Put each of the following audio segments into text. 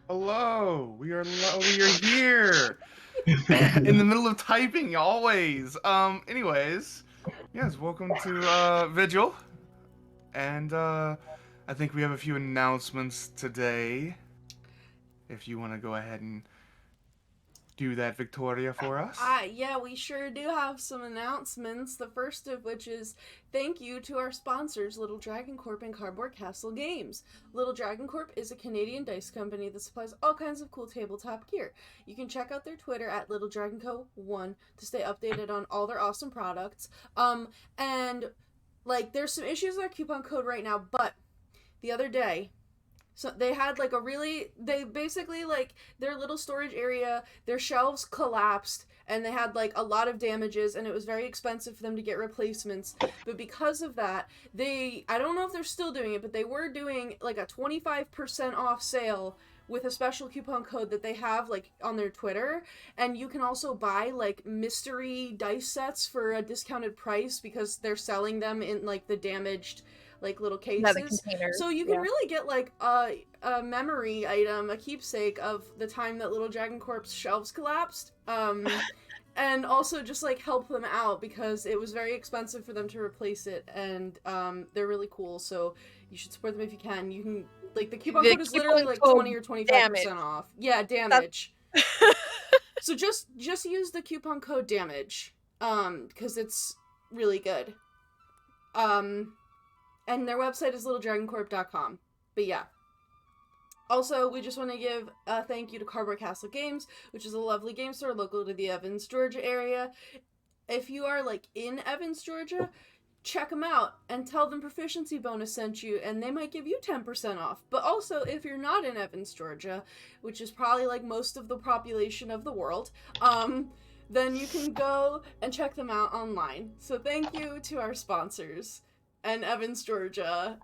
Hello, we are here in the middle of typing always. Anyways, yes, welcome to Vigil, and I think we have a few announcements today. If you want to go ahead and do that, Victoria, for us. Yeah, we sure do have some announcements. The first of which is thank you to our sponsors, Little Dragon Corp and Cardboard Castle Games. Little Dragon Corp is a Canadian dice company that supplies all kinds of cool tabletop gear. You can check out their Twitter at Little Dragon Co. 1 to stay updated on all their awesome products. And like, there's some issues with our coupon code right now, but the other day, so they had like they basically like their little storage area, their shelves collapsed and they had like a lot of damages and it was very expensive for them to get replacements. But because of that, I don't know if they're still doing it, but they were doing like a 25% off sale with a special coupon code that they have like on their Twitter, and you can also buy like mystery dice sets for a discounted price because they're selling them in like the damaged like little Yeah, the cases. containers. So you can really get like a memory item, a keepsake of the time that Little Dragon Corp's shelves collapsed. And also just like help them out because it was very expensive for them to replace it, and they're really cool. So you should support them if you can. You can like the coupon code is literally like 20 or 25% off. Yeah, damage. So just use the coupon code damage, because it's really good. And their website is littledragoncorp.com. But yeah. Also, we just want to give a thank you to Cardboard Castle Games, which is a lovely game store local to the Evans, Georgia area. If you are like in Evans, Georgia, check them out and tell them Proficiency Bonus sent you, and they might give you 10% off. But also, if you're not in Evans, Georgia, which is probably like most of the population of the world, then you can go and check them out online. So thank you to our sponsors and Evans, Georgia.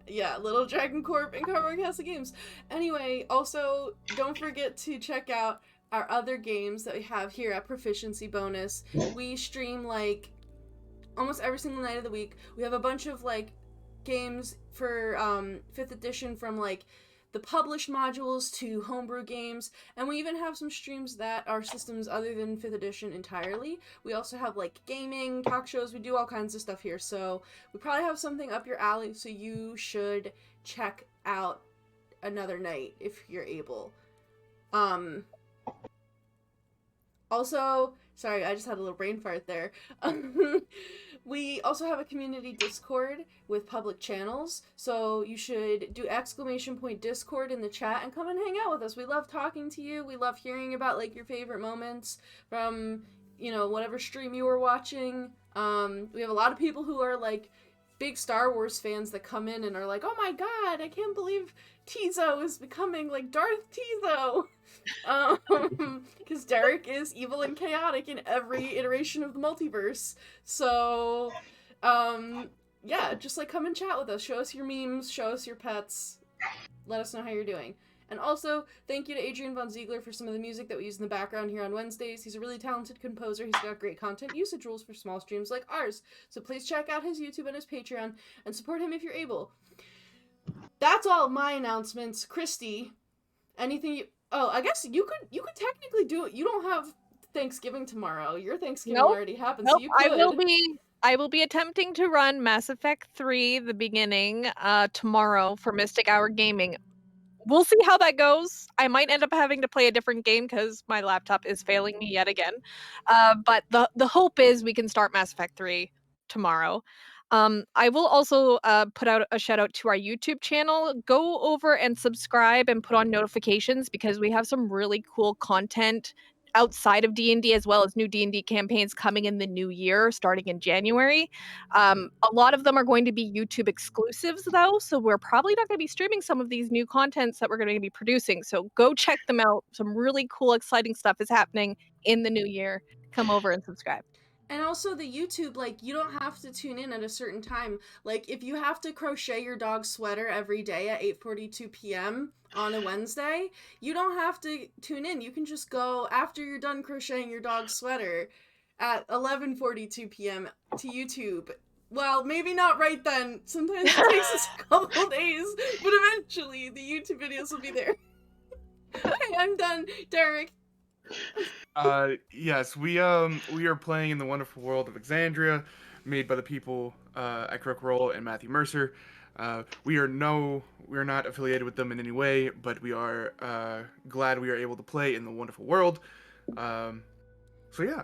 Yeah, Little Dragon Corp and Cardboard Castle Games. Anyway, also, don't forget to check out our other games that we have here at Proficiency Bonus. We stream, like, almost every single night of the week. We have a bunch of, like, games for 5th edition, from, like, the published modules to homebrew games, and we even have some streams that are systems other than 5th edition entirely. We also have like gaming, talk shows, we do all kinds of stuff here, so we probably have something up your alley, so you should check out another night if you're able. Also, sorry, I just had a little brain fart there. We also have a community Discord with public channels, so you should do !Discord in the chat and come and hang out with us. We love talking to you. We love hearing about like your favorite moments from, whatever stream you were watching. We have a lot of people who are like big Star Wars fans that come in and are like, "Oh my god, I can't believe Tizo is becoming like Darth Tizo." Because Derek is evil and chaotic in every iteration of the multiverse. So, yeah, just like come and chat with us. Show us your memes, show us your pets, let us know how you're doing. And also, thank you to Adrian Von Ziegler for some of the music that we use in the background here on Wednesdays. He's a really talented composer. He's got great content usage rules for small streams like ours. So please check out his YouTube and his Patreon and support him if you're able. That's all of my announcements. Kristy, anything you... Oh, I guess you could technically do it. You don't have Thanksgiving tomorrow. Your Thanksgiving already happened, so you could. I will be attempting to run Mass Effect 3, the beginning, tomorrow for Mystic Hour Gaming. We'll see how that goes. I might end up having to play a different game because my laptop is failing me yet again. But the hope is we can start Mass Effect 3 tomorrow. I will also put out a shout out to our YouTube channel. Go over and subscribe and put on notifications because we have some really cool content outside of D&D, as well as new D&D campaigns coming in the new year starting in January. A lot of them are going to be YouTube exclusives though, so we're probably not going to be streaming some of these new contents that we're going to be producing. So go check them out. Some really cool, exciting stuff is happening in the new year. Come over and subscribe. And also the YouTube, like, you don't have to tune in at a certain time. Like, if you have to crochet your dog's sweater every day at 8:42 p.m. on a Wednesday, you don't have to tune in. You can just go after you're done crocheting your dog's sweater at 11:42 p.m. to YouTube Well, maybe not right then. Sometimes it takes us a couple days, but eventually the YouTube videos will be there. Okay, I'm done. Derek. Yes, we are playing in the wonderful world of Exandria, made by the people at Roll and Matthew Mercer. We are not affiliated with them in any way, but we are glad we are able to play in the wonderful world. So yeah,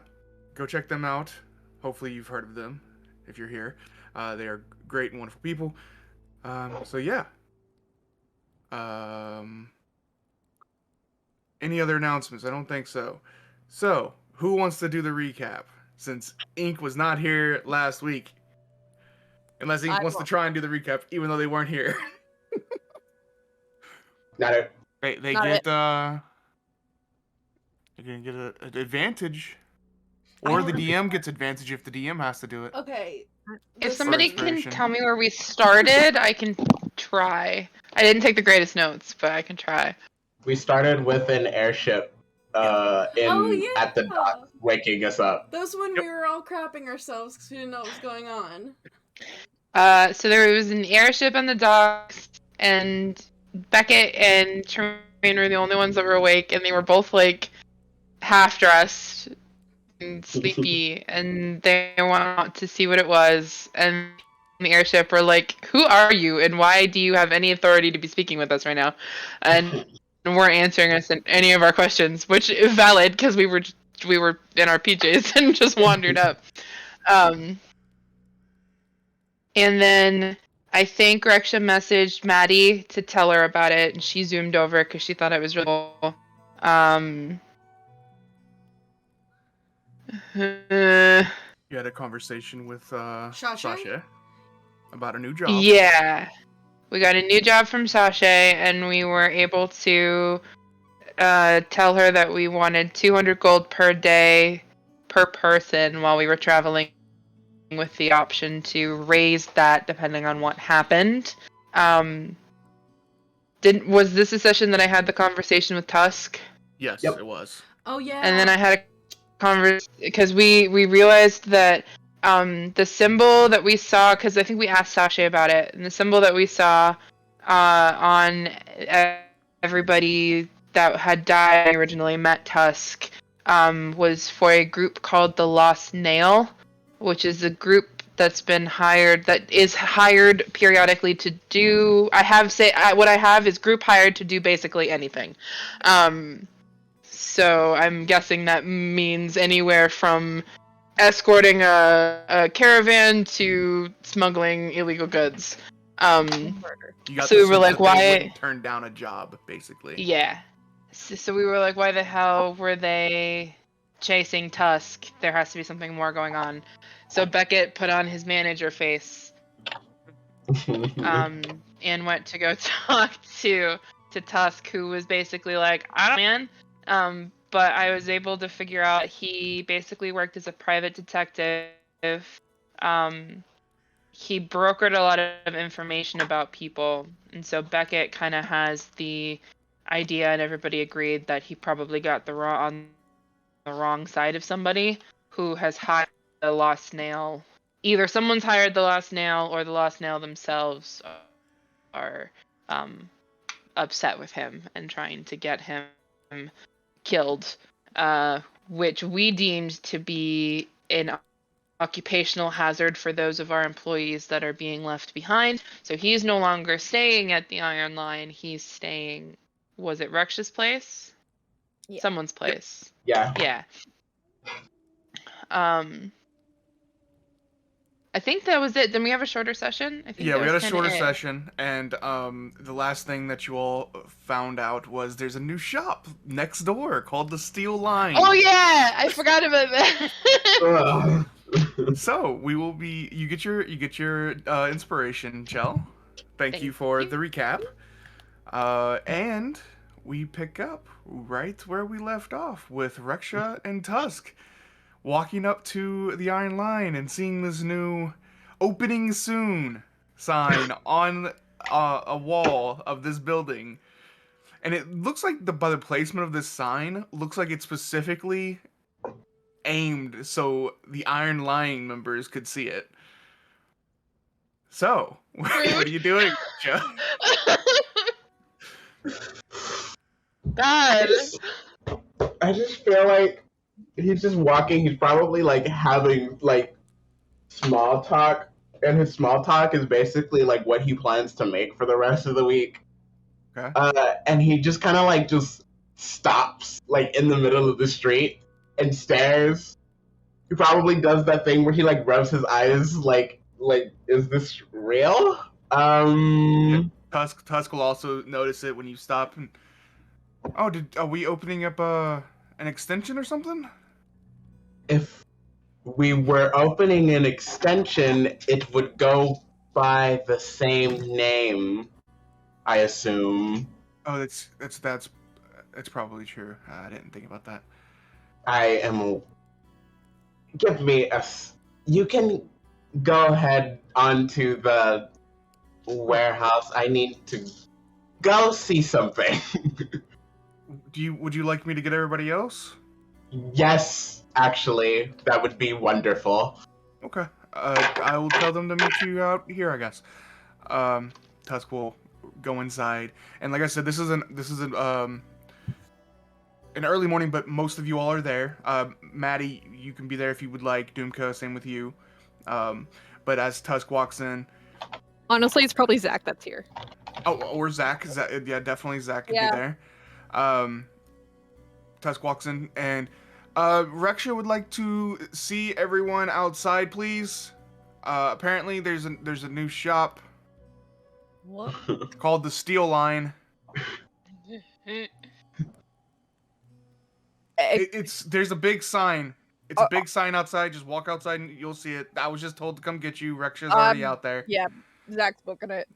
go check them out. Hopefully you've heard of them if you're here. They are great and wonderful people. So yeah. Any other announcements? I don't think so. So, who wants to do the recap? Since Ink was not here last week. Unless Ink wants to try and do the recap, even though they weren't here. Not it. They Not get they're gonna get an advantage. Or the DM gets advantage if the DM has to do it. Okay. If somebody can inspiration. tell me where we started, I can try. I didn't take the greatest notes, but I can try. We started with an airship at the dock, waking us up. That's when we were all crapping ourselves because we didn't know what was going on. So there was an airship on the docks, and Beckett and Tremayne were the only ones that were awake, and they were both like half dressed and sleepy, and they went out to see what it was. And the airship were like, "Who are you, and why do you have any authority to be speaking with us right now?" And weren't answering us in any of our questions, which is valid because we were in our PJs and just wandered up. And then I think Reksha messaged Matty to tell her about it, and she zoomed over because she thought it was really cool. You had a conversation with Sasha? Sasha about a new job. Yeah. We got a new job from Sasha, and we were able to tell her that we wanted 200 gold per day per person while we were traveling, with the option to raise that depending on what happened. Was this a session that I had the conversation with Tusk? Yes, Yep. it was. Oh yeah. And then I had a conversation because we realized that the symbol that we saw, because I think we asked Sasha about it, and the symbol that we saw on everybody that had died and originally met Tusk was for a group called the Lost Nail, which is a group that is hired periodically to do. What I have is group hired to do basically anything. So I'm guessing that means anywhere from escorting a caravan to smuggling illegal goods. You got So the we were sense like, that why? they wouldn't turn down a job, basically. Yeah. So we were like, why the hell were they chasing Tusk? There has to be something more going on. So Beckett put on his manager face, and went to go talk to Tusk, who was basically like, I don't know, man. But I was able to figure out he basically worked as a private detective. He brokered a lot of information about people, and so Beckett kind of has the idea, and everybody agreed that he probably got on the wrong side of somebody who has hired the Lost Nail. Either someone's hired the Lost Nail, or the Lost Nail themselves are upset with him and trying to get him killed, which we deemed to be an occupational hazard for those of our employees that are being left behind. So he's no longer staying at the Iron Line. He's staying, was it Reksha's place? Yeah. Someone's place. Yeah. Yeah. I think that was it. Then we have a shorter session. I think Yeah, we had a shorter it. session, and the last thing that you all found out was there's a new shop next door called the Steel Line. Oh yeah, I forgot about that. So you get your inspiration, Chel. Thank you for the recap. And we pick up right where we left off with Reksha and Tusk walking up to the Iron Line and seeing this new opening soon sign on a wall of this building. And it looks like by the placement of this sign, looks like it's specifically aimed so the Iron Line members could see it. So, what are you doing, Joe? God. I just feel like he's just walking. He's probably like having like small talk, and his small talk is basically like what he plans to make for the rest of the week. Okay. And he just kind of like just stops like in the middle of the street and stares. He probably does that thing where he like rubs his eyes like is this real? Tusk will also notice it when you stop. And are we opening up an extension or something? If we were opening an extension, it would go by the same name, I assume. Oh, that's probably true. I didn't think about that. Give me you can go ahead onto the warehouse. I need to go see something. Would you like me to get everybody else? Yes, actually, that would be wonderful. Okay. I will tell them to meet you out here, I guess. Tusk will go inside, and like I said, this is an early morning, but most of you all are there. Matty, you can be there if you would like. Dumka, same with you. But as Tusk walks in, Honestly, it's probably Zach that's here. oh, or Zach. Yeah, definitely Zach could be there. Tusk walks in, and Reksha would like to see everyone outside, please. Apparently, there's a new shop. What? Called the Steel Line. There's a big sign. It's a big sign outside. Just walk outside and you'll see it. I was just told to come get you. Reksha's already out there. Yeah, Zach's booking it.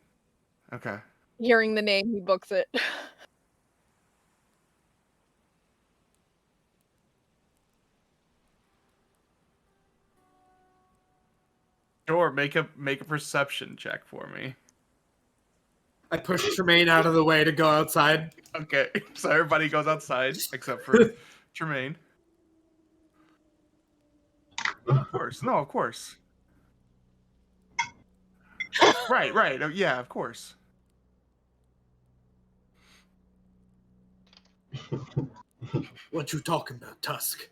Okay. Hearing the name, he books it. Sure, make a perception check for me. I push Tremayne out of the way to go outside. Okay, so everybody goes outside except for Tremayne. Of course, no, of course. Right, yeah, of course. What you talking about, Tusk?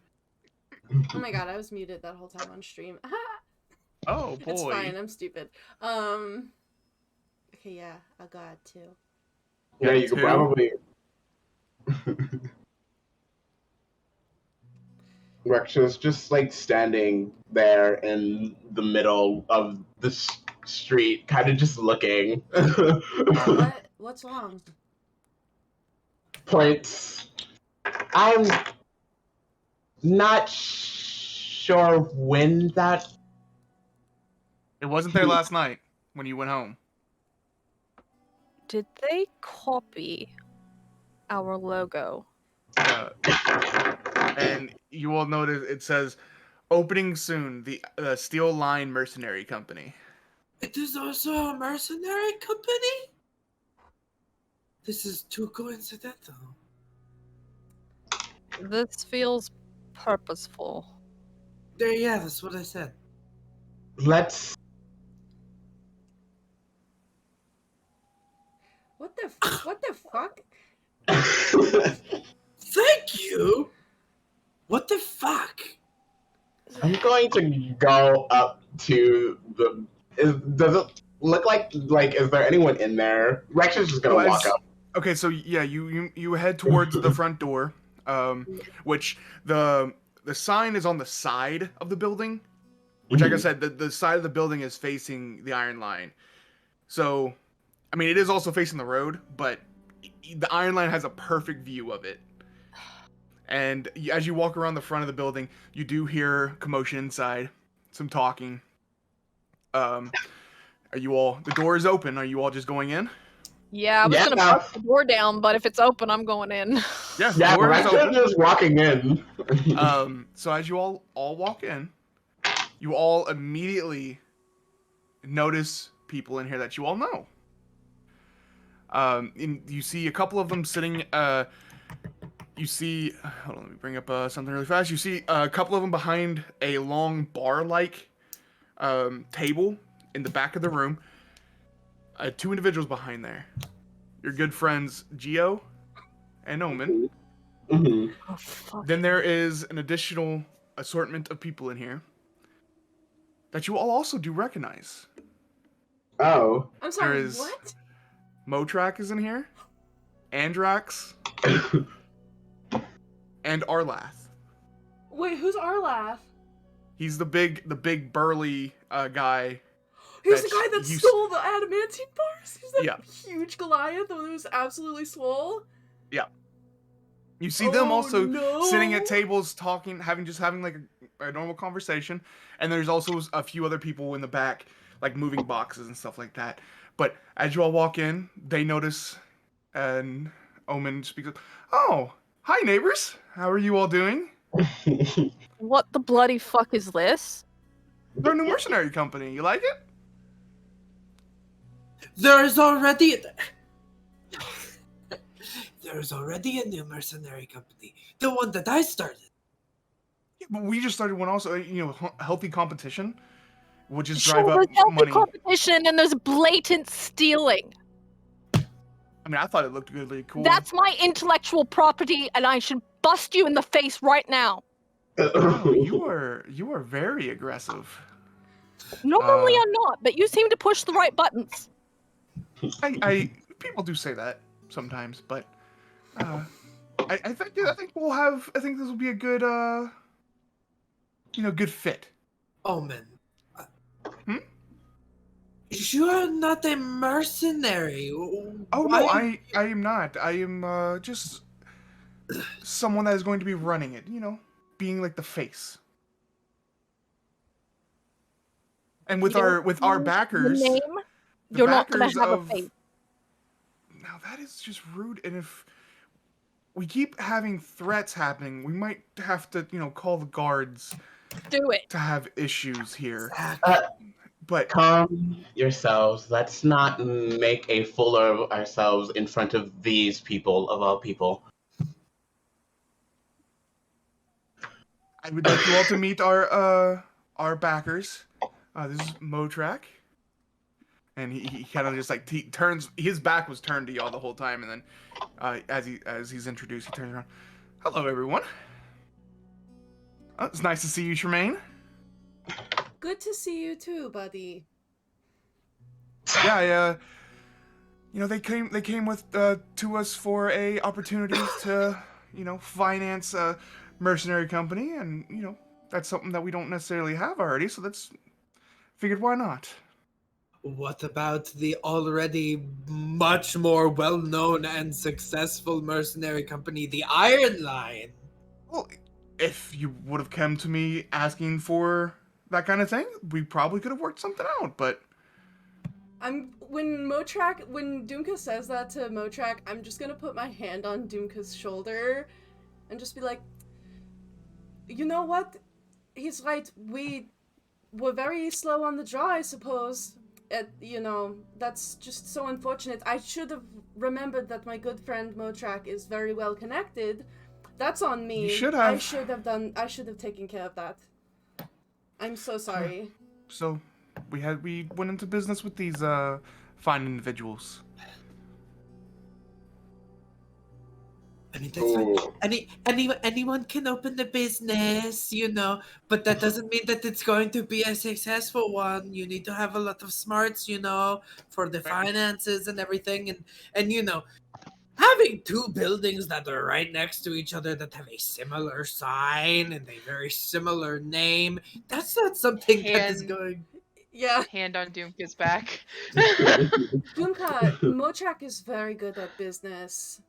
Oh my god, I was muted that whole time on stream. Oh boy. It's fine, I'm stupid. Okay, yeah, I'll go ahead too. Yeah, you could probably. Reksha's just like standing there in the middle of the street, kind of just looking. What's wrong? Points. I'm not sure when that. It wasn't there last night when you went home. Did they copy our logo? And you will notice it says, "Opening soon, the Steel Line Mercenary Company." It is also a mercenary company? This is too coincidental. This feels purposeful. Yeah, that's what I said. Let's. What the fuck? Thank you! What the fuck? I'm going to go up to the. Does it look like is there anyone in there? Reksha's just gonna walk up. Okay, so yeah, you head towards the front door, which the sign is on the side of the building, which like I said, the side of the building is facing the Iron Line. So, I mean, it is also facing the road, but the Iron Line has a perfect view of it. And as you walk around the front of the building, you do hear commotion inside, some talking. Are you all? The door is open. Are you all just going in? Yeah, I was gonna bust the door down, but if it's open, I'm going in. Yeah, the door is open. Just walking in. So as you all walk in, you all immediately notice people in here that you all know. You see a couple of them sitting. You see, hold on, let me bring up something really fast. You see a couple of them behind a long bar-like table, in the back of the room, 2 individuals behind there. Your good friends Geo and Omen. Mm-hmm. Oh, fuck. Then there is an additional assortment of people in here that you all also do recognize. Oh. I'm sorry, There is- what? Motrak is in here, Andrax, and Arlath. Wait, who's Arlath? He's the big burly guy. He's the That's- guy that you- stole the adamantine bars? He's that Yeah. huge Goliath that was absolutely swole? You see them Oh, also no. sitting at tables talking, having like a normal conversation, and there's also a few other people in the back, like moving boxes and stuff like that. But as you all walk in, they notice, and Omen speaks up. Oh, hi neighbors. How are you all doing? What the bloody fuck is this? They're a new mercenary company. You like it? There's already a new mercenary company. The one that I started. Yeah, but we just started one also. Healthy competition, will just Sure, drive there's up healthy money. competition and there's blatant stealing. I mean, I thought it looked really cool. That's my intellectual property, and I should bust you in the face right now. Wow, you are very aggressive. Normally I'm not, but you seem to push the right buttons. I people do say that sometimes, but I think we'll have. I think this will be a good good fit. Omen. Hmm? You are not a mercenary. Oh Why- no, I am not. I am just someone that is going to be running it. Being like the face. And with You our don't with our use backers, the name, the you're not gonna backers have a of- face. Now that is just rude, and if we keep having threats happening, we might have to, call the guards Do it. to have issues here. Exactly. But Calm yourselves. Let's not make a fool of ourselves in front of these people, of all people. I would like you all to meet our backers. This is Motrak. And he kind of just like turns. His back was turned to y'all the whole time, and then as he's introduced, he turns around. Hello, everyone. It's nice to see you, Tremayne. Good to see you too, buddy. Yeah, they came with to us for a opportunity to finance a mercenary company, and that's something that we don't necessarily have already. So that's figured why not. What about the already much more well-known and successful mercenary company, the Iron Line? Well, if you would have come to me asking for that kind of thing, we probably could have worked something out, but When Dumka says that to Motrak, I'm just gonna put my hand on Dumka's shoulder and just be like, you know what? He's right. We were very slow on the draw, I suppose. That's just so unfortunate. I should have remembered that my good friend Motrak is very well connected. That's on me. You should have. I should have taken care of that. I'm so sorry. so we went into business with these fine individuals. I mean, that's fine. Ooh. Anyone can open a business, but that doesn't mean that it's going to be a successful one. You need to have a lot of smarts, for the finances and everything. And having 2 buildings that are right next to each other that have a similar sign and a very similar name, that's not something that is going... Yeah. Hand on Dumka's back. Dumka, Motrak is very good at business.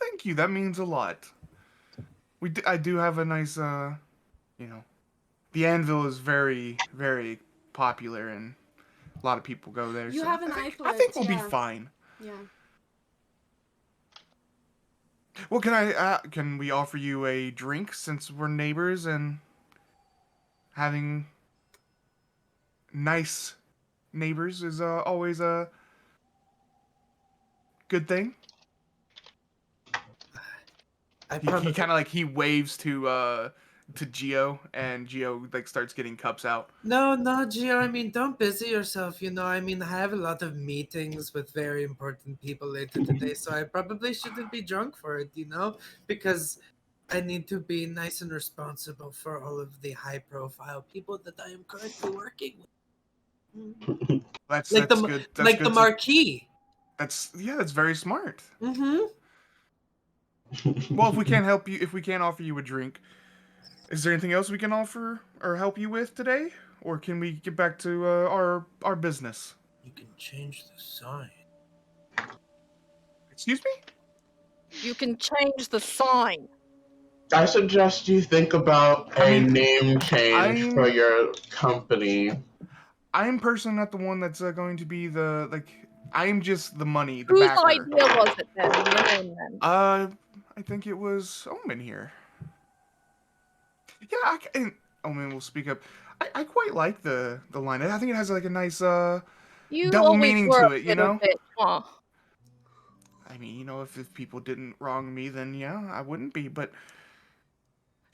Thank you. That means a lot. I do have a nice, the Anvil is very, very popular, and a lot of people go there. You so have an I eye for think it, we'll be yeah. fine. Yeah. Well, can we offer you a drink since we're neighbors and having nice neighbors is always a good thing? I He promise. kind of he waves to to Geo, and Geo like starts getting cups out. No, Gio, I mean, don't busy yourself, I mean, I have a lot of meetings with very important people later today, so I probably shouldn't be drunk for it, because I need to be nice and responsible for all of the high-profile people that I am currently working with. That's Like good. That's like good the marquee. That's very smart. Mm-hmm. Well, if we can't help you, if we can't offer you a drink, is there anything else we can offer or help you with today, or can we get back to our business? You can change the sign. Excuse me? You can change the sign. I suggest you think about a mean, name change for your company. I'm personally not the one that's going to be the I'm just the money, the Whose backer. idea was it then? Your name then? I think it was Omen here. Yeah, Omen will speak up. I quite like the line. I think it has like a nice You double always meaning were to a it, you bitter know? bitch, huh? I mean, if people didn't wrong me, then yeah, I wouldn't be, but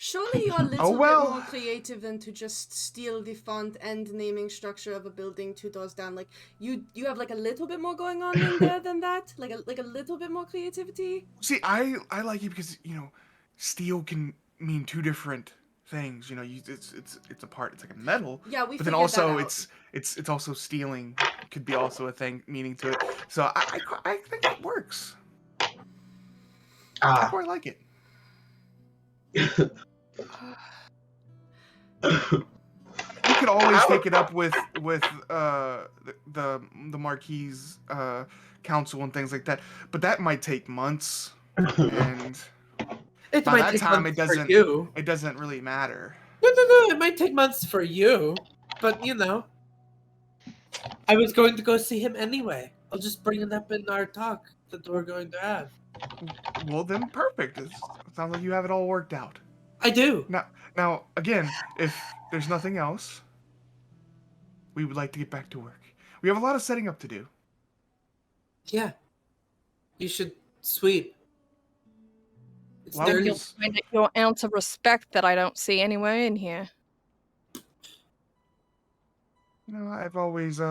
Surely you're a little Oh, well. bit more creative than to just steal the font and naming structure of a building 2 doors down. Like you have like a little bit more going on in there than that. Like a little bit more creativity. see, I like it because, steel can mean two different things, it's a part, it's like a metal. Yeah, we But then figured also that out. it's also stealing could be also a thing meaning to it. So I think it works. I quite like it. You could always take it up with the Marquis council and things like that, but that might take months, and It by might that take time months for you. it doesn't really matter. No, it might take months for you, but I was going to go see him anyway. I'll just bring it up in our talk that we're going to have. Well, then perfect. It sounds like you have it all worked out. I do. Now again, if there's nothing else, we would like to get back to work. We have a lot of setting up to do. Yeah. You should sweep. It's Well, dirty. You'll find it your ounce of respect that I don't see anywhere in here. I've always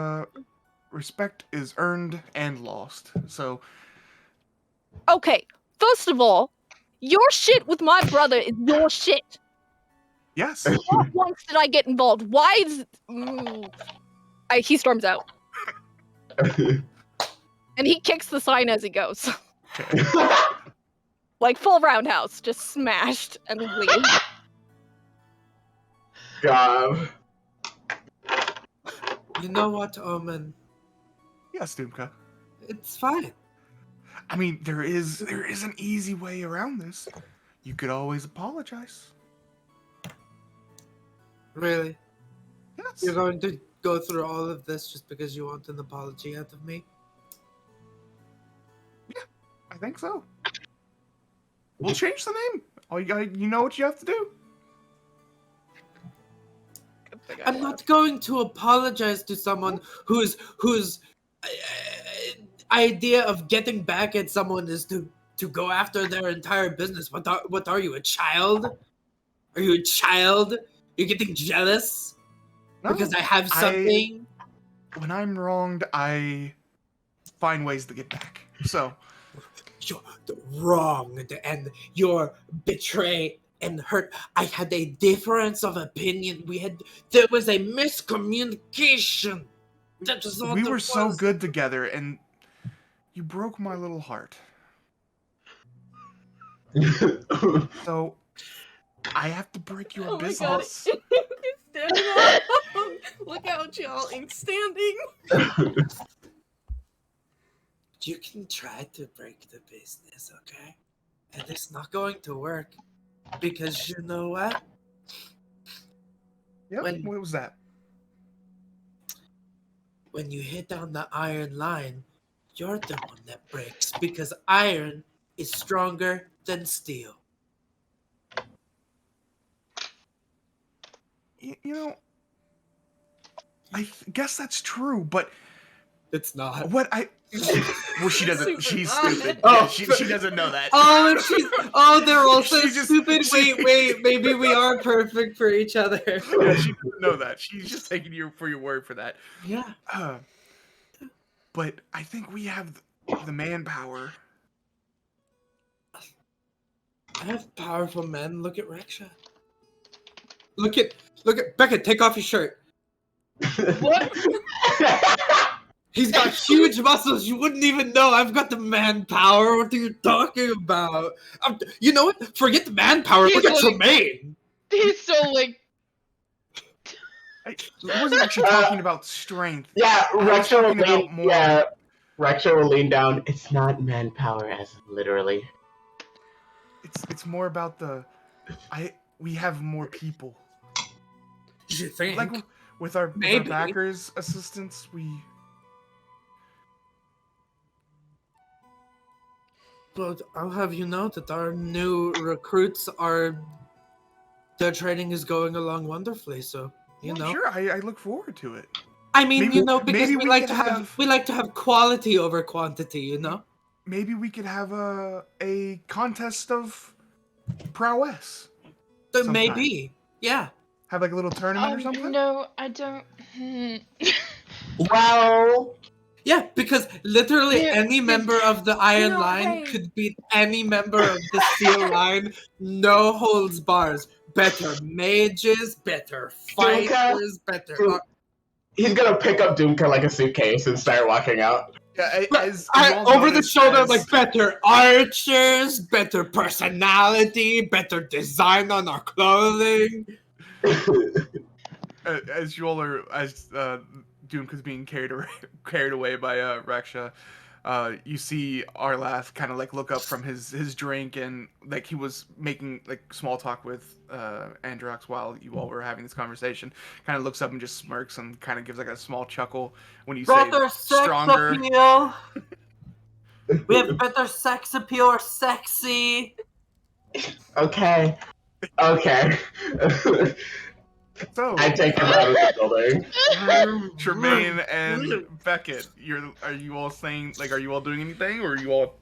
respect is earned and lost. So Okay, first of all, your shit with my brother is your shit. yes. Not once did I get involved. Why is... he storms out. And he kicks the sign as he goes. Okay. Like full roundhouse, just smashed and leaves. God. You know what, Omen? Yes, Dumka. It's fine. I mean, there is an easy way around this. You could always apologize. Really? Yes. You're going to go through all of this just because you want an apology out of me? I think so. We'll change the name. All you know what you have to do. I'm not going to apologize to someone whose idea of getting back at someone is to go after their entire business. What are you, a child? Are you a child? You're getting jealous No, because I have something? When I'm wronged, I find ways to get back. So You're wronged and you're betrayed and hurt. I had a difference of opinion. There was a miscommunication. That was all we there were so was. good together, and you broke my little heart. So I have to break your Oh my god. business. It's standing up. Look out, y'all. Ink standing. You can try to break the business, okay? And it's not going to work. Because you know what? Yep. When- What was that? When you hit down the iron line, you're the one that breaks. Because iron is stronger than steel. I guess that's true, but It's not. What I? Well, she doesn't. Super She's not. stupid. Oh. Yeah, she doesn't know that. They're all so She just- stupid. she- Wait, maybe we are perfect for each other. Yeah, she doesn't know that. She's just taking you for your word for that. Yeah. But I think we have the manpower. I have powerful men. Look at Reksha. Look at Beckett, take off your shirt. What? He's got huge muscles. You wouldn't even know. I've got the manpower. What are you talking about? You know what? Forget the manpower. He's Look at like- Tremayne. He's so like. I wasn't actually talking about strength. Yeah, was Reksha will talking about lean. more- Yeah, Reksha will lean down. It's not manpower, as literally. It's more about we have more people. You think? Like with our Maybe. backers assistants, we. But I'll have you know that our new recruits their training is going along wonderfully. So you know. Sure, I look forward to it. I mean, Maybe- you know, because maybe we we like could to have quality over quantity. You know. Maybe we could have a contest of prowess. So Sometime. maybe. Yeah. Have like a little tournament or something. No, I don't. Well, Yeah, because literally Yeah, any member of the Iron No, Line hey. could beat any member of the Steel Line. No holds bars. Better mages, better fighters, better. Dumka. He's gonna pick up Dumka like a suitcase and start walking out. Yeah, as you all Over the noticed, shoulder, as- like better archers, better personality, better design on our clothing. as you all are, as Dumka's being carried away by Reksha, you see Arlath kind of like look up from his drink, and like he was making like small talk with Androx while you all were having this conversation. Kind of looks up and just smirks and kind of gives like a small chuckle when you say Better sex stronger. appeal. We have better sex appeal or sexy. Okay. So I take him out of the building. Tremayne and Beckett, are you all saying like, are you all doing anything, or are you all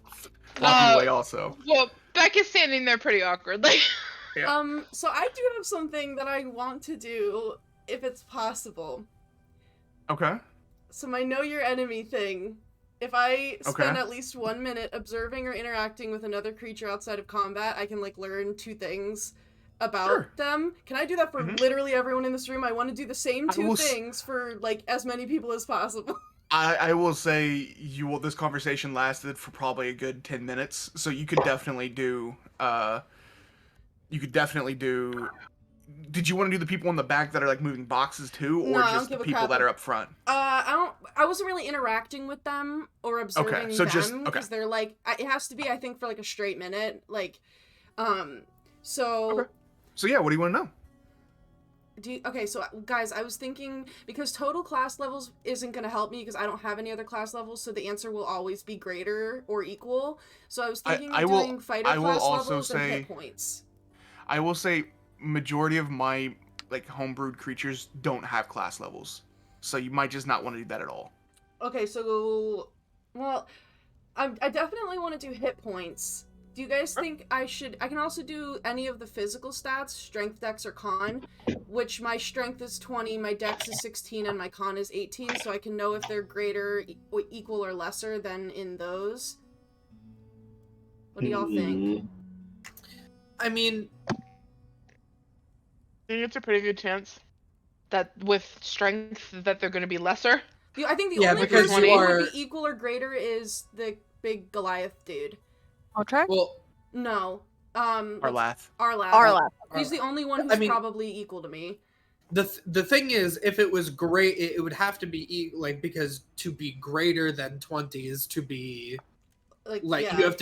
walking away also? Well, Becca's standing there pretty awkwardly. Yeah. So I do have something that I want to do, if it's possible. Okay. So my know your enemy thing. If I spend Okay. at least 1 minute observing or interacting with another creature outside of combat, I can like learn 2 things about Sure. them. Can I do that for Mhm. literally everyone in this room? I want to do the same I 2 will things for like as many people as possible. I will say this conversation lasted for probably a good 10 minutes, so you could definitely do did you want to do the people in the back that are like moving boxes too, or No, I don't just the give a people crap. that are up front? I wasn't really interacting with them or observing so them just- okay. because they're like it has to be I think for like a straight minute like so Okay. So yeah, what do you want to know? okay, so guys, I was thinking because total class levels isn't going to help me because I don't have any other class levels, so the answer will always be greater or equal. So I was thinking I of will- doing fighter I will class also levels and say- hit points. I will say majority of my like homebrewed creatures don't have class levels, so you might just not want to do that at all. Okay, so well, I definitely want to do hit points. Do you guys think I can also do any of the physical stats, strength, dex, or con, which my strength is 20, my dex is 16, and my con is 18, so I can know if they're greater, equal, or lesser than in those? What do y'all think? I mean, I think it's a pretty good chance that with strength that they're going to be lesser. I think the Yeah, only because person you who are- would be equal or greater is the big Goliath dude. Okay. well, No. Arlath. Arlath. Arlath. He's the only one who's I mean- probably equal to me. the thing is, if it was great, it would have to be like because to be greater than 20 is to be like yeah. you have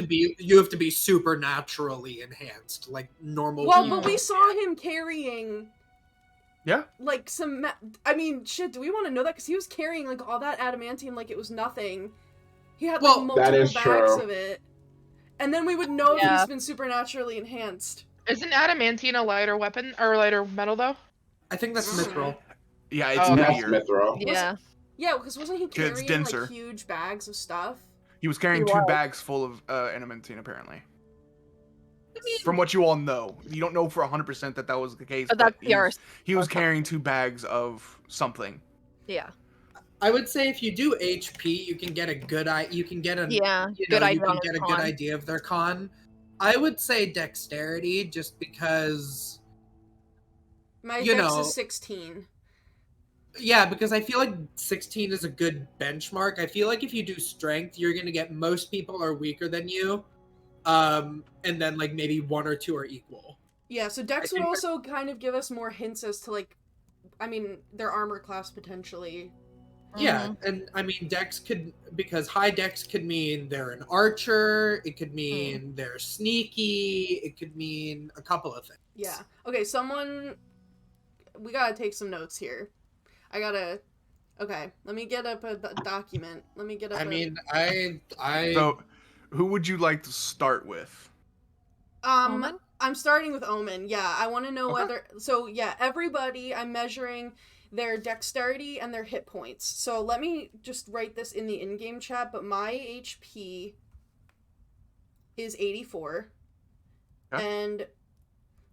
to be supernaturally enhanced, like normal. Well, people. but we saw him carrying Yeah. like some. I mean, shit. Do we want to know that? Because he was carrying like all that adamantium like it was nothing. He had like Well, multiple that is bags true. of it, and then we would know if Yeah. he's been supernaturally enhanced. Isn't adamantine a lighter weapon or a lighter metal though? I think that's mithril. Yeah, it's Oh, That's heavier. mithril. Yeah. Yeah, because wasn't he It's carrying denser. like huge bags of stuff? He was carrying He two was. bags full of adamantine, apparently. I mean, From what you all know, you don't know for 100% that that was the case, But but that's the he was okay. carrying 2 bags of something. Yeah. I would say if you do HP, you can get a good you can get a Yeah. you Good know, idea you can on get his a good con. idea of their con. I would say dexterity, just because My You dex know- is 16. yeah, because I feel like 16 is a good benchmark. I feel like if you do strength, you're gonna get most people are weaker than you, and then like maybe 1 or 2 are equal. Yeah, so dex I would think- also kind of give us more hints as to like, I mean, their armor class potentially. Yeah, Mhm. and I mean dex could, because high dex could mean they're an archer, it could mean they're sneaky, it could mean a couple of things. Yeah. Okay, we gotta take some notes here. Okay, let me get up a document. Let me get up I mean, I So, who would you like to start with? Omen? I'm starting with Omen. Yeah, I want to know Okay. whether. So yeah, everybody. I'm measuring their dexterity and their hit points. So let me just write this in the in-game chat. But my HP is 84, Okay. and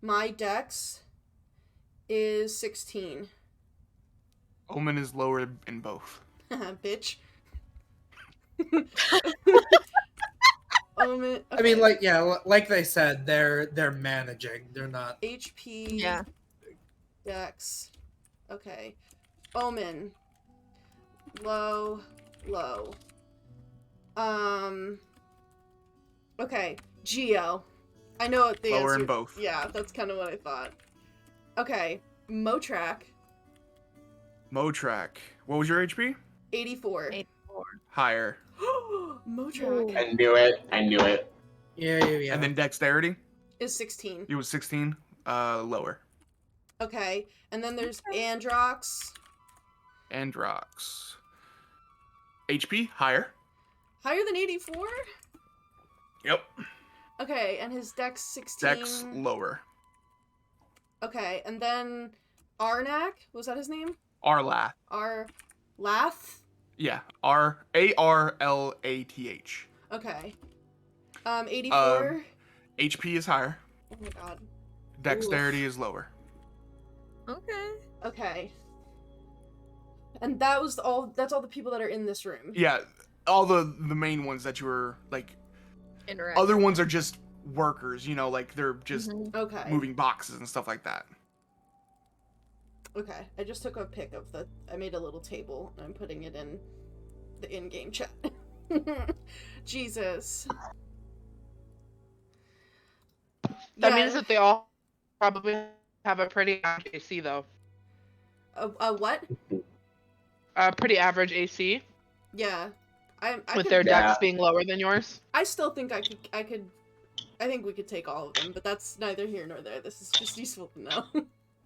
my dex is 16. Omen is lower in both. Bitch. Omen. I mean, okay. like, yeah, like they said, they're managing. They're not. HP. Yeah. Dex. Okay. Omen. Low. Okay. Geo. I know what the Lower answer. in both. Yeah, that's kind of what I thought. Okay. Motrak. Motrak. What was your HP? 84. 84. Higher. Motrak I knew it. Yeah. And then dexterity? is 16. He was 16. Lower. Okay. And then there's Androx. Androx. HP? Higher. Higher than 84? Yep. Okay, and his dex 16. Dex lower. Okay, and then Arnak, was that his name? Arlath. Lath? Yeah. Arlath. Okay. 84. HP is higher. Oh my god. Dexterity is lower. Okay. Okay. And that's all the people that are in this room. Yeah. All the main ones that you were like. Interact. Other ones are just workers. You know, like they're just Mhm. Okay. moving boxes and stuff like that. Okay. I just took a pic of I made a little table and I'm putting it in the in-game chat. Jesus. That means that they all probably have a pretty average AC, though. What? A pretty average AC, Yeah. I with could, their Yeah. dex being lower than yours. I still think I think we could take all of them, but that's neither here nor there. This is just useful to know.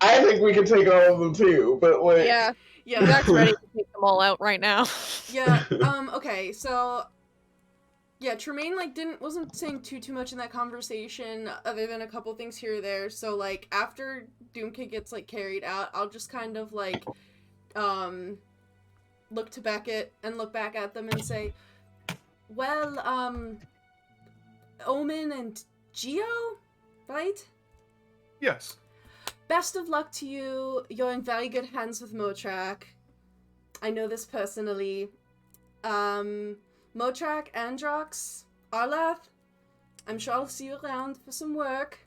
I think we can take all of them too, but like, Yeah. Yeah. Zach's ready to take them all out right now. Yeah. Okay. So, yeah, Tremayne wasn't saying too much in that conversation, other than a couple things here or there. So like after Dumka gets like carried out, I'll just kind of like, look to Beckett and look back at them and say, well, Omen and Geo, right? Yes. Best of luck to you. You're in very good hands with Motrak. I know this personally. Motrak, Androx, Arlath, I'm sure I'll see you around for some work.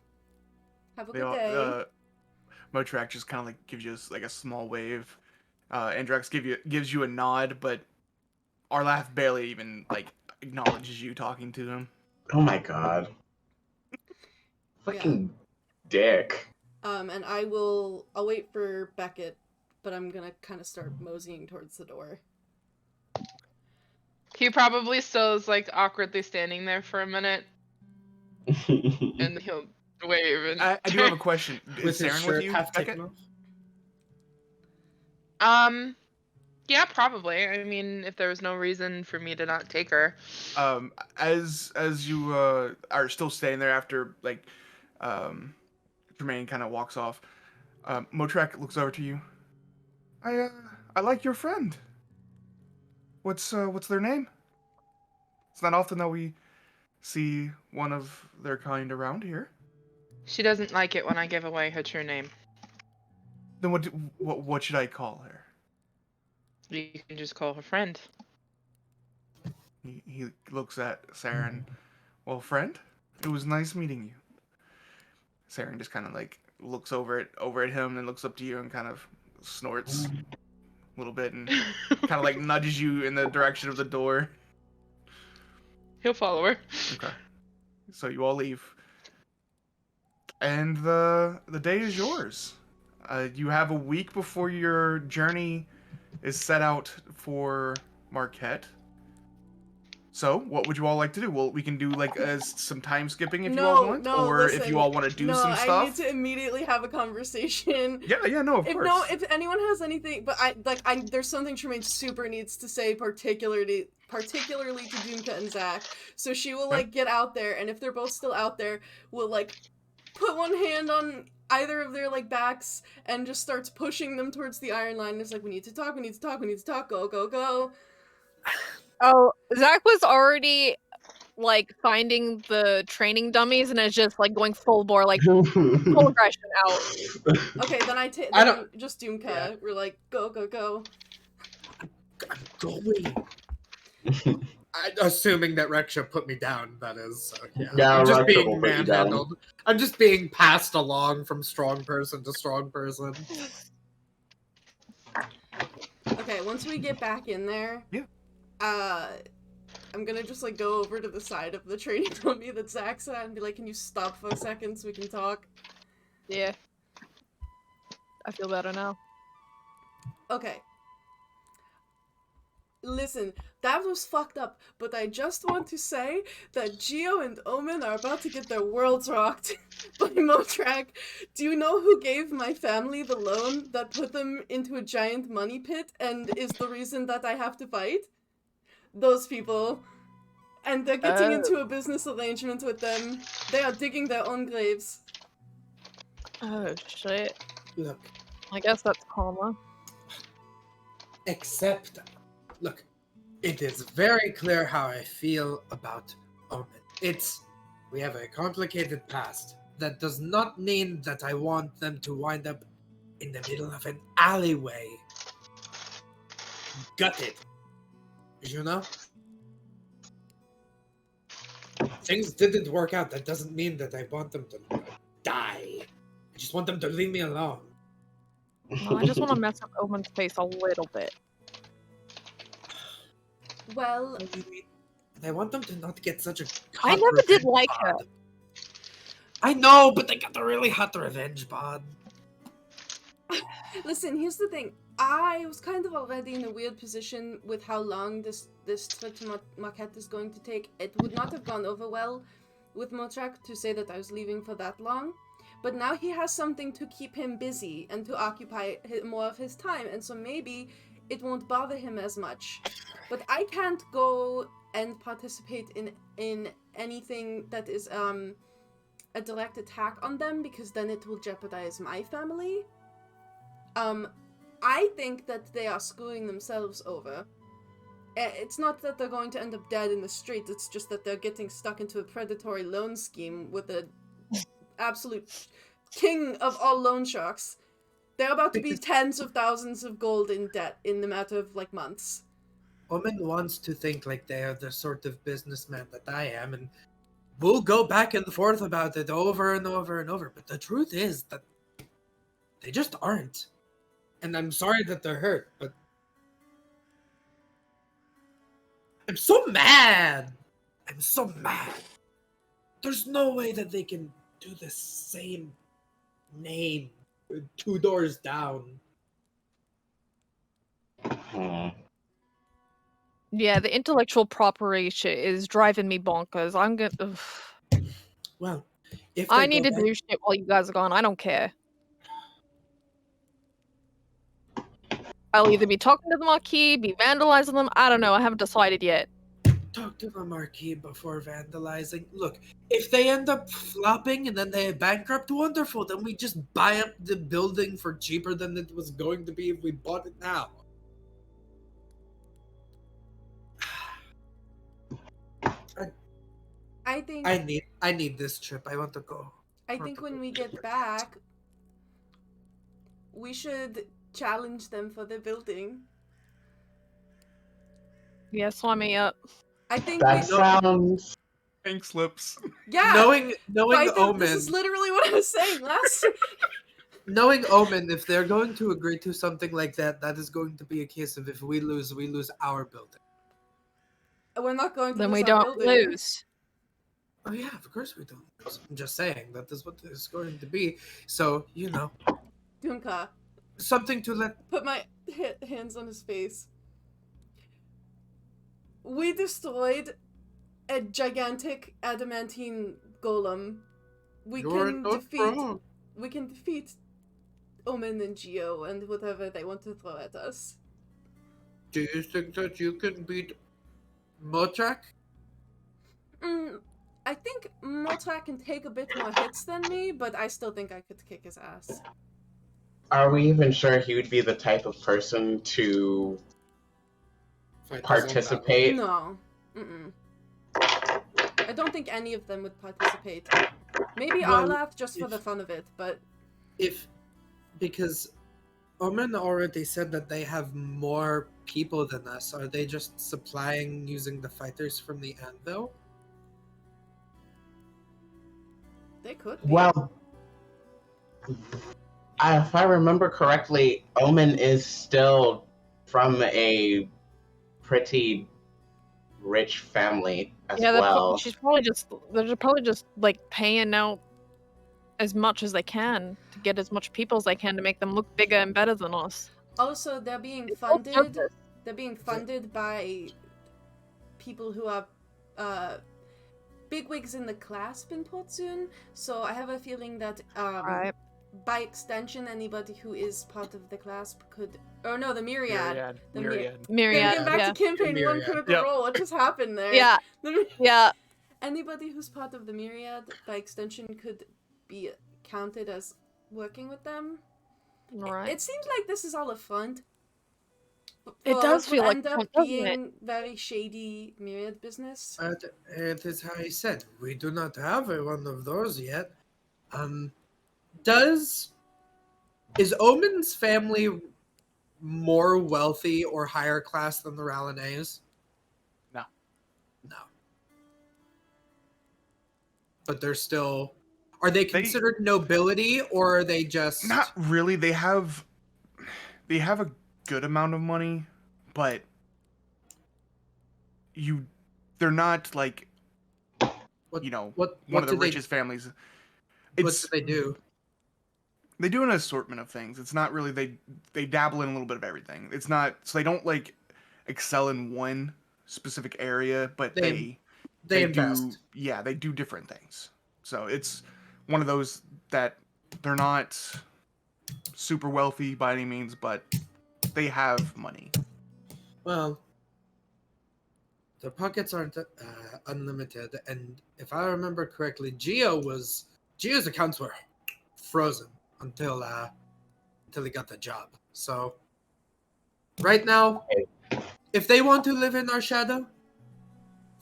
Have a good day. Motrak just kind of like gives you like a small wave. Androx gives you a nod, but Arlath barely even like acknowledges you talking to him. oh my god, fucking dick. And I'll wait for Beckett, but I'm gonna kind of start moseying towards the door. He probably still is like awkwardly standing there for a minute, and he'll wave. And I do have a question. With Is his Saren shirt with you, half Beckett? taken off. Yeah, probably. I mean, if there was no reason for me to not take her. As you are still staying there after like Tremayne kind of walks off, Motrak looks over to you. I like your friend. What's their name? It's not often that we see one of their kind around here. She doesn't like it when I give away her true name. Then what should I call her? You can just call her friend. He looks at Saren. Well, friend, it was nice meeting you. Saren just kind of like looks over at him and looks up to you and kind of snorts a little bit and kind of like nudges you in the direction of the door. He'll follow her. Okay. So you all leave. And the day is yours. You have a week before your journey is set out for Marquette. So, what would you all like to do? Well, we can do like some time skipping if you all want, or listen, if you all want to do some stuff. I need to immediately have a conversation. Yeah, no, of course. If anyone has anything, but there's something Tremayne super needs to say, particularly to Dumka and Zach. So she will like get out there, and if they're both still out there, will like put one hand on either of their like backs and just starts pushing them towards the iron line. And it's like, we need to talk, go. Oh, Zach was already like finding the training dummies and is just like going full bore, like full aggression out. Okay, then just Dumka. Yeah. We're like, go. I'm going. Assuming that Reksha put me down, that is. Yeah, I'm just Reksha being manhandled. I'm just being passed along from strong person to strong person. Okay, once we get back in there, I'm gonna just like go over to the side of the training dummy that Zach's at and be like, can you stop for a second so we can talk? Yeah. I feel better now. Okay. Listen, that was fucked up, but I just want to say that Geo and Omen are about to get their worlds rocked by Motrak. Do you know who gave my family the loan that put them into a giant money pit and is the reason that I have to fight? Those people. And they're getting into a business arrangement with them. They are digging their own graves. Oh, shit. Look. I guess that's karma. Except... Look, it is very clear how I feel about Omen. We have a complicated past. That does not mean that I want them to wind up in the middle of an alleyway. Gutted. You know? Things didn't work out. That doesn't mean that I want them to die. I just want them to leave me alone. No, I just want to mess up Omen's face a little bit. Well, I want them to not get such a. I never did like her. I know, but they got the really hot revenge bod. Listen, here's the thing. I was kind of already in a weird position with how long this trip to Marquette is going to take. It would not have gone over well with Motrak to say that I was leaving for that long. But now he has something to keep him busy and to occupy more of his time, and so maybe it won't bother him as much. But I can't go and participate in anything that is a direct attack on them, because then it will jeopardize my family. I think that they are screwing themselves over. It's not that they're going to end up dead in the street, it's just that they're getting stuck into a predatory loan scheme with the absolute king of all loan sharks. They're about to be tens of thousands of gold in debt in the matter of, like, months. Omen wants to think like they are the sort of businessman that I am, and we'll go back and forth about it over and over and over, but the truth is that they just aren't. And I'm sorry that they're hurt, but I'm so mad! I'm so mad! There's no way that they can do the same name 2 doors down. Yeah, the intellectual property shit is driving me bonkers. I'm gonna. Ugh. Well, if I need to do shit while you guys are gone. I don't care. I'll either be talking to the Marquis, be vandalizing them. I don't know. I haven't decided yet. Talk to the Marquis before vandalizing. Look, if they end up flopping and then they bankrupt, wonderful. Then we just buy up the building for cheaper than it was going to be if we bought it now. I think I need this trip. I want to go. I think when we get back, we should challenge them for the building. Yeah, sign me up. I think That we sounds. Pink slips. yeah. Knowing This Omen, is literally what I was saying last. knowing Omen, if they're going to agree to something like that, that is going to be a case of if we lose our building. We're not going to Then lose we our don't building. lose. Oh yeah, of course we don't lose. I'm just saying that is what it's going to be. So Dumka, something to let. put my hands on his face. We destroyed a gigantic adamantine golem. We can defeat Omen and Geo and whatever they want to throw at us. Do you think that you can beat Motrak? I think Motrak can take a bit more hits than me, but I still think I could kick his ass. Are we even sure he would be the type of person to participate? No. I don't think any of them would participate. Maybe Olaf just for the fun of it, but... Because Omen already said that they have more people than us. Are they just supplying using the fighters from the anvil? They could be. Well, if I remember correctly, Omen is still from a pretty rich family as well. They're probably just like paying out as much as they can to get as much people as they can to make them look bigger and better than us. Also, they're being It's all funded. purpose. They're being funded by people who are bigwigs in the clasp in Port Zoon. So I have a feeling that Right. by extension, anybody who is part of the clasp could. Oh no, the myriad. The Myriad. Myriad. Getting back Yeah. to campaign one Myriad. critical Yep. role. What just happened there? Yeah. Yeah. Anybody who's part of the myriad, by extension, could be counted as working with them. Right. It seems like this is all a front. It for does what feel will like end a up front, doesn't it? being very shady myriad business. It is how he said. We do not have one of those yet. Is Omen's family more wealthy or higher class than the Ralanays? No. No. But they're still. Are they considered nobility, or are they just Not really. They have a good amount of money, but they're not like what one of the richest families. What do they do? They do an assortment of things. It's not really they dabble in a little bit of everything. It's not so they don't like excel in one specific area, but they invest. They do different things. So it's one of those that they're not super wealthy by any means, but they have money. Well, their pockets aren't unlimited, and if I remember correctly, Geo's accounts were frozen until he got the job. So right now, if they want to live in our shadow,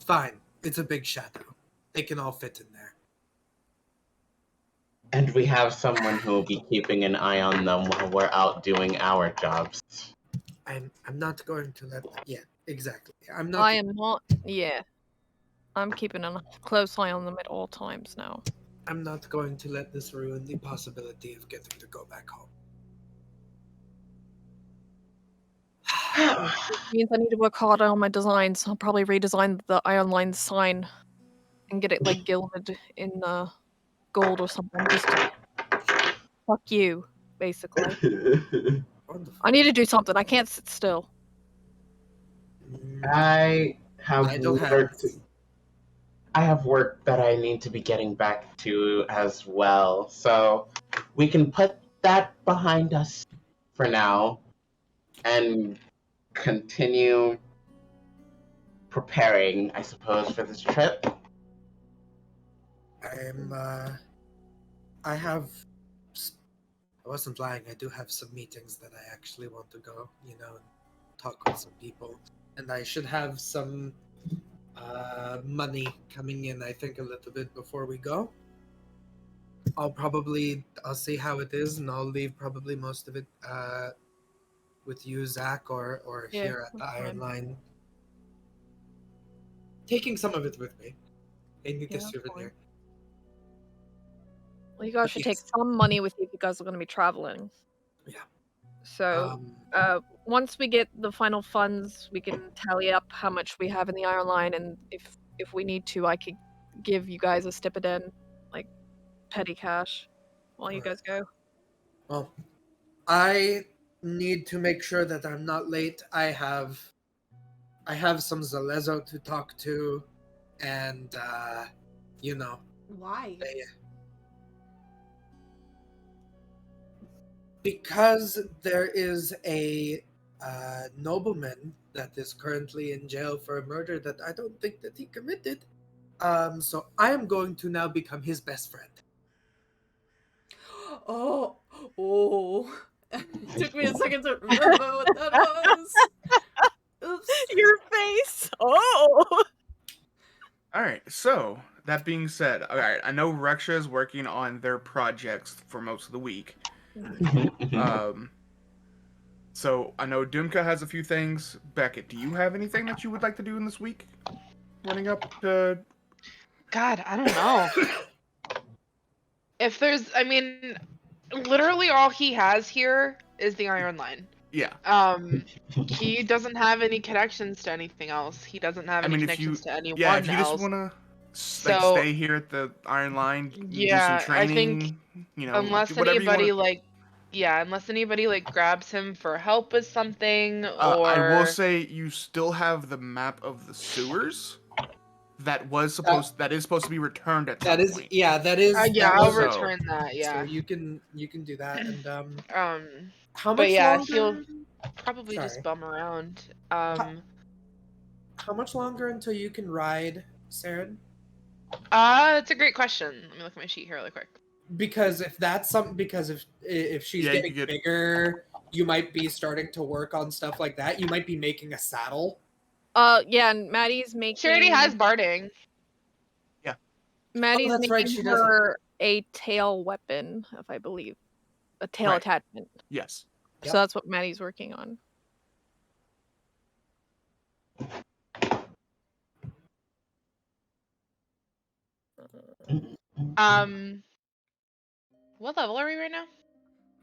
fine. It's a big shadow. They can all fit in there. And we have someone who will be keeping an eye on them while we're out doing our jobs. I'm not going to let. Yeah, exactly. I'm not. I am not. Yeah. I'm keeping a close eye on them at all times now. I'm not going to let this ruin the possibility of getting to go back home. Which means I need to work harder on my designs. I'll probably redesign the Iron Line sign and get it like gilded in gold or something. Just to fuck you, basically. Wonderful. I need to do something. I can't sit still. I have work that I need to be getting back to as well. So we can put that behind us for now and continue preparing, I suppose, for this trip. I wasn't lying. I do have some meetings that I actually want to go, and talk with some people. And I should have some money coming in, I think, a little bit before we go. I'll see how it is, and I'll leave probably most of it with you, Zach, or Yeah, here at the that's Iron fine. Line. Taking some of it with me. I need Yeah, the that's souvenir. fine. Well, you guys should take Yes. some money with you if you guys are going to be traveling. Yeah. So, once we get the final funds, we can tally up how much we have in the Iron Line, and if we need to, I could give you guys a stipend, like petty cash, while you guys go. Well, I need to make sure that I'm not late. I have some Zalezo to talk to, and Why? Because there is a nobleman that is currently in jail for a murder that I don't think that he committed. So I am going to now become his best friend. Oh. It took me a second to remember what that was. Oops. Your face! Oh! Alright, so, that being said, alright, I know Reksha is working on their projects for most of the week. So, I know Dumka has a few things. Beckett, do you have anything that you would like to do in this week? Running up to... God, I don't know. Literally all he has here is the Iron Line. Yeah. He doesn't have any connections to anything else. He doesn't have any connections to anyone else. Yeah, if you just want to stay here at the Iron Line, do some training, I think unless anybody grabs him for help with something, or I will say you still have the map of the sewers. That is supposed to be returned at some point. I'll return that. Yeah. So you can do that, and how much longer? He'll probably just bum around. How much longer until you can ride, Saren? That's a great question. Let me look at my sheet here really quick. Because if she's getting bigger, you might be starting to work on stuff like that. You might be making a saddle. Yeah, and Maddie's making... She already has barding. Yeah. Maddie's making her a tail weapon, if I believe. A tail attachment. Yes. So that's what Maddie's working on. What level are we right now?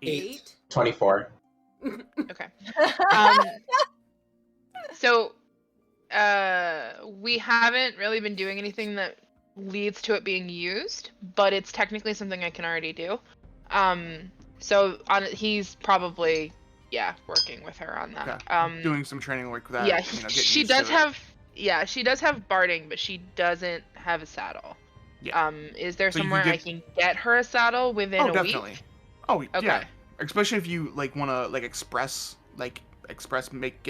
8. 24. Okay. So, we haven't really been doing anything that leads to it being used, but it's technically something I can already do. So he's probably, working with her on that. Okay. Doing some training work with that. Yeah, she does have barding, but she doesn't have a saddle. Yeah. Is there somewhere I can get her a saddle within a definitely. week? Oh, okay. Yeah. Especially if you want to express get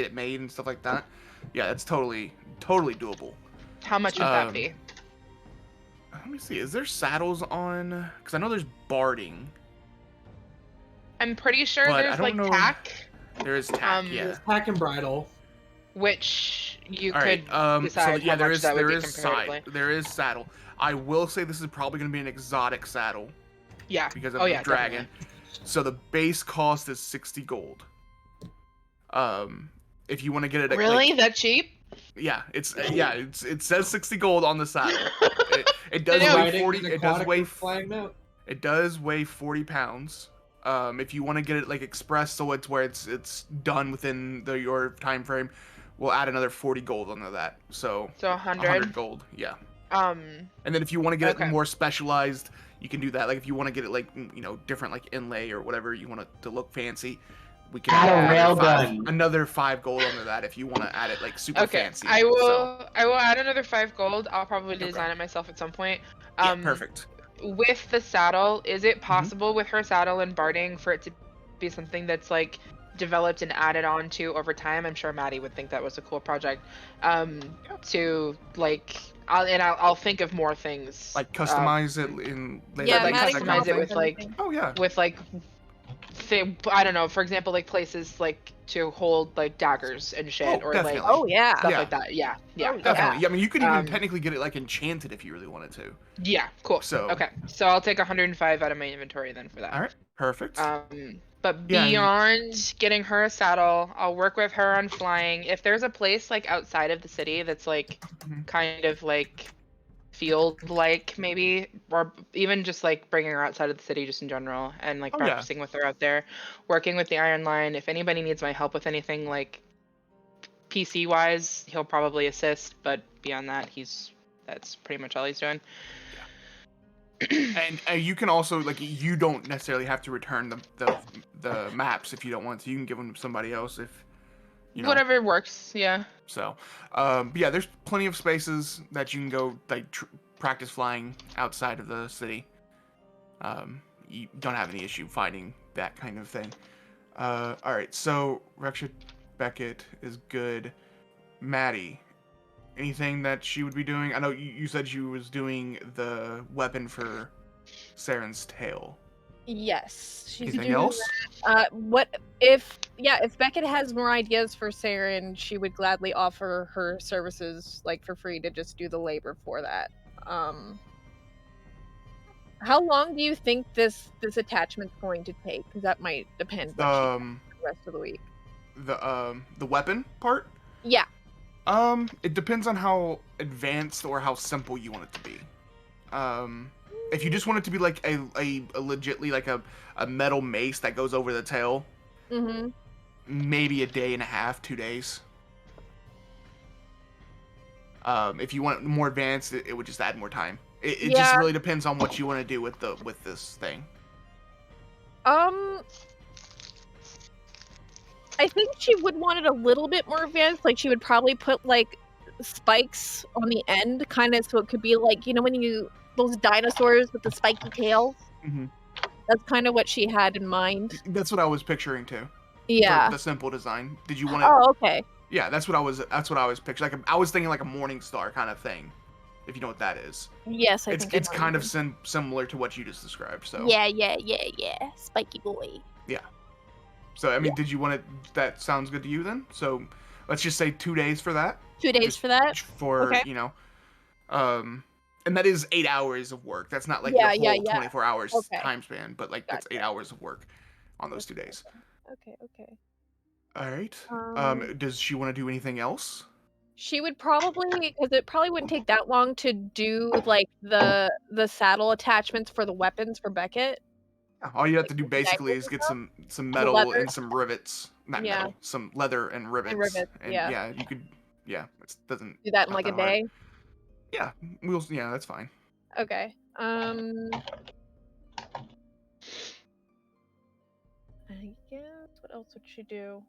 it made and stuff like that. Yeah, that's totally doable. How much would that be? Let me see. Is there saddles on? Because I know there's barding. I'm pretty sure there's tack. There is tack. There's tack and bridle. Which you could decide how much that would be comparatively. There is saddle. I will say this is probably going to be an exotic saddle. Yeah. Because of the dragon. Definitely. So the base cost is 60 gold. If you want to get it really that cheap? Yeah, it says 60 gold on the saddle. It does weigh 40. It does weigh 40 pounds. If you want to get it express, so it's where it's done within your time frame, we'll add another 40 gold onto that. So 100 gold. Yeah. And then if you want to get it more specialized, you can do that. If you want to get it different inlay or whatever you want it to look fancy, we can add another 5 gold onto that if you want to add it super fancy. I will add another 5 gold. I'll probably design it myself at some point. Perfect. With the saddle, is it possible with her saddle and barding for it to be something that's developed and added on to over time? I'm sure Matty would think that was a cool project. To I'll think of more things. Customize it in later. Customize it with with I don't know, for example, like places like to hold like daggers and shit, Oh, or definitely. like Oh yeah. stuff Yeah. like that. Yeah, yeah, Oh, Definitely. Yeah, I mean, you could even Um, technically get it like enchanted if you really wanted to. yeah, cool. So- Okay, so I'll take 105 out of my inventory then for that. All right. Perfect. But Yeah, and- beyond getting her a saddle, I'll work with her on flying. If there's a place like outside of the city that's like Mhm. kind of like field like maybe, or even just like bringing her outside of the city just in general and like Oh, yeah. practicing with her out there, working with the Iron Line. If anybody needs my help with anything like PC wise, he'll probably assist, but beyond that, that's pretty much all he's doing. And you can also like you don't necessarily have to return the maps if you don't want to. You can give them to somebody else if you know. Whatever works, yeah. So, but yeah, there's plenty of spaces that you can go like practice flying outside of the city. You don't have any issue finding that kind of thing. All right, so Reksha, Beckett is good. Matty, anything that she would be doing? I know you said she was doing the weapon for Saren's tail. Yes. She's Anything doing else? What if Beckett has more ideas for Saren, she would gladly offer her services like for free to just do the labor for that. How long do you think this attachment's going to take? Because that might depend what she does for the rest of the week. The weapon part? Yeah. It depends on how advanced or how simple you want it to be. If you just want it to be like a legitly like a metal mace that goes over the tail, Mm-hmm. maybe a day and a half, 2 days. If you want it more advanced, it would just add more time. It just really depends on what you want to do with this thing. I think she would want it a little bit more advanced. Like she would probably put like spikes on the end, kind of so it could be like when those dinosaurs with the spiky tails. Mm-hmm. That's kind of what she had in mind. That's what I was picturing too. Yeah. The simple design. Did you want it? Oh, okay. Yeah, that's what I was picturing. Like I was thinking like a morning star kind of thing. If you know what that is. Yes, it's kind of similar to what you just described. So yeah, spiky boy. Yeah. So I mean, did you want it? That sounds good to you then. So let's just say 2 days for that. 2 days for that. For okay. And that is 8 hours of work. That's not like your whole 24 hours time span, but like that's 8 hours of work on those 2 days. Okay. All right. Does she want to do anything else? She would probably, because it probably wouldn't take that long to do like the saddle attachments for the weapons for Beckett. All you have to do basically is get some metal and some rivets. Not metal, some leather and rivets. And you could, it doesn't do that in like a day. Yeah, that's fine. Okay. I guess what else would she do?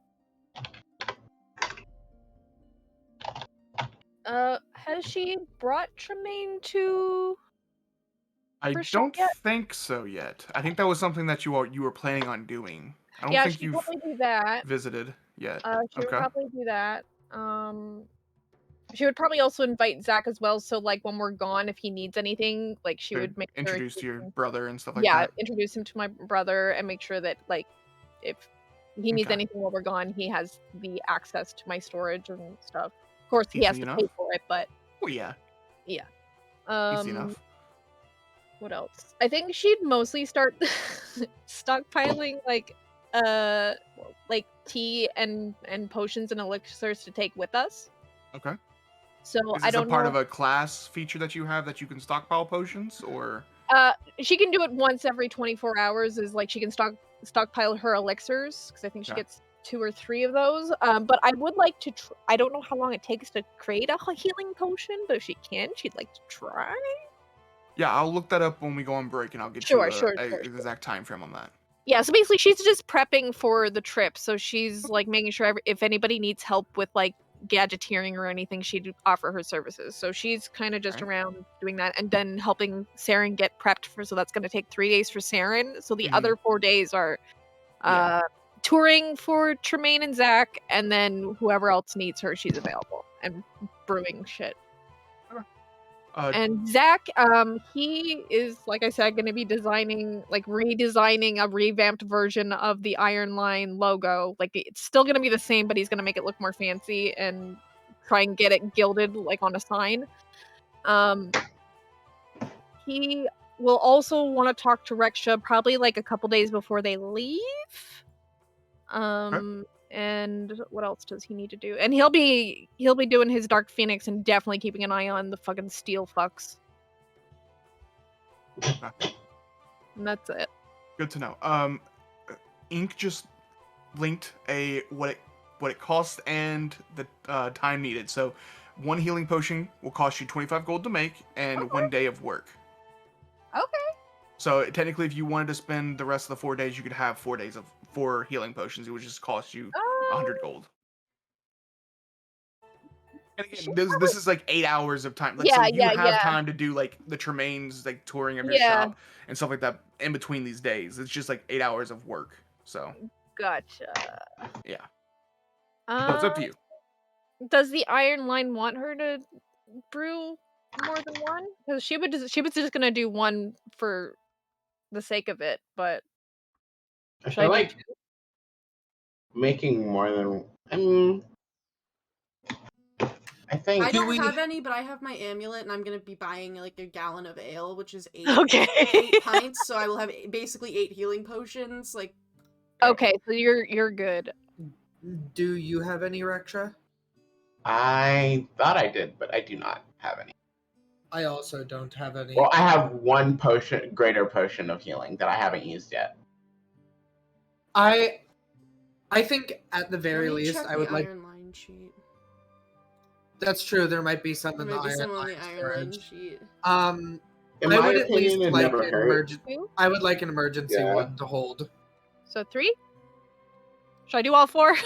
Has she brought Tremayne to? I don't think so yet. I think that was something that you were planning on doing. I don't think you've probably do that. Visited yet. She would probably do that. She would probably also invite Zach as well. So like when we're gone, if he needs anything, like she would make introduce to your brother and stuff like that. Yeah, introduce him to my brother and make sure that like if he needs anything while we're gone, he has the access to my storage and stuff. Of course, he has to pay for it, but. Well, yeah. Yeah. Easy enough. What else? I think she'd mostly start stockpiling like tea and potions and elixirs to take with us. Okay. So I don't know. Is this a part of a class feature that you have that you can stockpile potions, or? She can do it once every 24 hours. Is like she can stockpile her elixirs because I think she gets 2 or 3 of those. But I would like to. I don't know how long it takes to create a healing potion, but if she can, she'd like to try. Yeah, I'll look that up when we go on break, and I'll get you an exact time frame on that. Yeah, so basically she's just prepping for the trip. So she's like making sure if anybody needs help with like gadgeteering or anything, she'd offer her services. So she's kind of just around doing that and then helping Saren get prepped for. So that's going to take 3 days for Saren. So the other 4 days are touring for Tremayne and Zach, and then whoever else needs her, she's available and brewing shit. And Zach, he is, like I said, going to be redesigning a revamped version of the Iron Line logo. Like, it's still going to be the same, but he's going to make it look more fancy and try and get it gilded, like, on a sign. He will also want to talk to Reksha probably, like, a couple days before they leave. And what else does he need to do? And he'll be doing his Dark Phoenix and definitely keeping an eye on the fucking steel fucks. And that's it. Good to know. Ink just linked what it costs and the time needed. So, one healing potion will cost you 25 gold to make, and 1 day of work. Okay. So technically, if you wanted to spend the rest of the 4 days, you could have 4 days of 4 healing potions. It would just cost you 100 gold. And again, this is like 8 hours of time. Like, so you have time to do like the Tremayne's like touring of your shop and stuff like that in between these days. It's just like 8 hours of work. So. Gotcha. Yeah. So it's up to you. Does the Iron Line want her to brew more than one? Because she was just gonna do one for the sake of it, but I feel like making more than I think I don't have any, but I have my amulet, and I'm gonna be buying like a gallon of ale, which is 8 pints. So I will have basically 8 healing potions. Like, okay, so you're good. Do you have any, Reksha? I thought I did, but I do not have any. I also don't have any. Well, I have one greater potion of healing that I haven't used yet. I think at the very least I would like. Iron Line sheet. That's true. There might be some in the Iron Line sheet. I would at least like an emergency. I would like an emergency one to hold. So 3? Should I do all 4? Should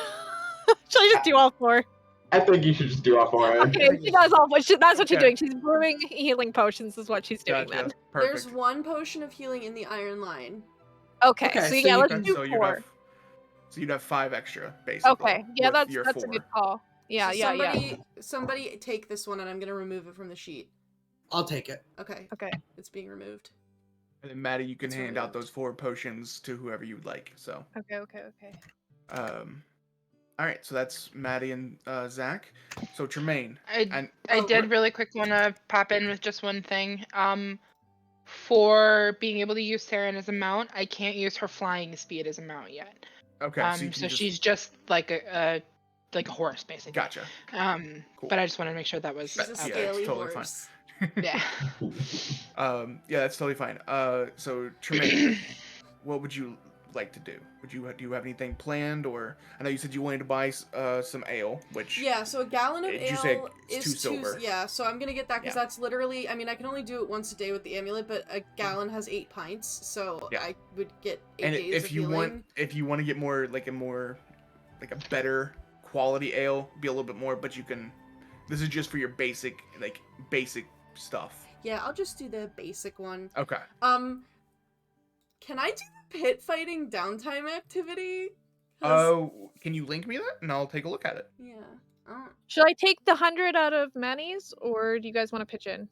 I just do all 4? I think you should just do all 4. Okay, she does all 4. That's what she's doing. She's brewing healing potions. Is what she's doing then. Perfect. There's 1 potion of healing in the Iron Line. Okay, so yeah, let's do 4. So you'd have 5 extra, basically. Okay, yeah, that's a good call. Yeah, so somebody take this one, and I'm gonna remove it from the sheet. I'll take it. Okay. It's being removed. And then Matty, you can hand out those 4 potions to whoever you would like. So. Okay. All right, so that's Matty and Zach. So Tremayne. I did really quick want to pop in with just one thing. For being able to use Saren as a mount, I can't use her flying speed as a mount yet. Okay. So she's just like a horse, basically. Gotcha. Cool. But I just wanted to make sure that was. She's a scaly totally horse. Fine. Yeah. Yeah, that's totally fine. So Tremayne, what would you like to do? Do you have anything planned, or I know you said you wanted to buy some ale, which so a gallon of ale you say is 2 silver. Yeah, so I'm gonna get that because that's literally. I mean, I can only do it once a day with the amulet, but a gallon has 8 pints, so I would get 8 days of healing. If you want to get more like a better quality ale, be a little bit more, but you can. This is just for your basic stuff. Yeah, I'll just do the basic one. Okay. Can I do the pit fighting downtime activity? Oh, can you link me that, and I'll take a look at it. Yeah. Should I take the 100 out of Manny's, or do you guys want to pitch in?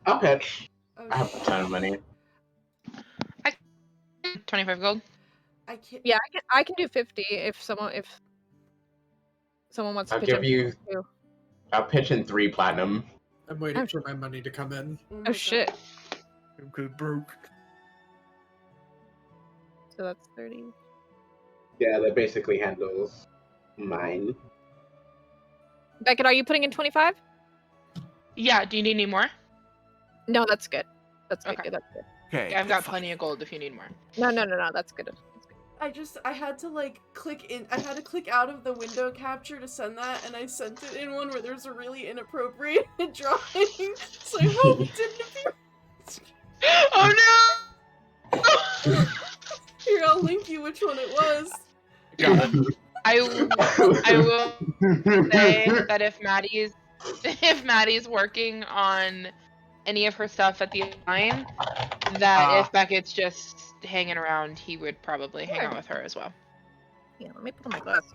I'll pitch. Okay. I have a ton of money. 25 gold. I can't. Yeah, I can do 50 if someone wants to pitch in. I'll pitch in 3 platinum. I'm waiting for my money to come in. Oh shit. I'm good broke. So that's 30. Yeah, that basically handles mine. Beckett, are you putting in 25? Yeah. Do you need any more? No, that's good. That's good. Okay. That's good. Okay. I've got plenty of gold if you need more. No. That's good. I had to like click in. I had to click out of the window capture to send that, and I sent it in one where there's a really inappropriate drawing. So I hope it didn't appear. Oh no! Here, I'll link you which one it was. Got it. I will say that if Maddie's working on any of her stuff at the time, that if Beckett's just hanging around, he would probably hang out with her as well. Yeah, let me put on my glasses.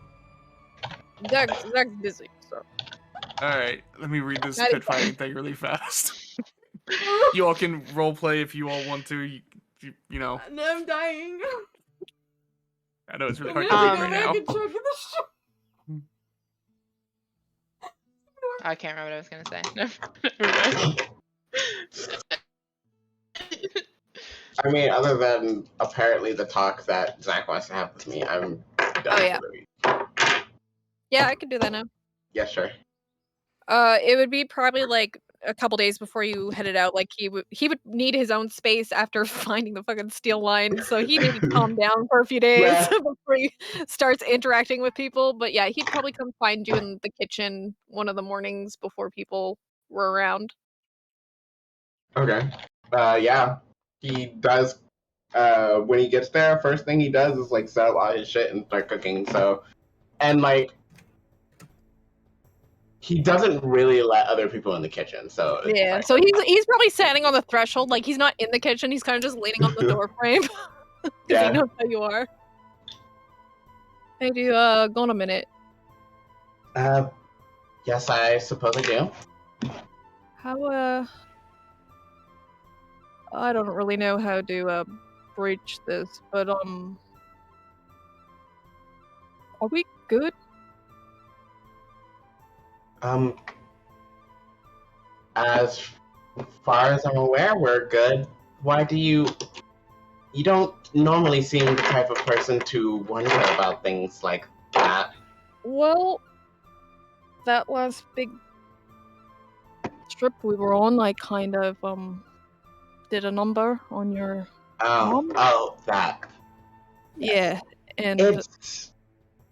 Zach's busy, so. All right, let me read this Matty, pit fighting thing really fast. You all can roleplay if you all want to. You know, I'm dying. I know it's really I'm hard gonna to go read right back now. and chug this shit. I can't remember what I was gonna say. Never mind. I mean, other than apparently the talk that Zach wants to have with me, I'm done Oh, yeah. for the week. Yeah, I could do that now. Yeah, sure. It would be probably like a couple days before you headed out. Like he would need his own space after finding the fucking steel line, so he needed to calm down for a few days Yeah. before he starts interacting with people. But yeah, he'd probably come find you in the kitchen one of the mornings before people were around. Okay. Yeah. He does. When he gets there, first thing he does is like set up all his shit and start cooking. So, and like, he doesn't really let other people in the kitchen. So it's Yeah, like, so he's probably standing on the threshold, like he's not in the kitchen. He's kind of just leaning on the door frame because Yeah. he knows how you are. Hey, do you go in a minute? Yes, I suppose I do. How I don't really know how to breach this, but are we good? As far as I'm aware, we're good. Why do you don't normally seem the type of person to wonder about things like that. Well, that last big trip we were on, I kind of did a number on your mom. That. Yeah, and It's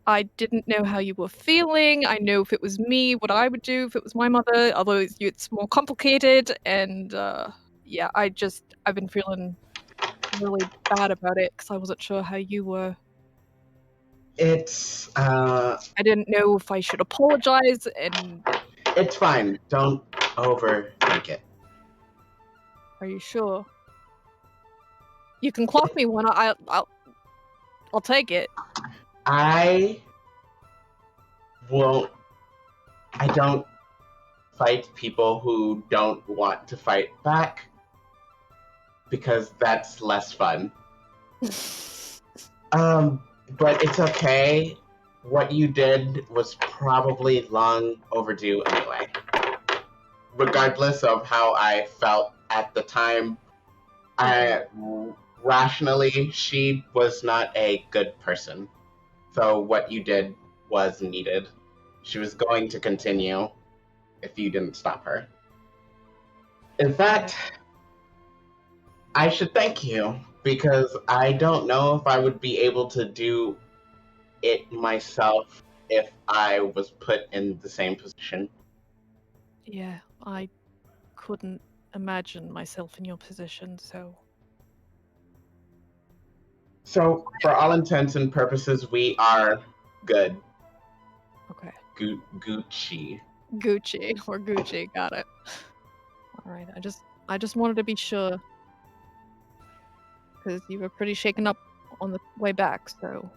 I didn't know how you were feeling. I know if it was me, what I would do if it was my mother, although it's more complicated. And yeah, I've been feeling really bad about it because I wasn't sure how you were. It's I didn't know if I should apologize, and it's fine. Don't overthink it. are you sure? You can clock me one. I'll take it. I don't fight people who don't want to fight back because that's less fun. But it's okay. What you did was probably long overdue anyway. Regardless of how I felt at the time, rationally, she was not a good person. So what you did was needed. She was going to continue if you didn't stop her. In fact, I should thank you because I don't know if I would be able to do it myself if I was put in the same position. Yeah, I couldn't imagine myself in your position, so... So, for all intents and purposes, we are good. Okay. Gucci. Gucci, got it. Alright, I just wanted to be sure. Because you were pretty shaken up on the way back, so...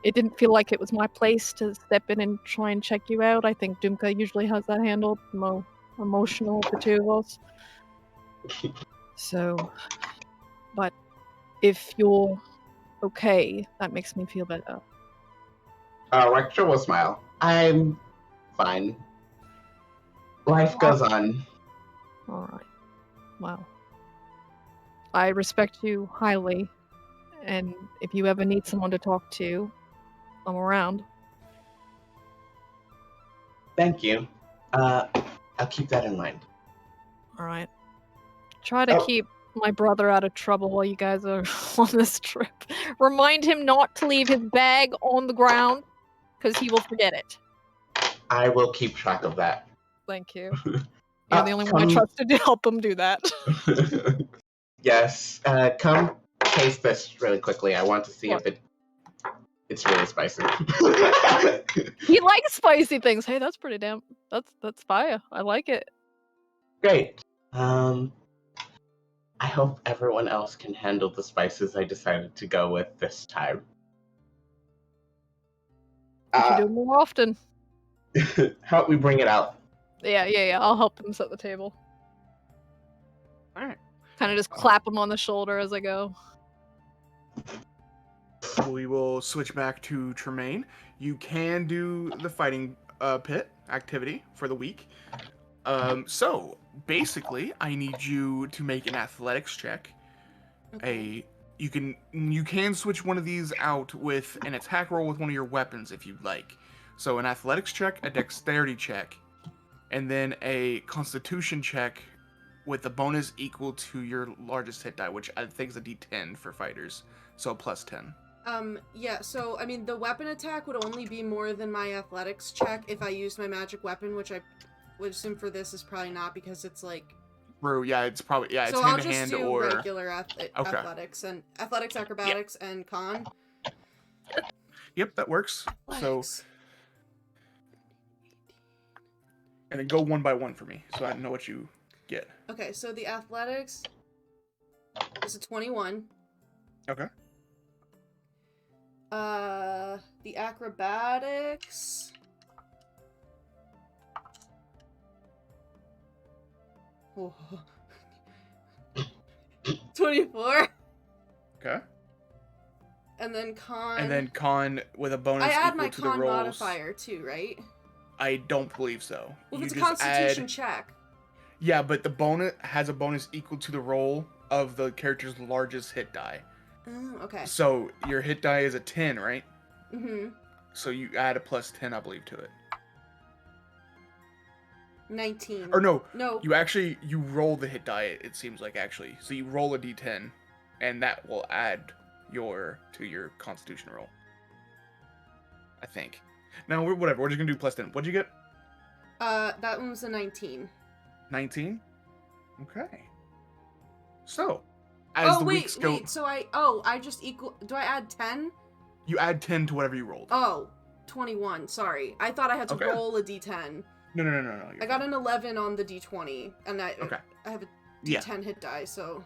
It didn't feel like it was my place to step in and try and check you out. I think Dumka usually has that handled, more emotional of the two of us. So, but if you're okay, that makes me feel better. Reksha will smile. I'm fine. Life goes on. Alright. Well, I respect you highly, and if you ever need someone to talk to, I'm around. Thank you. I'll keep that in mind. Alright. Try to keep my brother out of trouble while you guys are on this trip. Remind him not to leave his bag on the ground, because he will forget it. I will keep track of that. Thank you. You're the only one I trusted to help him do that. Yes. Come taste this really quickly. I want to see if it's really spicy. He likes spicy things. Hey, that's pretty damn... That's fire. I like it. Great. I hope everyone else can handle the spices I decided to go with this time. You should do it more often. Help me bring it out. Yeah. I'll help him set the table. All right. Kind of just clap him on the shoulder as I go. We will switch back to Tremayne. You can do the fighting pit activity for the week. So basically, I need you to make an athletics check. Okay. You can switch one of these out with an attack roll with one of your weapons if you'd like. So an athletics check, a dexterity check, and then a constitution check with a bonus equal to your largest hit die, which I think is a D10 for fighters. So plus 10. Yeah, so, I mean, the weapon attack would only be more than my athletics check if I used my magic weapon, which I would assume for this is probably not because it's, like... True, yeah, it's probably, yeah, it's so I'll hand-to-hand just do or... regular athletics, and athletics, acrobatics, and con. Yep, that works. So, Athletics. and then go one by one for me, so I know what you get. Okay, so the athletics is a 21. Okay. The acrobatics... Oh. 24. Okay. And then con... And then con with a bonus I add equal my to the con rolls. modifier too, right? I don't believe so. Well, You it's a just constitution add... check. Yeah, but the bonus has a bonus equal to the roll of the character's largest hit die. Oh, okay. So your hit die is a 10, right? Mm-hmm. So you add a plus 10, I believe, to it. 19. Or no, No. you roll the hit die, it seems like, actually. So you roll a d10, and that will add to your constitution roll. I think. Now, whatever, we're just gonna do plus 10. What'd you get? That one was a 19. 19? Okay. So, as the weeks go... so I just equal... Do I add 10? You add 10 to whatever you rolled. Oh, 21, sorry. I thought I had to Okay. roll a d10. No. I got an 11 on the d20, and I have a Yeah. d10 hit die, so...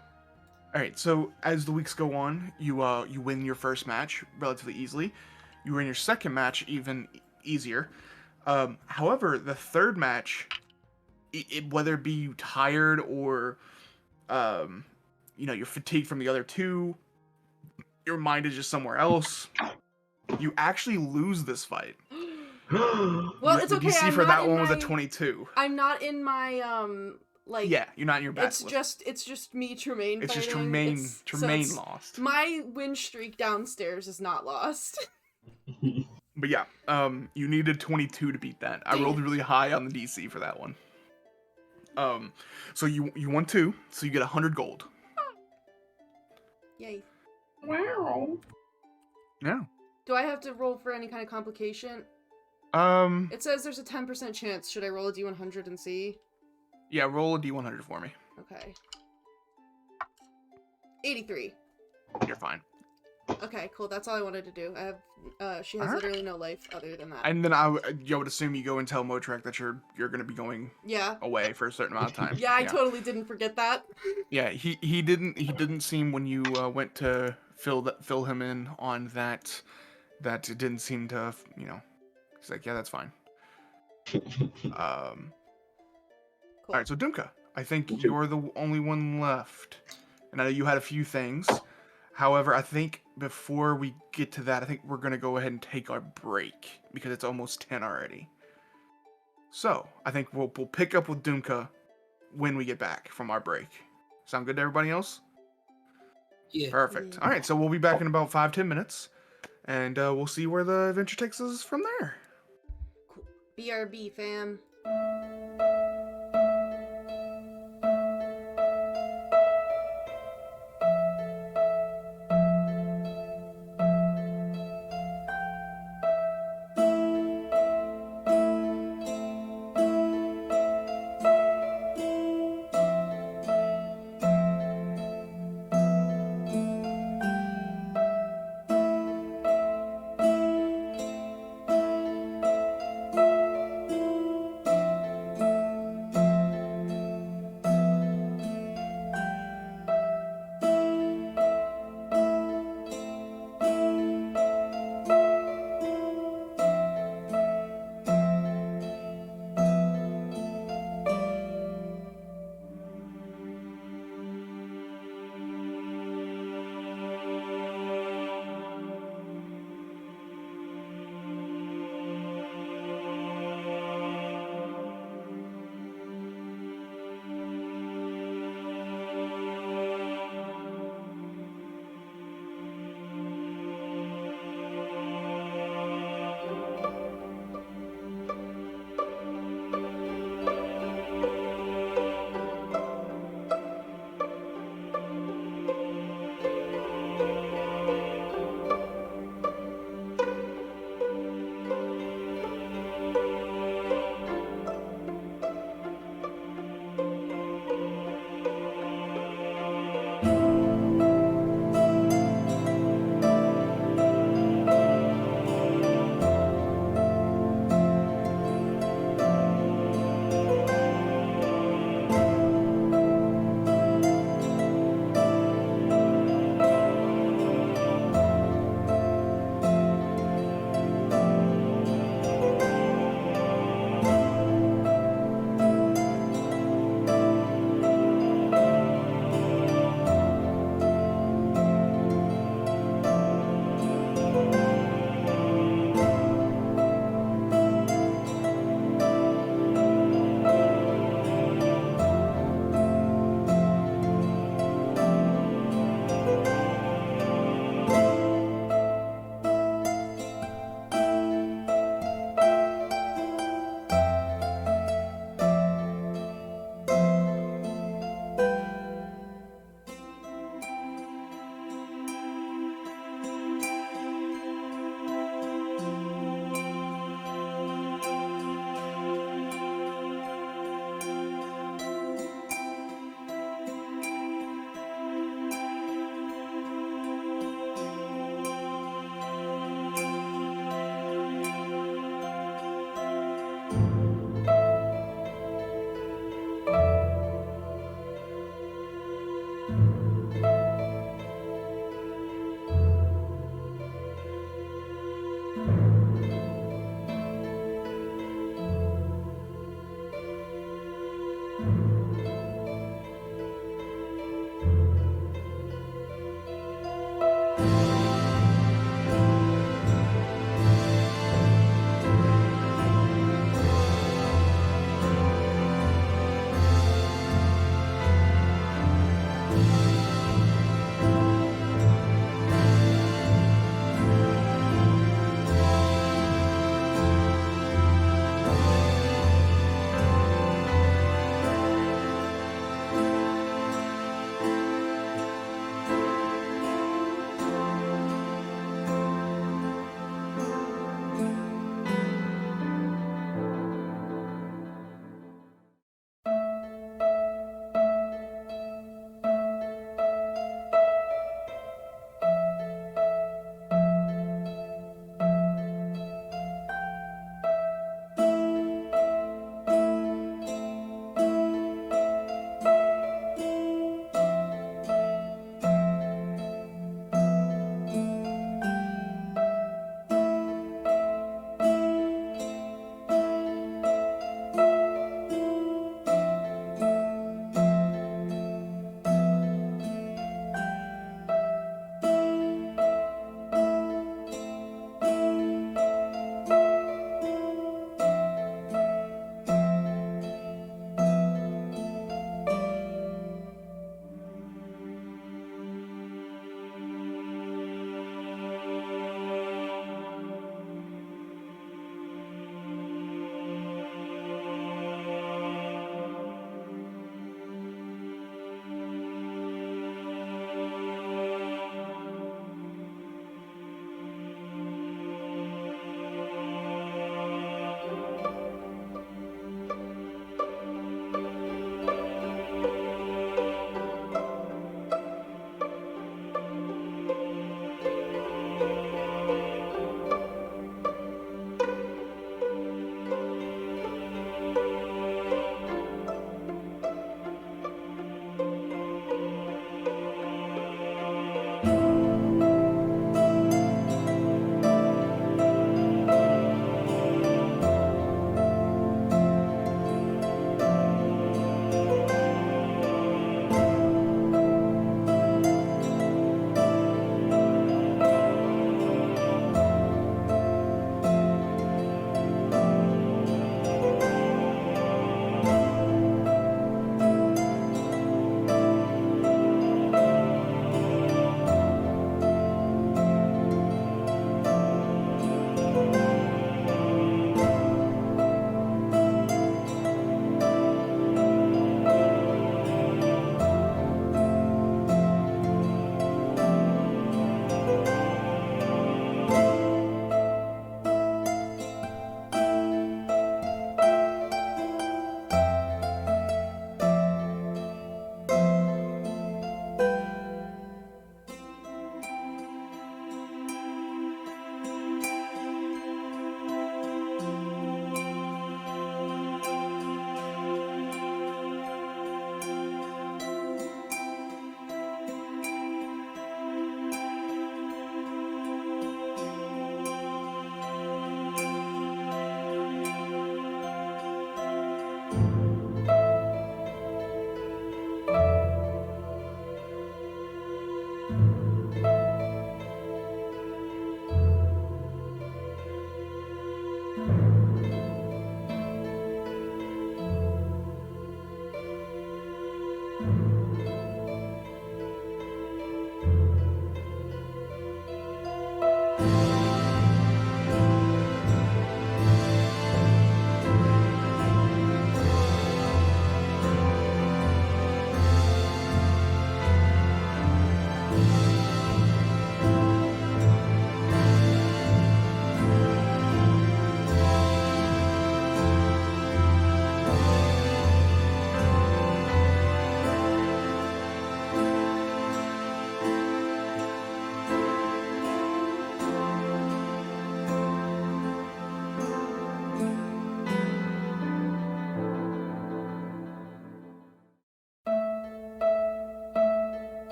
Alright, so as the weeks go on, you win your first match relatively easily. You win your second match even easier. However, the third match, whether it be you tired or you're fatigued from the other two, your mind is just somewhere else, you actually lose this fight. Well, it's The okay, DC I'm for not that in one was a my- 22. I'm not in my, like... Yeah, you're not in your back. It's just me, Tremayne, It's just fighting. Tremayne lost. My win streak downstairs is not lost. But yeah, you needed 22 to beat that. I rolled really high on the DC for that one. So you won 2, so you get 100 gold. Yay. Wow. Yeah. Do I have to roll for any kind of complication? It says there's a 10% chance. Should I roll a d100 and see? Yeah, roll a d100 for me. Okay. 83. You're fine. Okay, cool. That's all I wanted to do. I have, she has Alright. literally no life other than that. And then I would assume you go and tell Motrek that you're going to be going Yeah. away for a certain amount of time. Yeah, I totally didn't forget that. Yeah, he didn't seem when you went to fill him in on that it didn't seem to, he's like, yeah, that's fine. Cool. Alright, so Dumka, I think you're the only one left. And I know you had a few things. However, I think before we get to that, I think we're going to go ahead and take our break because it's almost 10 already. So, I think we'll pick up with Dumka when we get back from our break. Sound good to everybody else? Yeah. Perfect. Yeah. Alright, so we'll be back in about 5-10 minutes. And we'll see where the adventure takes us from there. Cool. BRB, fam.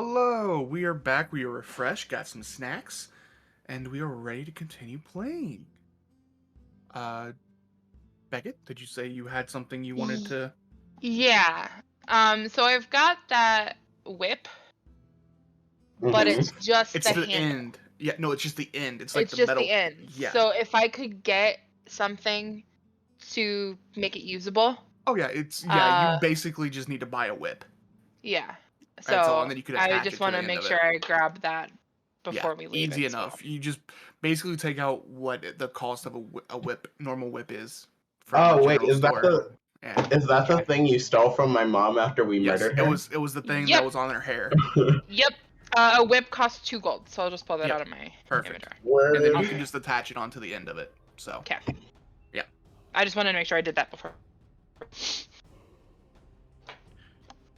Hello, we are back. We are refreshed, got some snacks, and we are ready to continue playing. Beckett, did you say you had something you wanted to? Yeah. So I've got that whip, but it's just It's the handle. end. Yeah, no, it's just the end. It's like It's the just metal. the end. Yeah. So if I could get something to make it usable. Oh yeah, it's you basically just need to buy a whip. Yeah. So That's all, and then you can attach I it just to want the to end make of sure it. I grab that before we leave. Easy enough. You just basically take out what the cost of a whip, normal whip is. Oh wait, is that the thing you stole from my mom after we murdered her? It was the thing that was on her hair. Yep. A whip costs 2 gold, so I'll just pull that out of my inventory. And then you can just attach it onto the end of it. So. Okay. Yeah. I just wanted to make sure I did that before.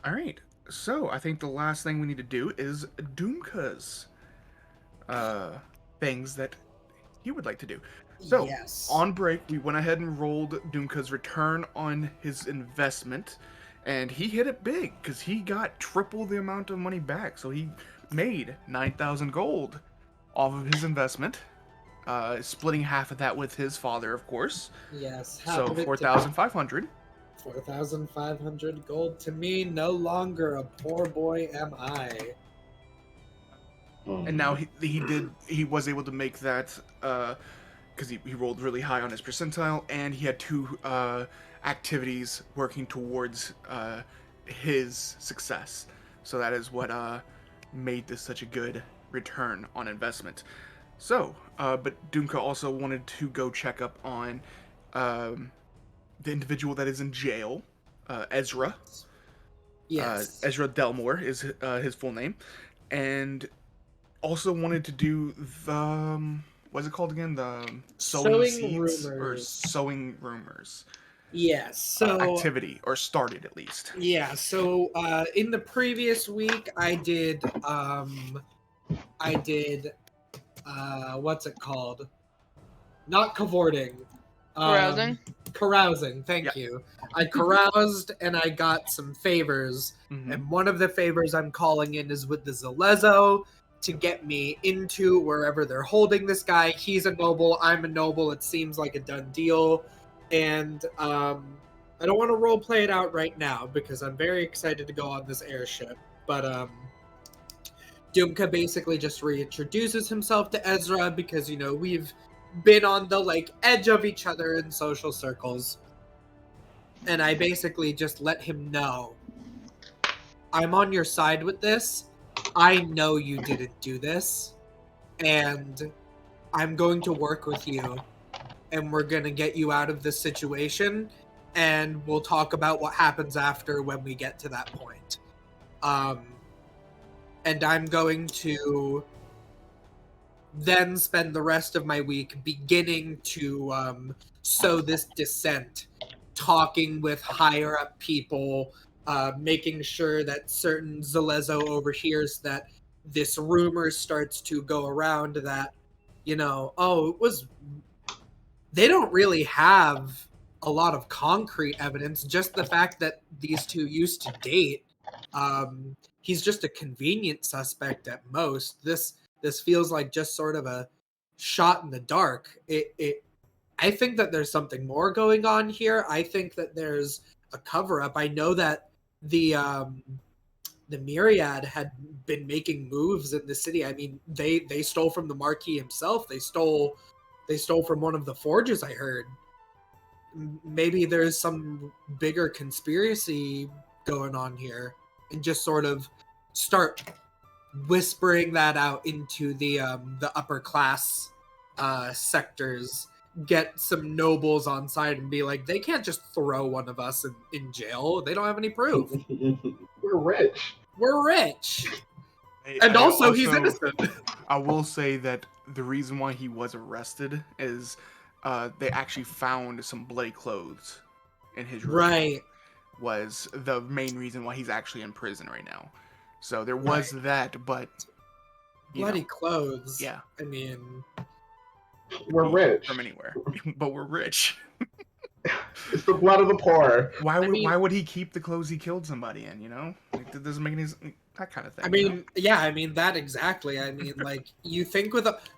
All right. So I think the last thing we need to do is Dumka's things that he would like to do. So on break, we went ahead and rolled Dumka's return on his investment, and he hit it big because he got triple the amount of money back. So he made 9,000 gold off of his investment, splitting half of that with his father, of course. Yes. So 4,500. 4,500 gold to me. No longer a poor boy am I. And now he was able to make that because he rolled really high on his percentile, and he had 2 activities working towards his success. So that is what made this such a good return on investment. So, but Dumka also wanted to go check up on the individual that is in jail, Ezra. Yes. Ezra Delmore is his full name, and also wanted to do the what's it called again? The sowing seeds rumors. Or sowing rumors. Yes. So activity, or started at least. Yeah. So in the previous week, I did what's it called? Not cavorting. Carousing. Carousing. Thank you. I caroused and I got some favors, and one of the favors I'm calling in is with the Zalezo to get me into wherever they're holding this guy. He's a noble. I'm a noble. It seems like a done deal. And I don't want to role play it out right now because I'm very excited to go on this airship. But Dumka basically just reintroduces himself to Ezra because, you know, we've been on the edge of each other in social circles. And I basically just let him know, I'm on your side with this. I know you didn't do this, and I'm going to work with you, and we're going to get you out of this situation, and we'll talk about what happens after when we get to that point. And I'm going to then spend the rest of my week beginning to sow this dissent, talking with higher up people, making sure that certain Zalezo overhears that this rumor starts to go around that, you know, they don't really have a lot of concrete evidence, just the fact that these two used to date. He's just a convenient suspect at most. This feels like just sort of a shot in the dark. I think that there's something more going on here. I think that there's a cover-up. I know that the Myriad had been making moves in the city. I mean, they stole from the Marquis himself. They stole from one of the forges, I heard. Maybe there's some bigger conspiracy going on here, and just sort of start whispering that out into the upper class sectors. Get some nobles on side and be like, they can't just throw one of us in jail. They don't have any proof. We're rich. We're rich. And also, he's innocent. I will say that the reason why he was arrested is they actually found some bloody clothes in his room. Right. Was the main reason why he's actually in prison right now. So there was that, but bloody clothes. Yeah. I mean, we're rich from anywhere, but we're rich. It's the blood of the poor. Why would he keep the clothes he killed somebody in? You know, it doesn't make any. that kind of thing. I mean, yeah, I mean that exactly. I mean, like you think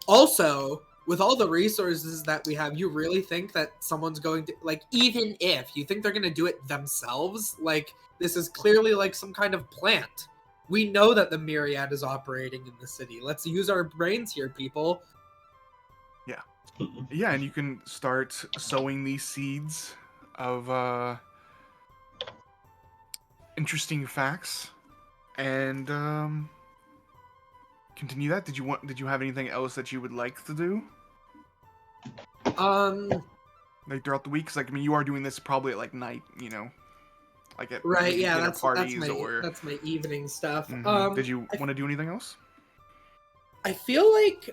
also with all the resources that we have, you really think that someone's going to like even if you think they're going to do it themselves, like this is clearly like some kind of plant. We know that the Myriad is operating in the city. Let's use our brains here, people. Yeah, and you can start sowing these seeds of interesting facts, and continue that. Did you have anything else that you would like to do, like throughout the week? 'Cause, like, I mean, you are doing this probably at like night, you know, like at Right, maybe yeah, dinner that's parties my or. that's my evening stuff. Mhm. Did you want to do anything else? I feel like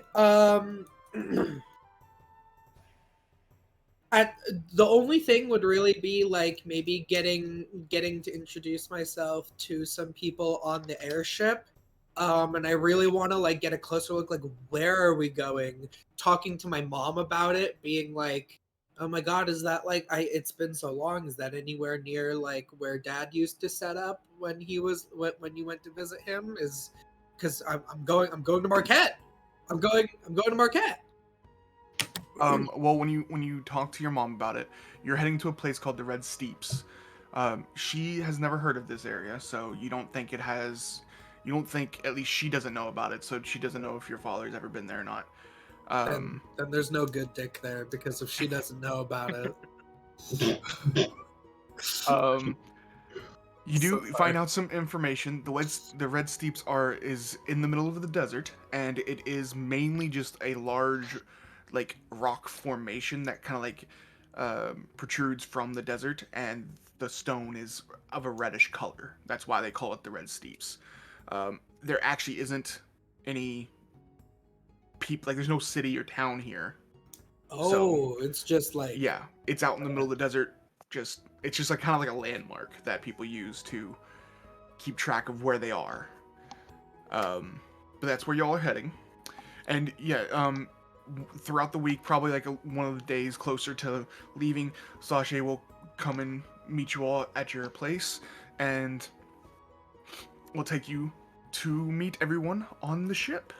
at the only thing would really be like maybe getting to introduce myself to some people on the airship. And I really want to like get a closer look, like where are we going? Talking to my mom about it, being like, oh my god, is that like it's been so long, is that anywhere near like where dad used to set up when you went to visit him? Is because I'm going to Marquette. I'm going to Marquette. Well, when you talk to your mom about it, you're heading to a place called the Red Steeps. She has never heard of this area, so you don't think it has. You don't think, at least she doesn't know about it, so she doesn't know if your father's ever been there or not. Then there's no good dick there, because if she doesn't know about it. You do So find out some information. The Red Steeps is in the middle of the desert, and it is mainly just a large, like, rock formation that kind of like protrudes from the desert, and the stone is of a reddish color. That's why they call it the Red Steeps. There actually isn't any people, like, there's no city or town here. Oh, it's just like Yeah, it's out in the middle of the desert. It's just like kind of like a landmark that people use to keep track of where they are. But that's where y'all are heading. And yeah, throughout the week, probably like one of the days closer to leaving, Sasha will come and meet you all at your place, and we'll take you to meet everyone on the ship.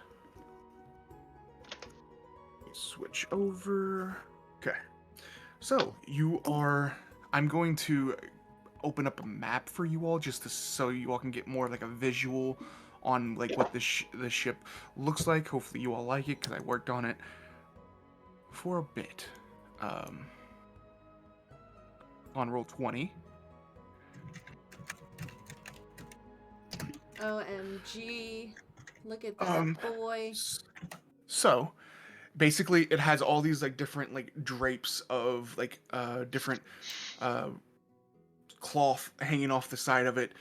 Switch over. Okay. So, I'm going to open up a map for you all just so you all can get more of like a visual on like what the ship looks like. Hopefully you all like it, because I worked on it for a bit. On Roll20. OMG. Look at that boy. So, basically it has all these like different like drapes of like different cloth hanging off the side of it.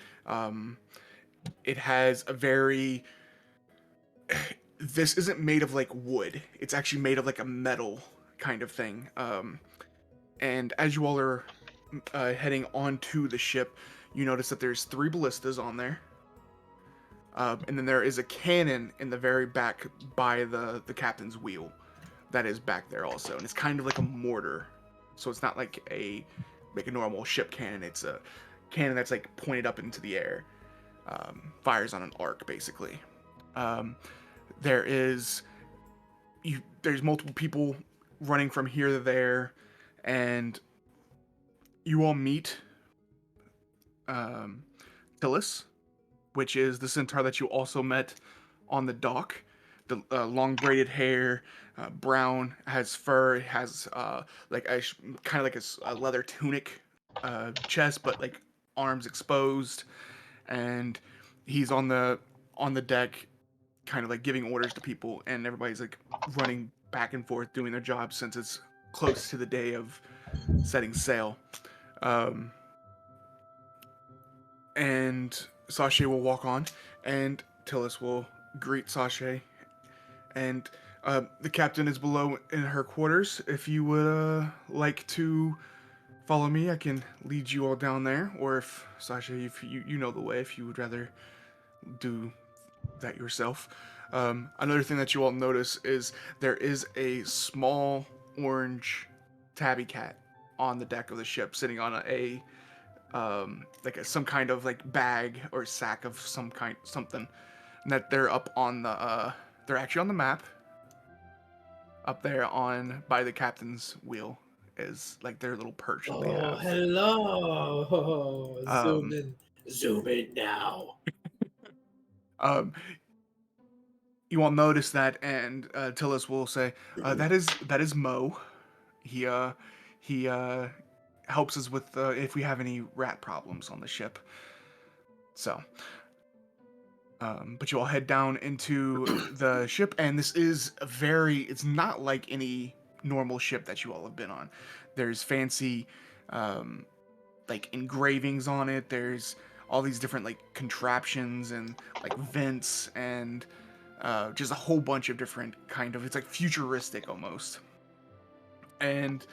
It has a very this isn't made of like wood, it's actually made of like a metal kind of thing. And as you all are heading onto the ship, you notice that there's 3 ballistas on there. And then there is a cannon in the very back by the captain's wheel that is back there also, and it's kind of like a mortar, so it's not like a normal ship cannon. It's a cannon that's like pointed up into the air, fires on an arc basically. There's multiple people running from here to there, and you all meet Tillis, which is the centaur that you also met on the dock. The long braided hair, brown, has fur, has like a kind of like a leather tunic chest, but like arms exposed, and he's on the deck, kind of like giving orders to people, and everybody's like running back and forth doing their job since it's close to the day of setting sail. And Sasha will walk on, and Tillis will greet Sasha, and the captain is below in her quarters. If you would like to follow me, I can lead you all down there, or if Sasha, if you know the way, if you would rather do that yourself. Another thing that you all notice is there is a small orange tabby cat on the deck of the ship, sitting on a some kind of like bag or sack of something, and that they're up on the they're actually on the map up there on by the captain's wheel is like their little perch that they Oh, have. hello. Zoom in now. You all notice that, and Tillis will say, that is Mo. He helps us with if we have any rat problems on the ship. So, but you all head down into the ship, and this is it's not like any normal ship that you all have been on. There's fancy, like engravings on it. There's all these different like contraptions and like vents and just a whole bunch of different it's like futuristic almost. And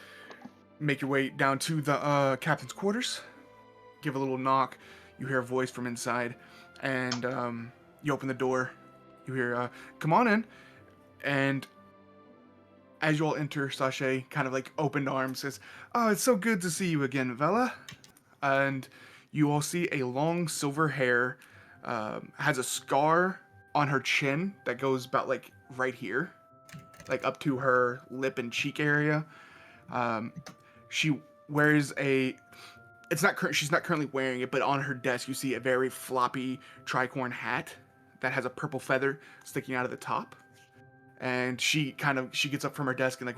make your way down to the captain's quarters. Give a little knock. You hear a voice from inside, and you open the door. You hear, "Come on in." And as you all enter, Sashay kind of like opened arms says, "Oh, it's so good to see you again, Vela." And you all see a long silver hair, has a scar on her chin that goes about like right here, like up to her lip and cheek area. She wears she's not currently wearing it, but on her desk you see a very floppy tricorn hat that has a purple feather sticking out of the top. And she gets up from her desk and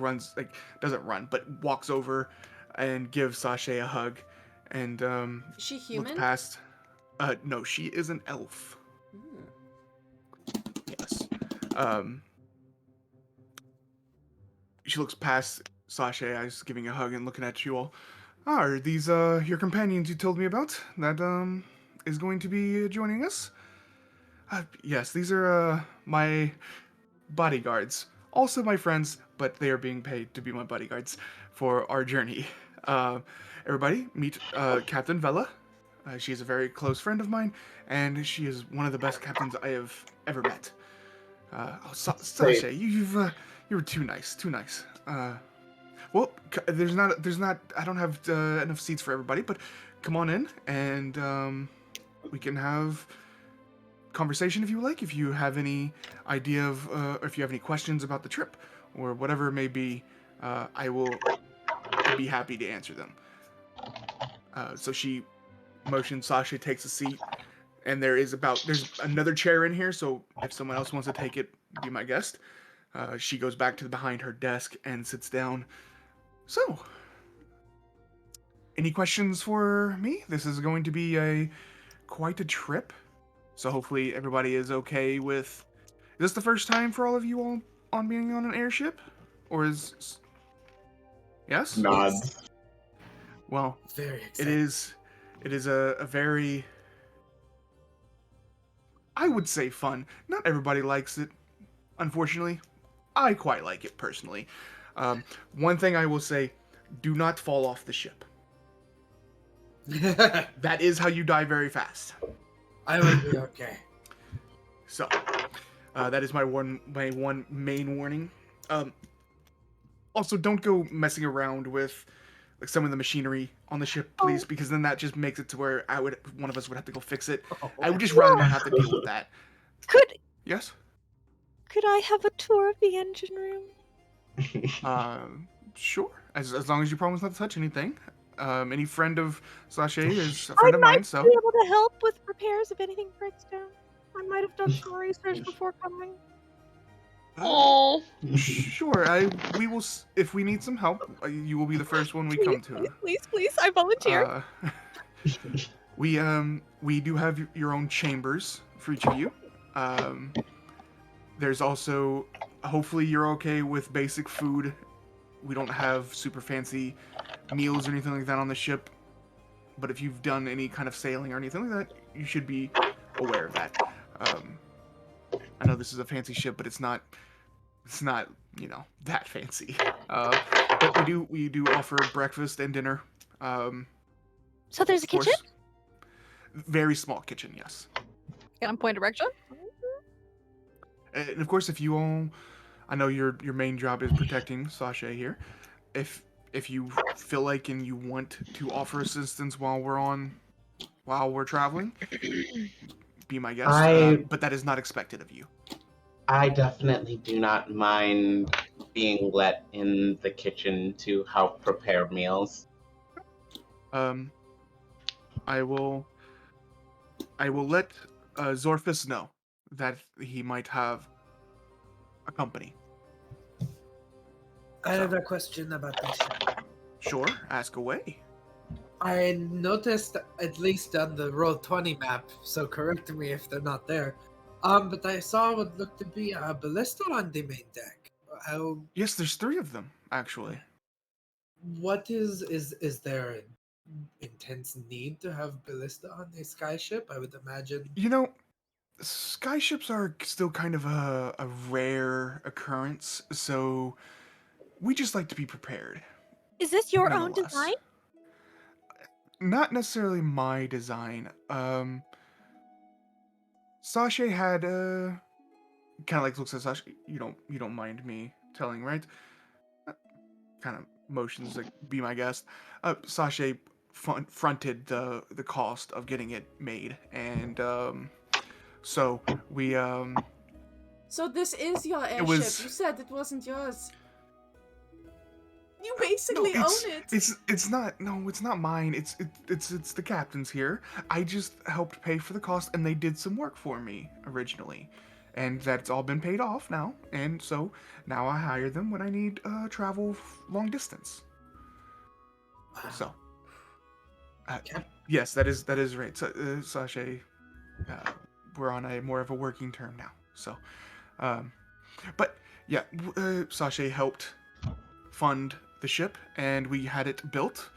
doesn't run, but walks over and gives Sashay a hug. And Is she human? looks past. No, she is an elf. Yes. She looks past Sashay, eyes giving a hug and looking at you all. Are these your companions you told me about that is going to be joining us? Yes, these are my bodyguards. Also my friends, but they are being paid to be my bodyguards for our journey. Everybody, meet Captain Vela. She is a very close friend of mine, and she is one of the best captains I have ever met. Sashay, you were too nice. Well, there's not. I don't have enough seats for everybody, but come on in, and we can have conversation if you like. If you have any idea of, or if you have any questions about the trip, or whatever it may be, I will be happy to answer them. So she motions. Sasha takes a seat, and there's another chair in here. So if someone else wants to take it, be my guest. She goes back to behind her desk and sits down. So, any questions for me? This is going to be quite a trip. So hopefully everybody is okay with... Is this the first time for all of you all on being on an airship? Or is... Yes? Nods. Well, Very it exciting. is a very... I would say fun. Not everybody likes it, unfortunately. I quite like it, personally. One thing I will say, do not fall off the ship. That is how you die very fast. I will be okay. So, that is my one main warning. Also, don't go messing around with like some of the machinery on the ship, please, because then that just makes it to where one of us would have to go fix it. I would just rather not have to deal with that. Yes? Could I have a tour of the engine room? Sure. As long as you promise not to touch anything. Any friend of Sashay is a friend of mine, so... I might be able to help with repairs if anything breaks down. I might have done some research before coming. Oh. Sure, we will... If we need some help, you will be the first one we come to. Please, I volunteer. We do have your own chambers for each of you. There's also... Hopefully you're okay with basic food. We don't have super fancy meals or anything like that on the ship. But if you've done any kind of sailing or anything like that, you should be aware of that. I know this is a fancy ship, but it's not, that fancy. But we do offer breakfast and dinner. So there's a kitchen? Very small kitchen, yes. Can I point direction? And of course, if you all, I know your main job is protecting Sashay here. If if you feel like and you want to offer assistance while we're traveling, be my guest. But that is not expected of you. I definitely do not mind being let in the kitchen to help prepare meals. I will let Zorfus know that he might have a company. I have a question about this ship. Sure, ask away. I noticed, at least on the Roll20 map, so correct me if they're not there, but I saw what looked to be a ballista on the main deck. Yes, there's 3 of them, actually. What is there an intense need to have ballista on a skyship? I would imagine. You know, skyships are still kind of a rare occurrence, so we just like to be prepared. Is this your own nonetheless. design? Not necessarily my design. Sasha had kind of like looks at Sasha. You don't mind me telling, right? Kind of motions like be my guest. Sasha fronted the cost of getting it made, and so we So this is your airship. was- You said it wasn't yours. You basically own it. It's not. No, it's not mine. It's the captain's here. I just helped pay for the cost, and they did some work for me originally, and that's all been paid off now. And so now I hire them when I need travel long distance. So, yes, that is right. So, Sasha, we're on a more of a working term now. So, but yeah, Sasha helped fund the ship, and we had it built.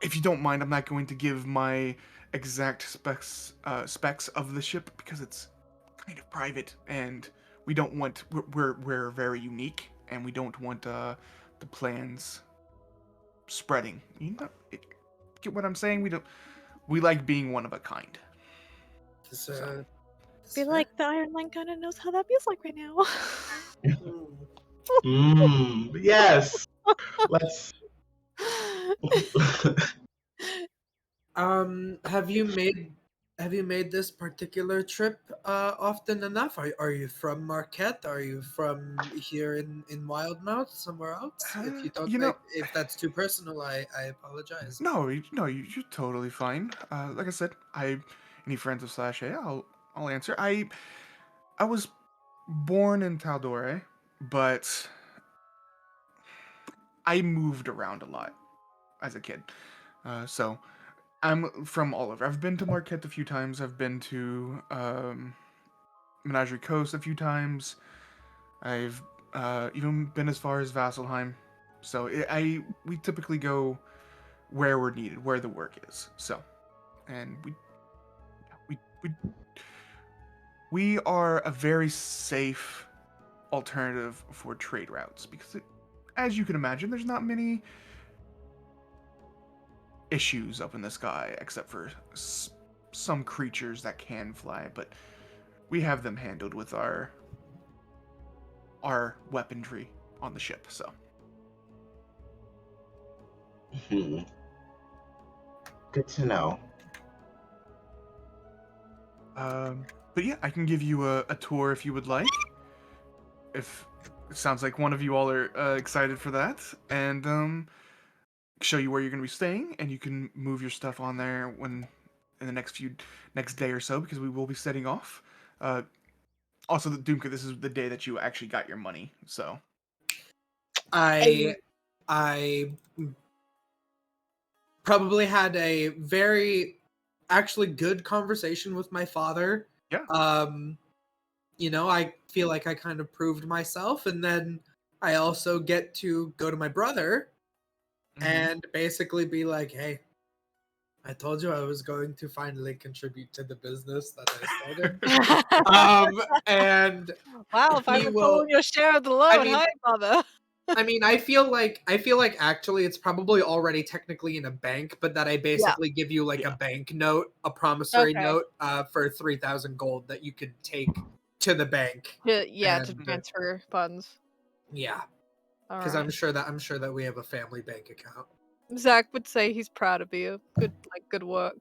If you don't mind, I'm not going to give my exact specs of the ship because it's kind of private, and we don't want. We're very unique, and we don't want the plans spreading. You know, get what I'm saying? We like being one of a kind. So, I feel like the Iron Line kind of knows how that feels like right now. Yes. Let's. have you made this particular trip often enough? Are you from Marquette? Are you from here in Wildemount, somewhere else? If you don't, if that's too personal, I apologize. No, you're totally fine. Like I said, any friends of Sasha, I'll answer. I was born in Taldore, but I moved around a lot as a kid. So I'm from all over. I've been to Marquette a few times. I've been to Menagerie Coast a few times. I've even been as far as Vasselheim. So we typically go where we're needed, where the work is. So, and we are a very safe alternative for trade routes because, as you can imagine, there's not many issues up in the sky except for some creatures that can fly, but we have them handled with our weaponry on the ship. So. Good to know. But yeah, I can give you a tour if you would like. If it sounds like one of you all are excited for that, and show you where you're going to be staying, and you can move your stuff on there in the next day or so, because we will be setting off. Also, the Dumka, this is the day that you actually got your money, so. I probably had a very actually good conversation with my father. Yeah. I feel like I kind of proved myself, and then I also get to go to my brother and basically be like, hey, I told you I was going to finally contribute to the business that I started. And wow, if I were told your share of the load, hi, brother. I mean, I feel like actually it's probably already technically in a bank, but that I basically give you like a bank note, a promissory note, for 3,000 gold that you could take to the bank. To transfer funds. Yeah, All because right. I'm sure that we have a family bank account. Zach would say he's proud of you. Good work.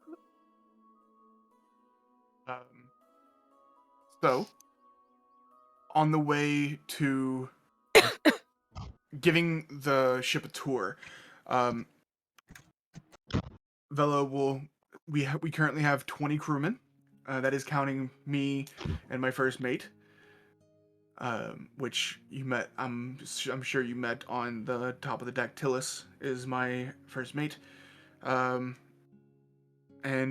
So, on the way to giving the ship a tour, Velo will. We currently have 20 crewmen. That is counting me and my first mate. Which you met. I'm sure you met on the top of the deck. Tillis is my first mate. And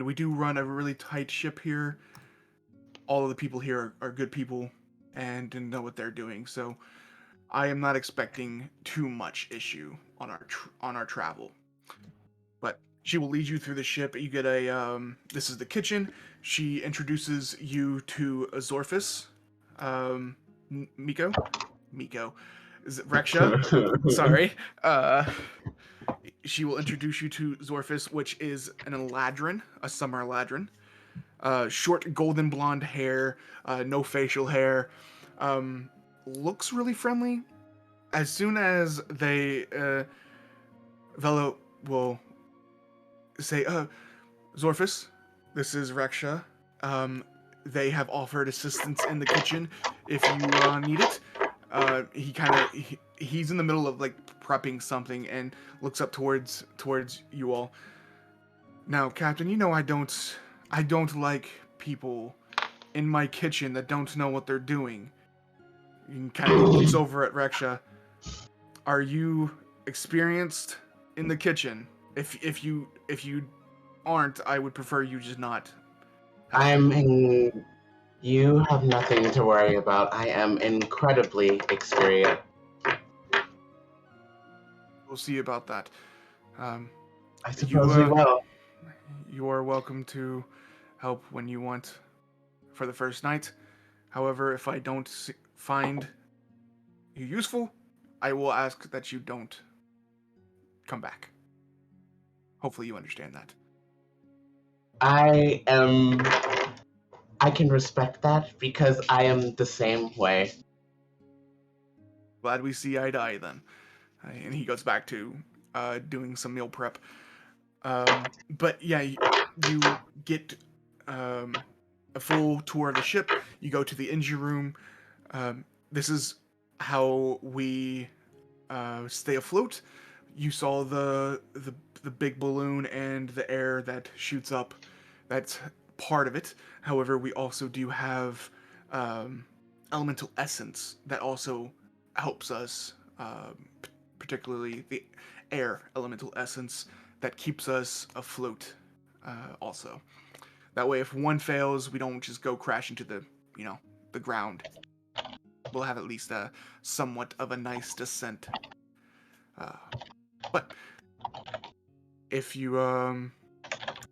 we do run a really tight ship here. All of the people here are good people and know what they're doing. So I am not expecting too much issue on our travel. But she will lead you through the ship. You get a this is the kitchen. She introduces you to Azorphis. Miko, is it Reksha? Sorry. She will introduce you to Zorphis, which is an Eladrin, a summer Eladrin. Short golden blonde hair, no facial hair. Looks really friendly. As soon as they, Velo will say, Zorphis, this is Reksha. They have offered assistance in the kitchen if you need it. He's in the middle of like prepping something and looks up towards you all. Now, Captain, you know I don't like people in my kitchen that don't know what they're doing. You kind of looks over at Reksha. Are you experienced in the kitchen? If you aren't, I would prefer you just not. You have nothing to worry about. I am incredibly experienced. We'll see about that. I suppose we will. You are welcome to help when you want for the first night. However, if I don't find you useful, I will ask that you don't come back. Hopefully you understand that. I can respect that because I am the same way. Glad we see eye to eye then. And he goes back to doing some meal prep. But yeah, you get a full tour of the ship. You go to the engine room. This is how we stay afloat. You saw the big balloon and the air that shoots up. That's part of it. However, we also do have elemental essence that also helps us, particularly the air elemental essence that keeps us afloat also. That way, if one fails, we don't just go crash into the ground. We'll have at least a somewhat of a nice descent. But if you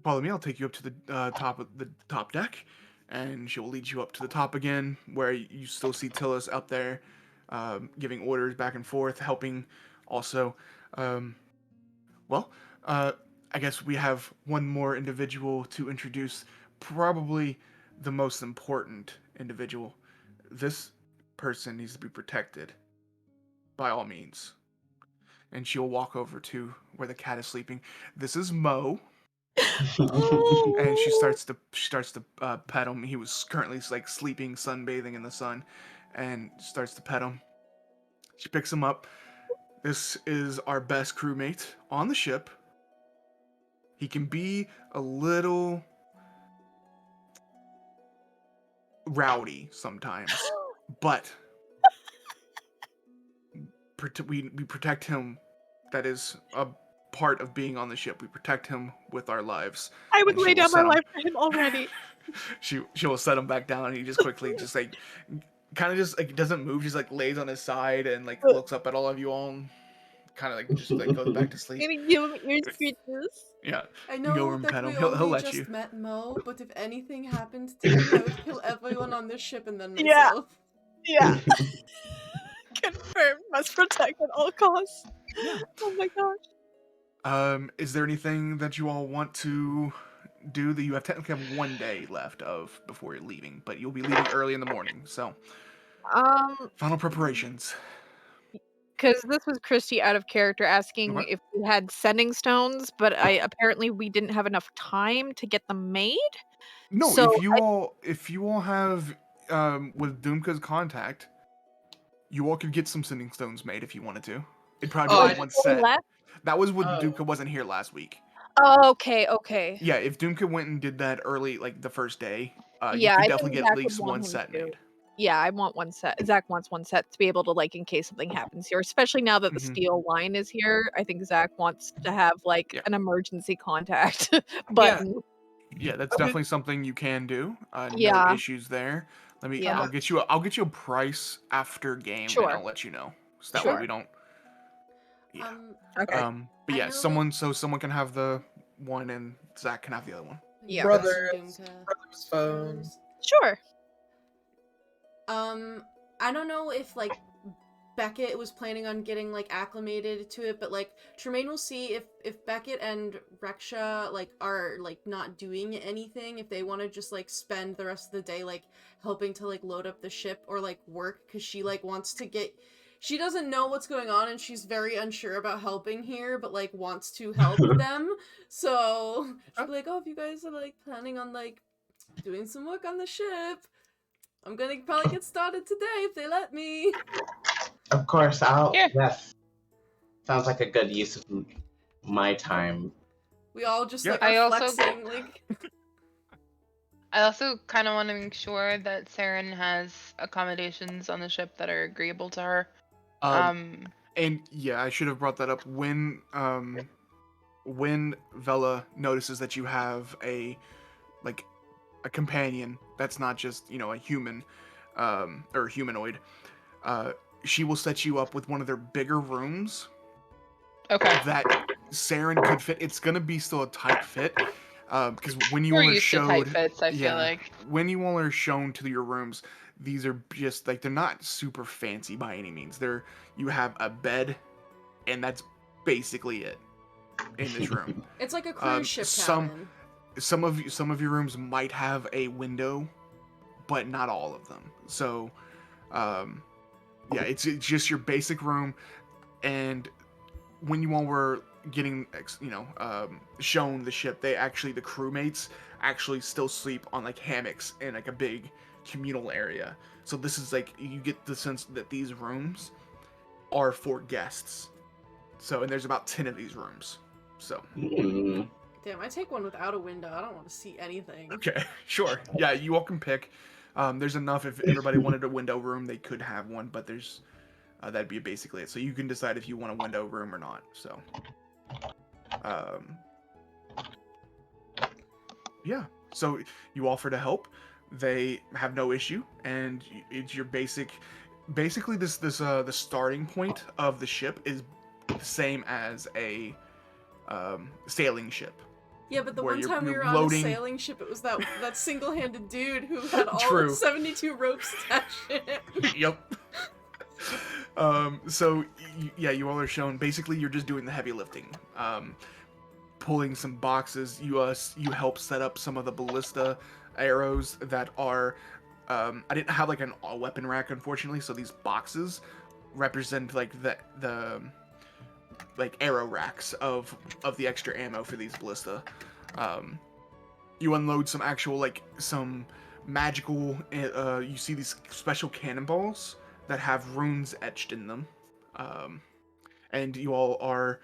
follow me, I'll take you up to the top deck, and she'll lead you up to the top again, where you still see Tillis up there, giving orders back and forth, helping also. I guess we have one more individual to introduce, probably the most important individual. This person needs to be protected, by all means. And she'll walk over to where the cat is sleeping. This is Mo. And she starts to pet him. He was currently like sleeping, sunbathing in the sun, and starts to pet him. She picks him up. This is our best crewmate on the ship. He can be a little rowdy sometimes, but we protect him. That is a part of being on the ship. We protect him with our lives. I would lay down my life for him already. she will set him back down, and he just quickly just like kind of just like doesn't move, just like lays on his side and like looks up at all of you all, and kind of like just like goes back to sleep. Maybe give him ear scratches. Yeah. I know go over and that pet him. we He'll only let just you. met Mo, but if anything happened to him, I would kill everyone on this ship and then myself. Yeah. Confirmed. Must protect at all costs. Yeah. Oh my gosh. Is there anything that you all want to do? That you technically have 1 day left of before you're leaving, but you'll be leaving early in the morning. So, final preparations. Because this was Kristy out of character asking Okay. if we had sending stones, but apparently we didn't have enough time to get them made. No, So if you all have with Dumka's contact, you all could get some sending stones made if you wanted to. It'd probably Oh, be I like one Before we set. left? That was when Oh. Dumka wasn't here last week. Oh, okay. Yeah, if Dumka went and did that early, like the first day, you Yeah, could I definitely think get at Zach would least want one him set to. made. Yeah, I want one set. Zach wants one set to be able to, like, in case something happens here, especially now that the Mhm. steel line is here. I think Zach wants to have, like, Yeah. an emergency contact button. Yeah, that's Okay. definitely something you can do. No Yeah. issues there. Let me. Yeah. I'll get you a price after game, and Sure. I'll let you know. So that Sure. way we don't. Yeah. Okay. But I yeah, know someone can have the one, and Zach can have the other one. Yeah. Brother's Dumka. phone. Sure. I don't know if like Beckett was planning on getting like acclimated to it, but like Tremayne will see if Beckett and Reksha like are like not doing anything, if they want to just like spend the rest of the day like helping to like load up the ship or like work, because she like wants to get. She doesn't know what's going on and she's very unsure about helping here, but like wants to help them. So she'll be like, "Oh, if you guys are like planning on like doing some work on the ship, I'm gonna probably get started today if they let me." Of course, I'll. Yeah. Yes. Sounds like a good use of my time. We all just like I are also- flexing, like. I also kind of want to make sure that Saren has accommodations on the ship that are agreeable to her. And yeah, I should have brought that up when Vela notices that you have a companion that's not just, a human or humanoid. She will set you up with one of their bigger rooms Okay. that Saren could fit. It's gonna be still a tight fit, because when you We're all are used to showed, tight fits, I feel like. when you all are shown to your rooms, these are just like, they're not super fancy by any means. You have a bed, and that's basically it in this room. It's like a cruise ship some- cabin. Some of your rooms might have a window, but not all of them. So, yeah, it's just your basic room. And when you all were getting, shown the ship, the crewmates actually still sleep on like hammocks in like a big communal area. So this is like, you get the sense that these rooms are for guests. So, and there's about 10 of these rooms. So. Damn, I take one without a window. I don't want to see anything. Okay, sure. Yeah, you all can pick. There's enough. If everybody wanted a window room, they could have one, but there's that'd be basically it. So you can decide if you want a window room or not. So, yeah. So you offer to help. They have no issue, and it's your basically the starting point of the ship is the same as a sailing ship. Yeah, but the Where one you're- time we you're were on loading- a sailing ship, it was that single-handed dude who had all True. 72 ropes attached to him. Yep. So yeah, you all are shown. Basically, you're just doing the heavy lifting, pulling some boxes. You help set up some of the ballista arrows that are. I didn't have like a weapon rack, unfortunately. So these boxes represent like the like arrow racks of the extra ammo for these ballista. You unload some actual like some magical. You see these special cannonballs that have runes etched in them, and you all are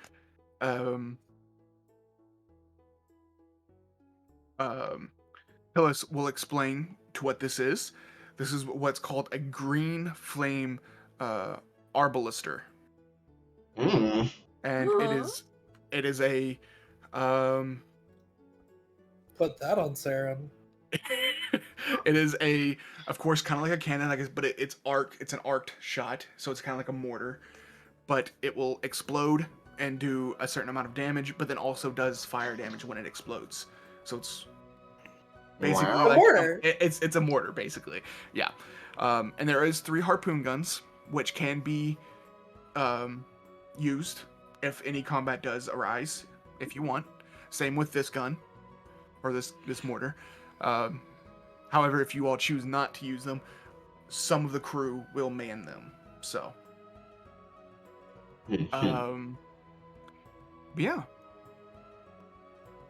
Hillis will explain to what this is. This is what's called a green flame arbalister, and it is a Put that on Saren. it is of course, kind of like a cannon, I guess, but it's an arced shot, so it's kind of like a mortar, but it will explode and do a certain amount of damage, but then also does fire damage when it explodes. So it's basically Wow. A mortar. It's a mortar, basically. Yeah. And there is 3 harpoon guns, which can be used if any combat does arise, if you want. Same with this gun, or this mortar. However, if you all choose not to use them, some of the crew will man them. So, Yeah.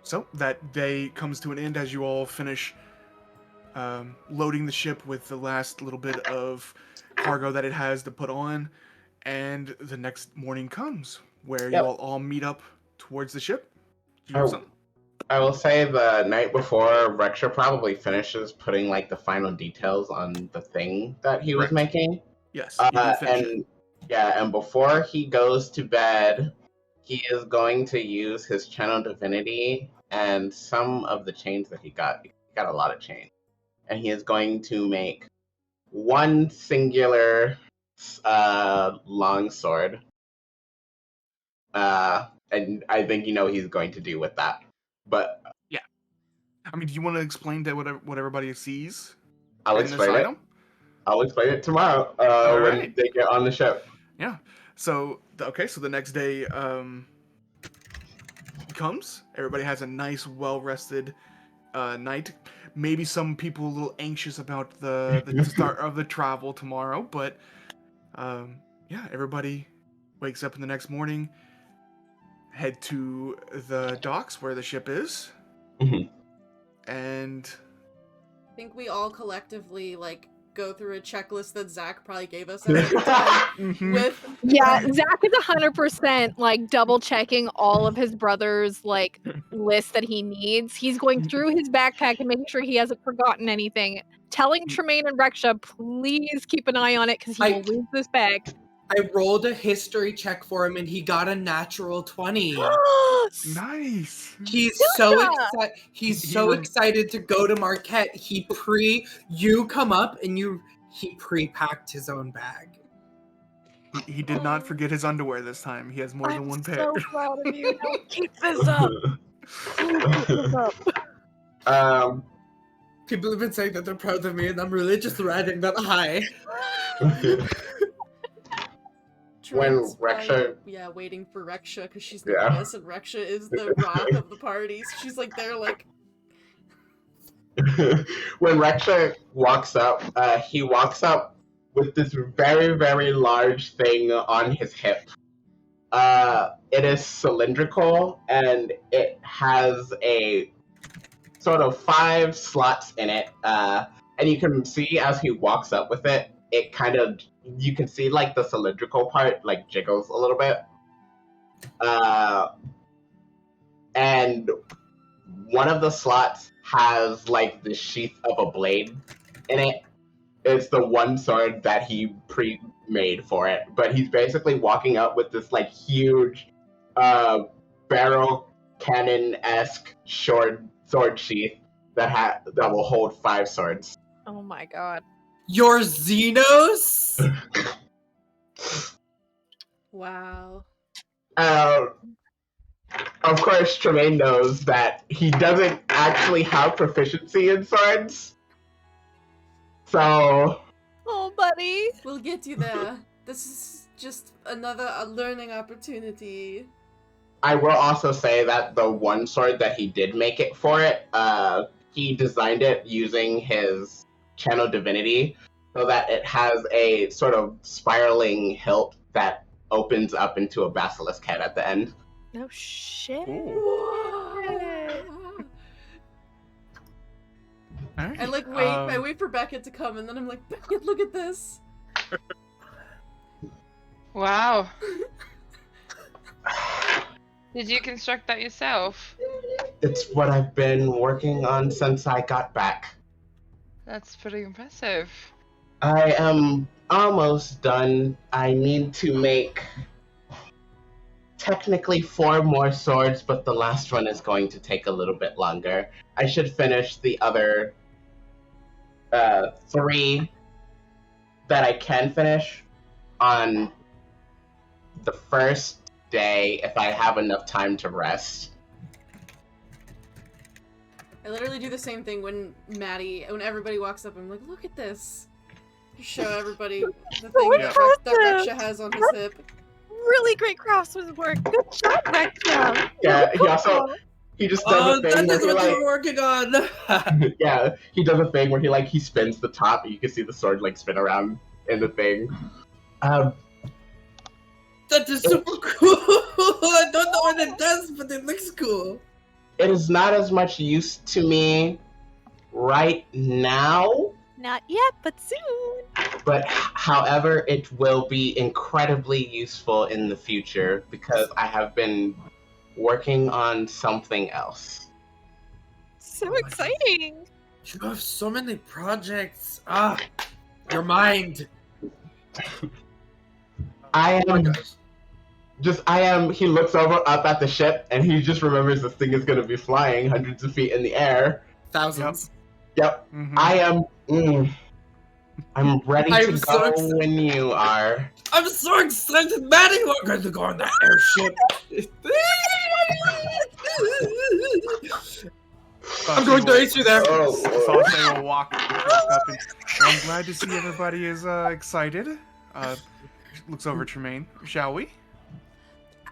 So that day comes to an end as you all finish loading the ship with the last little bit of cargo that it has to put on, and the next morning comes where you all meet up towards the ship. Do you have something? I will say the night before, Reksha probably finishes putting like the final details on the thing that he was making. Yes, you can finish it. And before he goes to bed, he is going to use his channel divinity and some of the chains that he got. He got a lot of chains, and he is going to make one singular long sword. And I think he's going to do with that. But yeah, I mean, do you want to explain to what everybody sees? I'll explain it. I'll explain it tomorrow when they get on the ship. Yeah. So so the next day comes. Everybody has a nice, well-rested night. Maybe some people a little anxious about the start of the travel tomorrow, but yeah, everybody wakes up in the next morning, head to the docks where the ship is, and I think we all collectively go through a checklist that Zach probably gave us every time. Zach is 100% double checking all of his brother's list that he needs. He's going through his backpack and making sure he hasn't forgotten anything. Telling Tremayne and Reksha, please keep an eye on it because he will lose this bag. I rolled a history check for him and he got a natural 20. Nice. He's so excited. He's so excited to go to Marquette. You come up and he pre-packed his own bag. He did not forget his underwear this time. He has more than one pair. I'm so proud of you. Keep this up. Keep this up. People have been saying that they're proud of me and I'm really just riding that high. When Reksha... waiting for Reksha because she's the youngest and Reksha is the rock of the party. So she's there When Reksha walks up, he walks up with this very, very large thing on his hip. It is cylindrical and it has a sort of 5 slots in it. And you can see as he walks up with it, it kind of... You can see the cylindrical part jiggles a little bit. And one of the slots has the sheath of a blade in it. It's the one sword that he pre-made for it. But he's basically walking up with this huge barrel cannon-esque sword sheath that will hold 5 swords. Oh my god. Your Xenos? Wow. Of course, Tremayne knows that he doesn't actually have proficiency in swords. So... Oh, buddy. We'll get you there. This is just another learning opportunity. I will also say that the one sword that he did make it for it, he designed it using his channel divinity so that it has a sort of spiraling hilt that opens up into a basilisk head at the end. No shit. Right. I wait for Beckett to come and then I'm like, Beckett, look at this. Wow. Did you construct that yourself? It's what I've been working on since I got back. That's pretty impressive. I am almost done. I need to make technically 4 more swords, but the last one is going to take a little bit longer. I should finish the other 3 that I can finish on the first day if I have enough time to rest. I literally do the same thing when everybody walks up, I'm like, look at this. Show everybody the thing that Reksha has on his hip. Really great craftsmanship. Good job, Reksha. Yeah, he just does a thing that's where what you're working on. Yeah, he does a thing where he spins the top and you can see the sword spin around in the thing. That is super cool. I don't know what it does, but it looks cool. It is not as much use to me right now, Not yet, but soon. but however, it will be incredibly useful in the future because I have been working on something else. So exciting. You have so many projects. Ah, your mind. I Oh my am gosh. he looks up at the ship and he just remembers this thing is going to be flying hundreds of feet in the air. Thousands. Yep. Mhm. I'm ready I'm to so go excited. when you are. I'm so excited, Matty. We're going to go on that airship. I'm going to ace you there. Sasha will walk up and I'm glad to see everybody is excited. Looks over Tremayne. Shall we?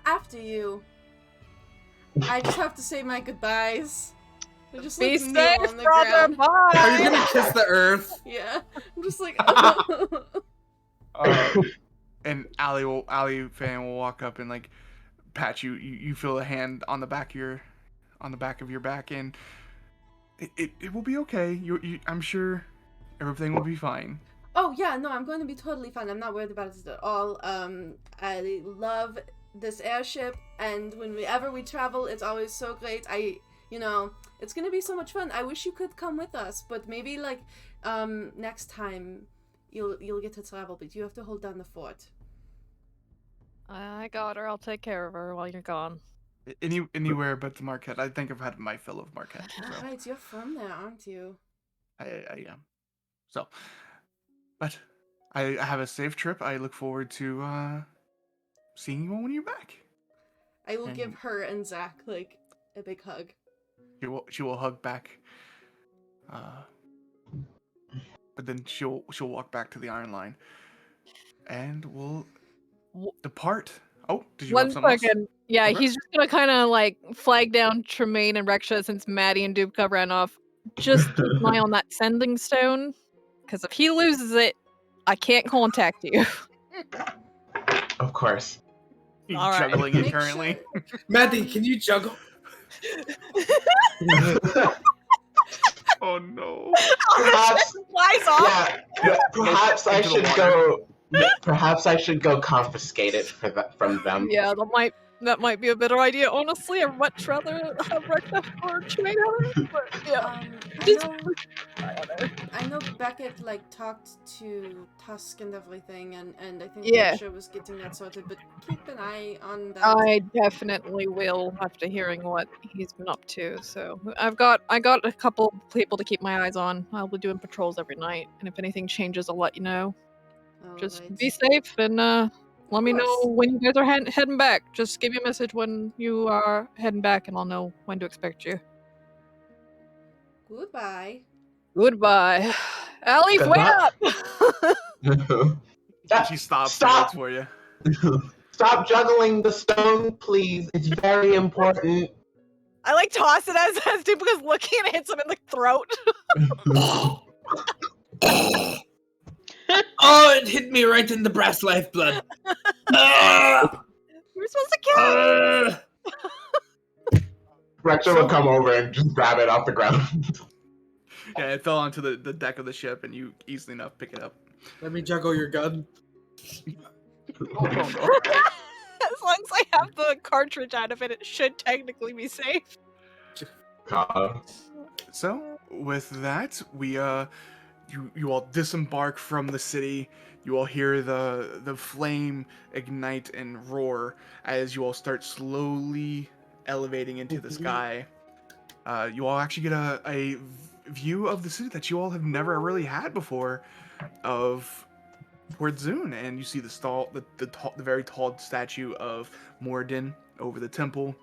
After you. I just have to say my goodbyes. I just Be like kneel safe, on the brother. ground. Are you Bye. gonna kiss the earth? Yeah. I'm just like And Ali fan will walk up and like pat you. You feel a hand on the back of your back, and it will be okay. I'm sure everything will be fine. Oh yeah, no, I'm going to be totally fine. I'm not worried about it at all. I love this airship, and whenever we travel, it's always so great. It's gonna be so much fun. I wish you could come with us, but maybe like, next time, you'll get to travel, but you have to hold down the fort. I got her. I'll take care of her while you're gone. Anywhere but the Marquette. I think I've had my fill of Marquette. So Right, you're from there, aren't you? I am. So, but I have a safe trip. I look forward to seeing you all when you're back. I will And- give her and Zach like a big hug. She will hug back. But then she'll walk back to the Iron Line, and we'll depart. Oh, did you One have something second. else? Yeah, Okay. he's just gonna kind of like flag down Tremayne and Reksha since Matty and Dumka ran off. Just keep an eye on that sending stone, because if he loses it, I can't contact you. Of course. He's All right. juggling it Make currently. sure- Matty, can you juggle? Oh no. Perhaps, Flies off. yeah, perhaps I Into the should water. go. Perhaps I should go confiscate it from them. Yeah, that might be a better idea. Honestly, I'd much rather have Reksha or Tremayne have it, but yeah. Just I know Beckett like talked to Tusk and everything, and I think Yeah. Reksha was getting that sorted, but keep an eye on that. I definitely will after hearing what he's been up to. So I got a couple people to keep my eyes on. I'll be doing patrols every night, and if anything changes, I'll let you know. Just Alright. be safe and let me know course. when you guys are heading back. Just give me a message when you are heading back, and I'll know when to expect you. Goodbye. Goodbye, Ali. Good Wait luck. up. She stops Stop. and waits for you. Stop juggling the stone, please. It's very important. I like toss it as Dumka's looking and hits him in the throat. Oh, it hit me right in the brass lifeblood. We're supposed to kill him. Reksha will come over and just grab it off the ground. Yeah, it fell onto the deck of the ship, and you easily enough pick it up. Let me juggle your gun. Oh no. As long as I have the cartridge out of it, it should technically be safe. So with that, we you all disembark from the city. You all hear the flame ignite and roar as you all start slowly elevating into the sky. You all actually get a view of the city that you all have never really had before, of Port Zoon, and you see the very tall statue of Moradin over the temple.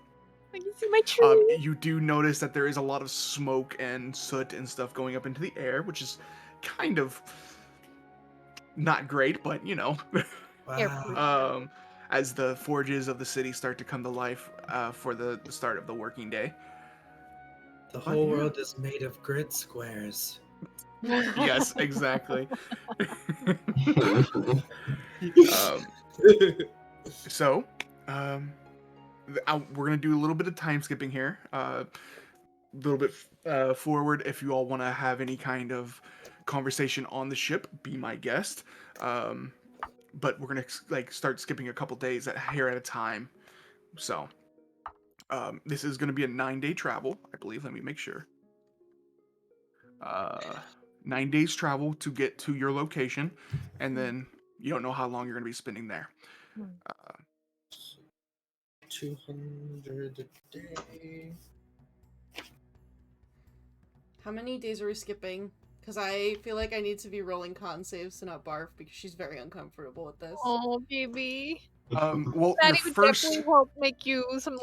I can see my tree. You do notice that there is a lot of smoke and soot and stuff going up into the air, which is kind of not great, but you know. Wow. As the forges of the city start to come to life for the start of the working day. The whole world is made of grid squares. Yes, exactly. So, we're gonna do a little bit of time skipping here. A little bit forward. If you all want to have any kind of conversation on the ship, be my guest. But we're gonna start skipping a couple days here at a time. So, this is gonna be a 9-day travel, I believe. Let me make sure. 9 days travel to get to your location, and then you don't know how long you're gonna be spending there. 200 a day. How many days are we skipping? Because I feel like I need to be rolling con saves to not barf because she's very uncomfortable with this. Oh, baby. Well, your Maddie would first. definitely help make you some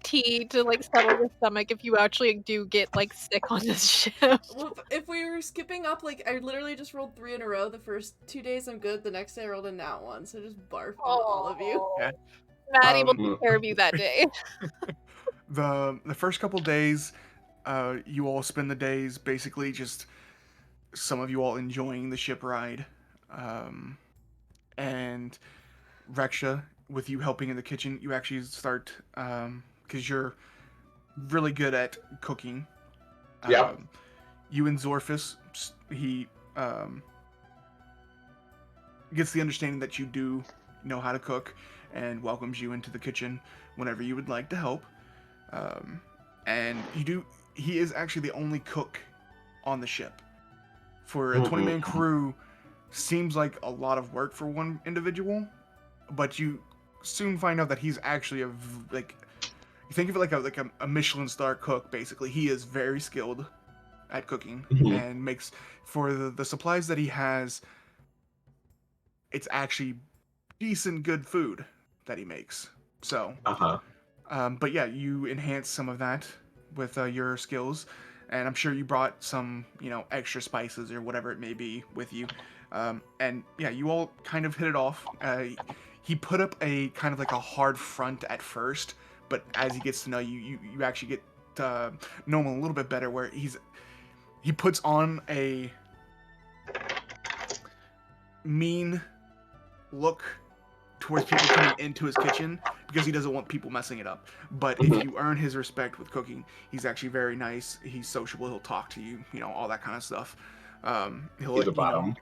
tea to settle your stomach if you actually do get sick on this ship. Well, if we were skipping up, I literally just rolled 3 in a row. The first 2 days I'm good. The next day I rolled a nat 1, so just barf on all of you. Yeah. Maddie will take care of you that day. The first couple days, you all spend the days basically just some of you all enjoying the ship ride, and Reksha, with you helping in the kitchen, you actually start because you're really good at cooking. Yeah. You and Zorfus, he gets the understanding that you do know how to cook and welcomes you into the kitchen whenever you would like to help. And he is actually the only cook on the ship. For a 20-man crew, seems like a lot of work for one individual, but you soon find out that he's actually you think of it like a Michelin star cook, basically. He is very skilled at cooking and makes, for the supplies that he has, it's actually decent good food that he makes. So, but yeah, you enhance some of that with your skills, and I'm sure you brought some, extra spices or whatever it may be with you. And yeah, you all kind of hit it off. He put up a kind of a hard front at first, but as he gets to know you, you actually get to know him a little bit better, where he puts on a mean look towards people coming into his kitchen because he doesn't want people messing it up. But if you earn his respect with cooking, he's actually very nice. He's sociable. He'll talk to you, all that kind of stuff. He's a bottom.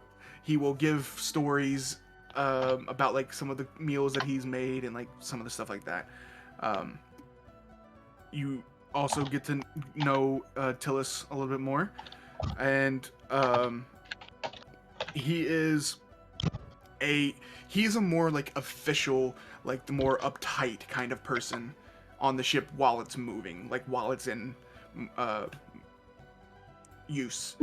He will give stories about some of the meals that he's made and some of the stuff like that. You also get to know Tillis a little bit more, and he's a more official, the more uptight kind of person on the ship while it's moving, while it's in use.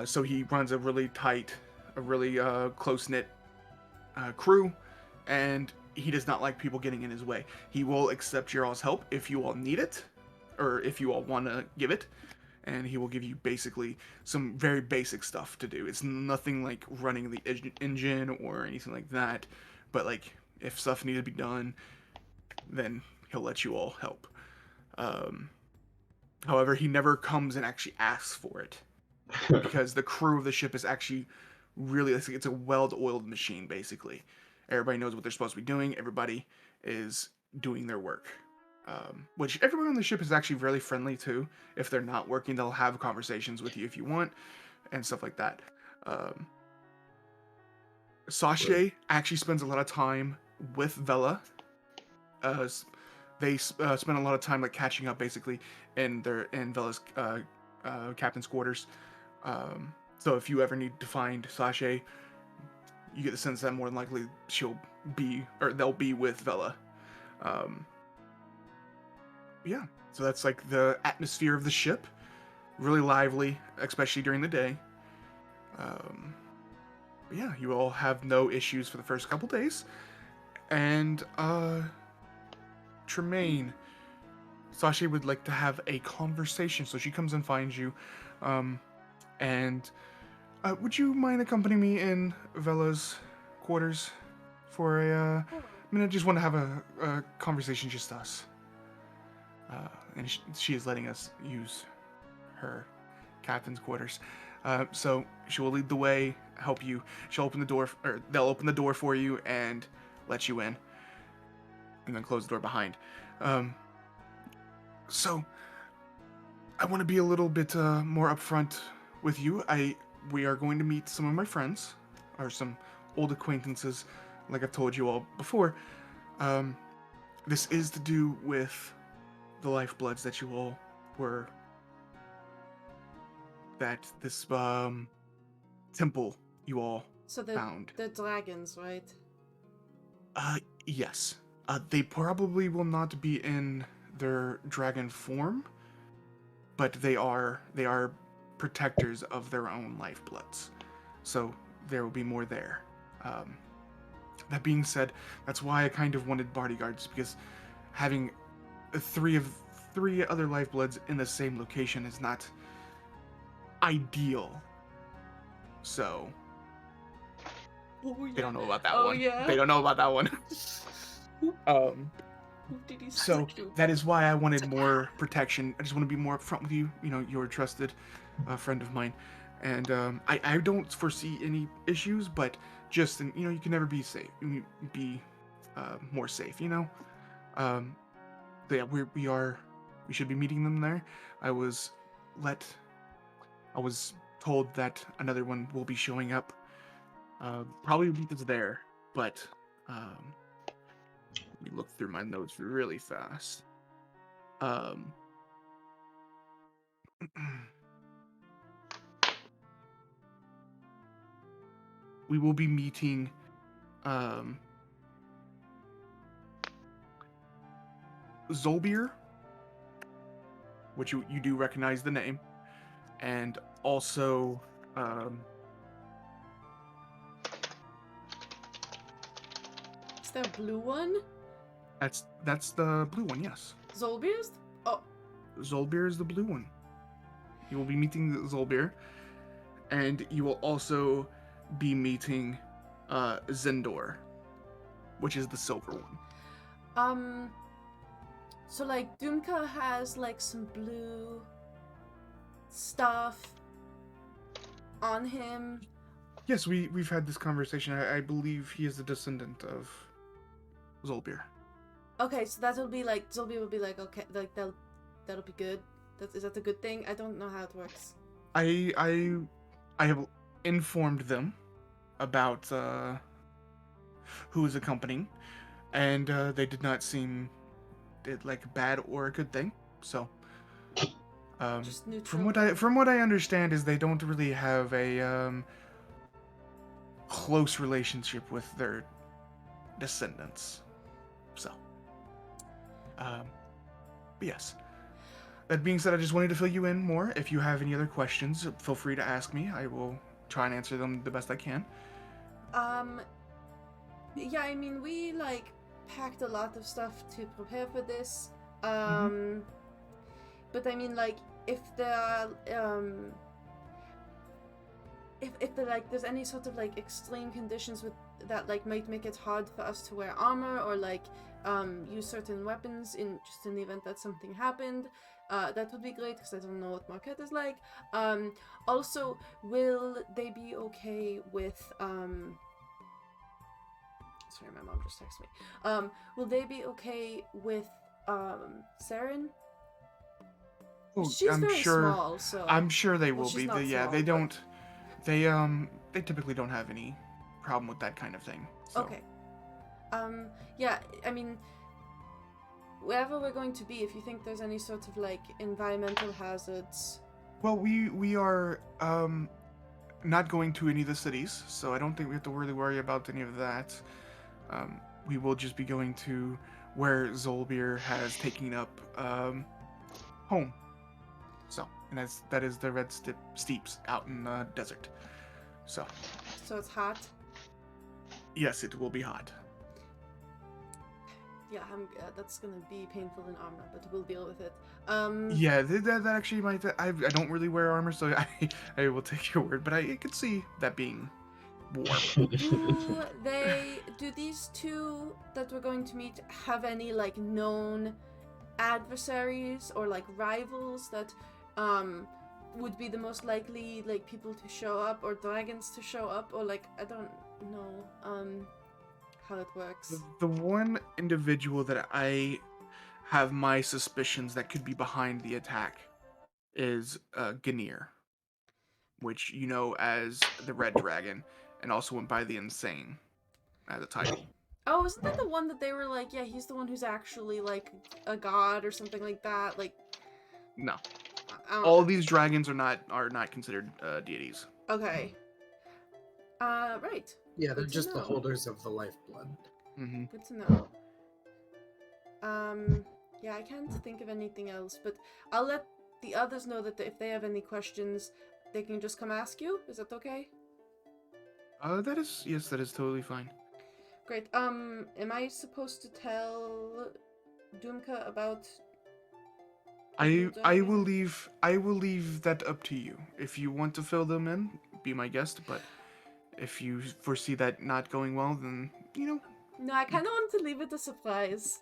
So he runs a really tight, a really close-knit crew, and he does not like people getting in his way. He will accept your all's help if you all need it, or if you all want to give it, and he will give you basically some very basic stuff to do. It's nothing like running the engine or anything like that, but if stuff needs to be done, then he'll let you all help. However, he never comes and actually asks for it, because the crew of the ship is actually really, it's a well-oiled machine, basically. Everybody knows what they're supposed to be doing. Everybody is doing their work. Which everyone on the ship is actually really friendly too. If they're not working, they'll have conversations with you if you want, and stuff like that. Sashay actually spends a lot of time with Vela. They spend a lot of time catching up, basically, in Vela's captain's quarters. So if you ever need to find Sashay, you get the sense that more than likely they'll be with Vela. Yeah, so that's the atmosphere of the ship. Really lively, especially during the day. Yeah, you all have no issues for the first couple days. And Tremayne, Sashay would like to have a conversation, so she comes and finds you. And would you mind accompanying me in Vela's quarters for a minute? I just want to have a conversation, just us. And she is letting us use her captain's quarters. So she will lead the way, help you. She'll open the door, or they'll open the door for you and let you in. and then close the door behind. So I want to be a little bit more upfront with you. We are going to meet some of my friends, or some old acquaintances, like I've told you all before. This is to do with the lifebloods that you all were, that this temple you all So found. the dragons, right? Yes. They probably will not be in their dragon form, but they are protectors of their own lifebloods. So there will be more there. That being said, that's why I kind of wanted bodyguards, because having three other lifebloods in the same location is not ideal. So Oh, yeah. they don't know about that Oh, one. yeah. They don't know about that one. Who did he So stick to? that is why I wanted more protection. I just want to be more upfront with you. You know, you're a trusted friend of mine, and I don't foresee any issues. But just you can never be safe. Be more safe. You know. So yeah, we should be meeting them there. I was told that another one will be showing up. Probably meet us there, but let me look through my notes really fast. We will be meeting Zolbeer, which you do recognize the name, and also Is there a blue one? that's the blue one, yes. Zolbeer's? Oh, Zolbeer is the blue one. You will be meeting Zolbeer, and you will also be meeting Zendor, which is the silver one. So like Dumka has like some blue stuff on him. Yes, we've had this conversation. I believe he is a descendant of Zolbeer. Okay, so that'll be like Zolbeer will be like, okay, like that'll be good. Is that a good thing? I don't know how it works. I have informed them about who is accompanying, and they did not seem like bad or a good thing. So, Just neutral. from what I understand is they don't really have a close relationship with their descendants. So, but yes. That being said, I just wanted to fill you in more. If you have any other questions, feel free to ask me. I will try and answer them the best I can. Yeah, I mean, we like packed a lot of stuff to prepare for this. But I mean, like, if there are, if there like there's any sort of like extreme conditions with that like might make it hard for us to wear armor or like use certain weapons in the event that something happened, that would be great because I don't know what Marquette is like. Also, will they be okay with sorry, my mom just texted me. Will they be okay with Saren? Oh, She's I'm very sure. small, so I'm sure they will she's be. not Yeah, small, they but- don't. They typically don't have any problem with that kind of thing. So. Okay. Yeah, I mean, wherever we're going to be, if you think there's any sort of like environmental hazards. Well, we are not going to any of the cities, so I don't think we have to really worry about any of that. We will just be going to where Zolbeer has taken up home. So, and that is the Red Steeps out in the desert. So it's hot. Yes, it will be hot. Yeah, that's gonna be painful in armor, but we'll deal with it. Yeah, that actually might. I don't really wear armor, so I will take your word, but I could see that being warm. Do these two that we're going to meet have any like known adversaries or like rivals that would be the most likely like people to show up or dragons to show up, or like I don't know how it works. The one individual that I have my suspicions that could be behind the attack is Ganir, which you know as the Red Dragon, and also went by the Insane as a title. Oh, isn't that the one that they were like, yeah, he's the one who's actually like a god or something like that? Like, No, I don't all know. these dragons are not considered deities. Okay. Right. Yeah, they're Good to just the know. holders of the lifeblood. Mm-hmm. Good to know. Yeah, I can't think of anything else, but I'll let the others know that if they have any questions, they can just come ask you. Is that okay? That is totally fine. Great. Am I supposed to tell Dumka about? I will leave that up to you. If you want to fill them in, be my guest. But if you foresee that not going well, then No, I kind of want to leave it a surprise.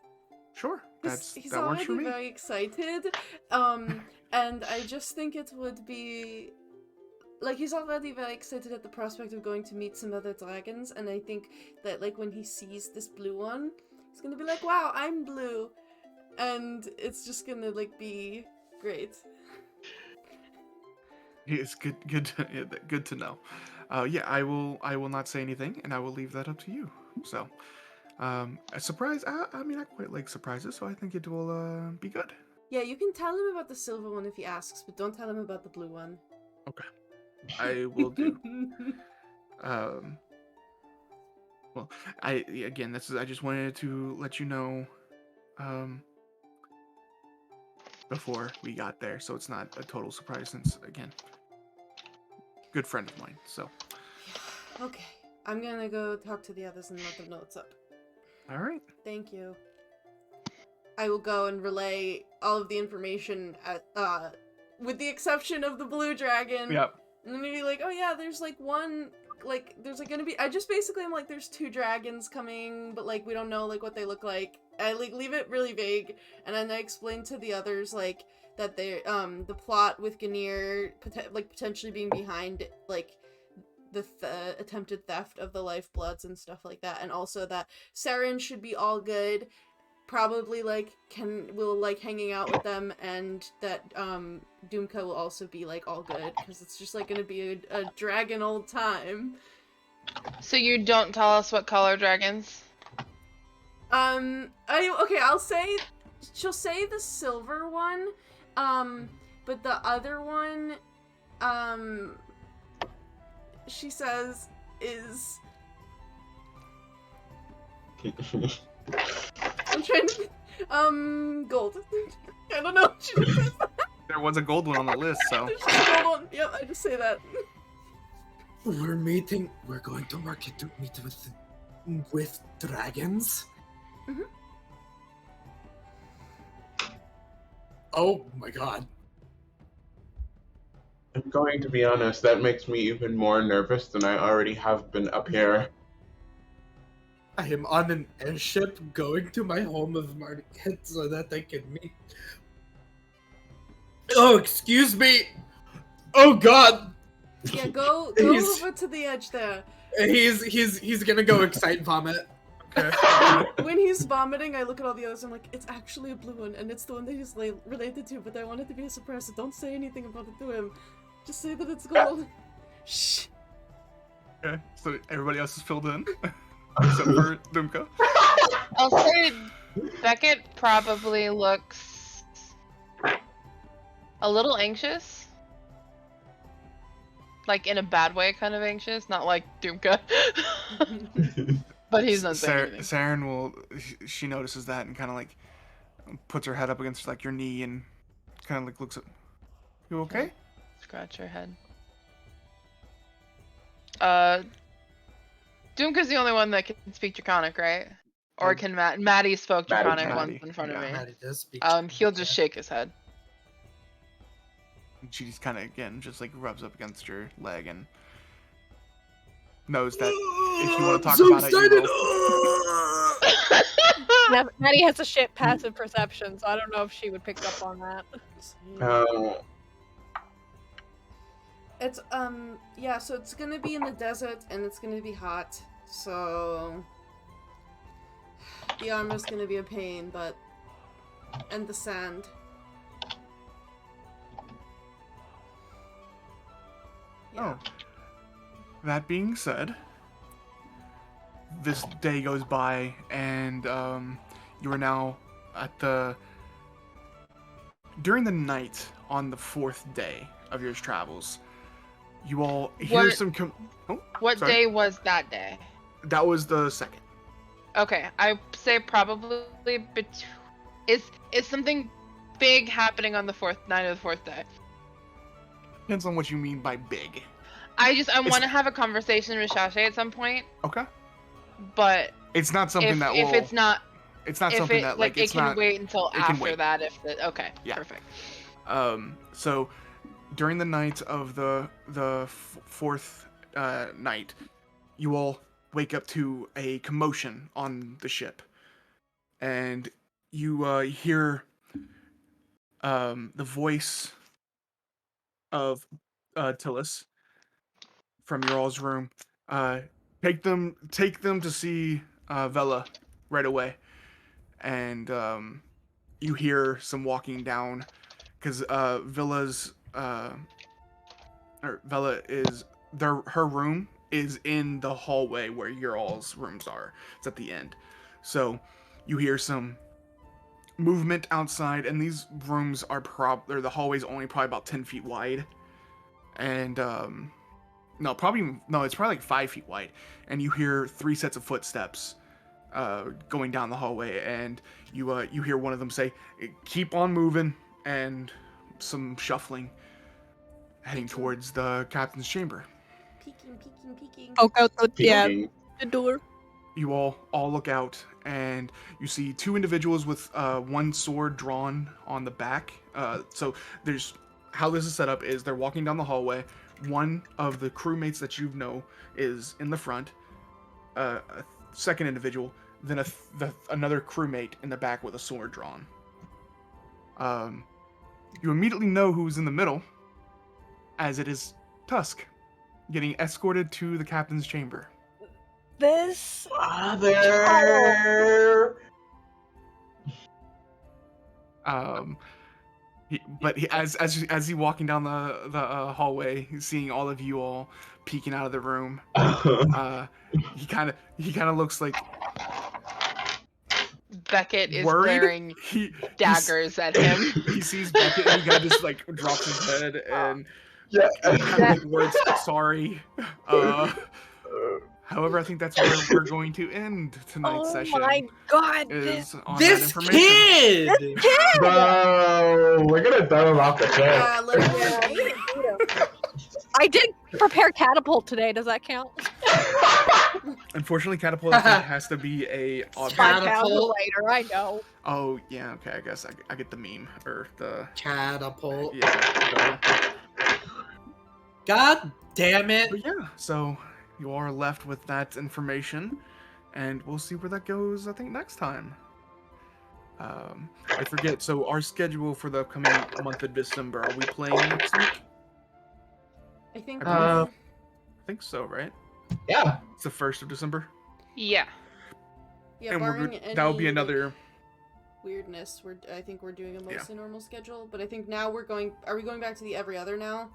sure, He's that works already for me. very excited, and I just think it would be like he's already very excited at the prospect of going to meet some other dragons, and I think that like when he sees this blue one, he's gonna be like, "Wow, I'm blue," and it's just gonna like be great. It's good to know. Yeah, I will not say anything, and I will leave that up to you. So, a surprise. I mean, I quite like surprises, so I think it will be good. Yeah, you can tell him about the silver one if he asks, but don't tell him about the blue one. Okay, I will do. Well, I just wanted to let you know, before we got there, so it's not a total surprise. Since again, good friend of mine. So, Okay, I'm gonna go talk to the others and let them know what's up. all right. Thank you. I will go and relay all of the information at, with the exception of the blue dragon. Yep. And then be like, oh yeah, there's like one, like, there's like gonna be, I just basically am like, there's 2 dragons coming, but like, we don't know like what they look like. I like leave it really vague, and then I explain to the others like, that they, the plot with Ganir, potentially being behind, like, the attempted theft of the lifebloods and stuff like that, and also that Saren should be all good, probably like will like hanging out with them, and that Dumka will also be like all good because it's just like gonna be a dragon old time. So you don't tell us what color dragons? I'll say she'll say the silver one, but the other one, she says is. I'm trying to. Gold. I don't know. She just says that. There was a gold one on the list, so. There's just a gold one. Yep, I just say that. We're going to market to meet with dragons. Mhm. Oh my god. I'm going to be honest, that makes me even more nervous than I already have been up here. I am on an airship going to my home of market so that I can meet. Oh, excuse me. Oh god. Yeah, go He's- over to the edge there. He's gonna go excite vomit. When he's vomiting, I look at all the others. I'm like, it's actually a blue one, and it's the one that he's related to. But I want it to be a surprise, so don't say anything about it to him. Just say that it's gold. Shh. Okay, so everybody else is filled in, except for Dumka. I'll say Beckett probably looks a little anxious. Like in a bad way, kind of anxious, not like Dumka. But he's not saying anything. Saren will. She notices that and kind of like puts her head up against like your knee and kind of like looks at. You okay? Scratch her head. Dumka's the only one that can speak Draconic, right? Or can Matty spoke Draconic once in front of me. Matty does speak He'll just shake his head. And she just kind of again just like rubs up against your leg and knows that if you want to talk about it, you will. Maddie has a shit passive perception, so I don't know if she would pick up on that. It's yeah, so it's gonna be in the desert and it's gonna be hot. So The armor's gonna be a pain, but... And the sand. Yeah. Oh. That being said, this day goes by, and you are now at the... During the night on the 4th day of your travels, you all hear some... What sorry. day was that day? That was the 2nd. Okay, I say probably is something big happening on the night of the 4th day. Depends on what you mean by big. I want to have a conversation with Shashay at some point. Okay. But it's not something that will... If it's not... It's not something that, like, it can wait until after that if the... Okay, yeah. Perfect. So, during the night of the 4th night, you all wake up to a commotion on the ship. And you hear the voice of Tillis from your all's room. Take them to see Vela right away. And you hear some walking down, because Vela is her room is in the hallway where your all's rooms are. It's at the end. So you hear some movement outside, and these rooms are the hallway's only probably about 10 feet wide. And it's probably like 5 feet wide. And you hear 3 sets of footsteps going down the hallway, and you hear one of them say, "Keep on moving," and some shuffling heading towards the captain's chamber. Peeking. Poke out Peeking. the door. You all look out, and you see 2 individuals with 1 sword drawn on the back. So there's how this is set up is they're walking down the hallway. One of the crewmates that you know is in the front. A second individual, then another crewmate in the back with a sword drawn. You immediately know who's in the middle, as it is Tusk, getting escorted to the captain's chamber. This... Father! As he walking down the hallway, he's seeing all of you all peeking out of the room. He kind of looks like Beckett is worried. glaring daggers at him. He sees Beckett, and he kind of just like drops his head and Yeah. kind of words sorry. However, I think that's where we're going to end tonight's session. Oh my god! Is on This that information. kid! Bro, we're gonna throw him off the ship. Yeah, literally. I did prepare catapult today. Does that count? Unfortunately, catapult I think, has to be a object. Catapult. Later, I know. Oh yeah, okay. I guess I get the meme or the Catapult. yeah. God damn it. But yeah, so you are left with that information, and we'll see where that goes, I think, next time. I forget, so our schedule for the upcoming month of December, are we playing next week? I think. I think so, right? Yeah. It's the 1st of December? Yeah. Yeah, And barring any, that would be another... weirdness. I think we're doing a mostly normal schedule, but I think now we're going. Are we going back to the every other now?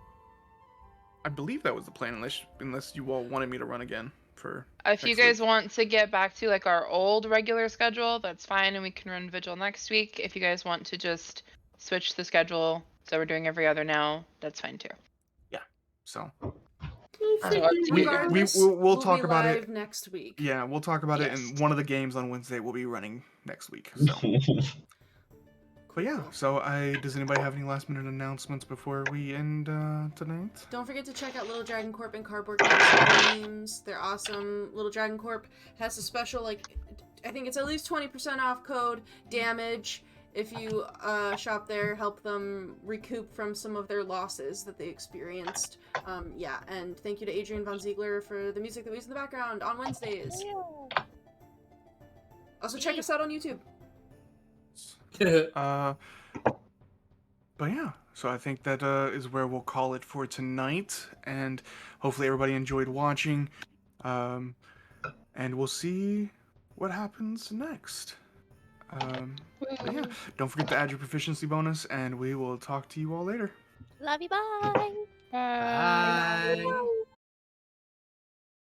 I believe that was the plan, unless you all wanted me to run again for... If you next guys week. want to get back to like our old regular schedule, that's fine, and we can run Vigil next week. If you guys want to just switch the schedule, so we're doing every other now, that's fine too. So... Regardless, we'll talk be about live it next week. Yeah, we'll talk about it in one of the games on Wednesday we'll be running next week. So. But yeah, so does anybody have any last minute announcements before we end tonight? Don't forget to check out Little Dragon Corp and Cardboard Games. They're awesome. Little Dragon Corp has a special, I think it's at least 20% off code, damage. If you shop there, help them recoup from some of their losses that they experienced. Yeah, and thank you to Adrian Von Ziegler for the music that we use in the background on Wednesdays. Also, check us out on YouTube. But yeah, so I think that is where we'll call it for tonight, and hopefully everybody enjoyed watching. And we'll see what happens next. But yeah, don't forget to add your proficiency bonus, and we will talk to you all later. Love you. Bye. Bye. Bye.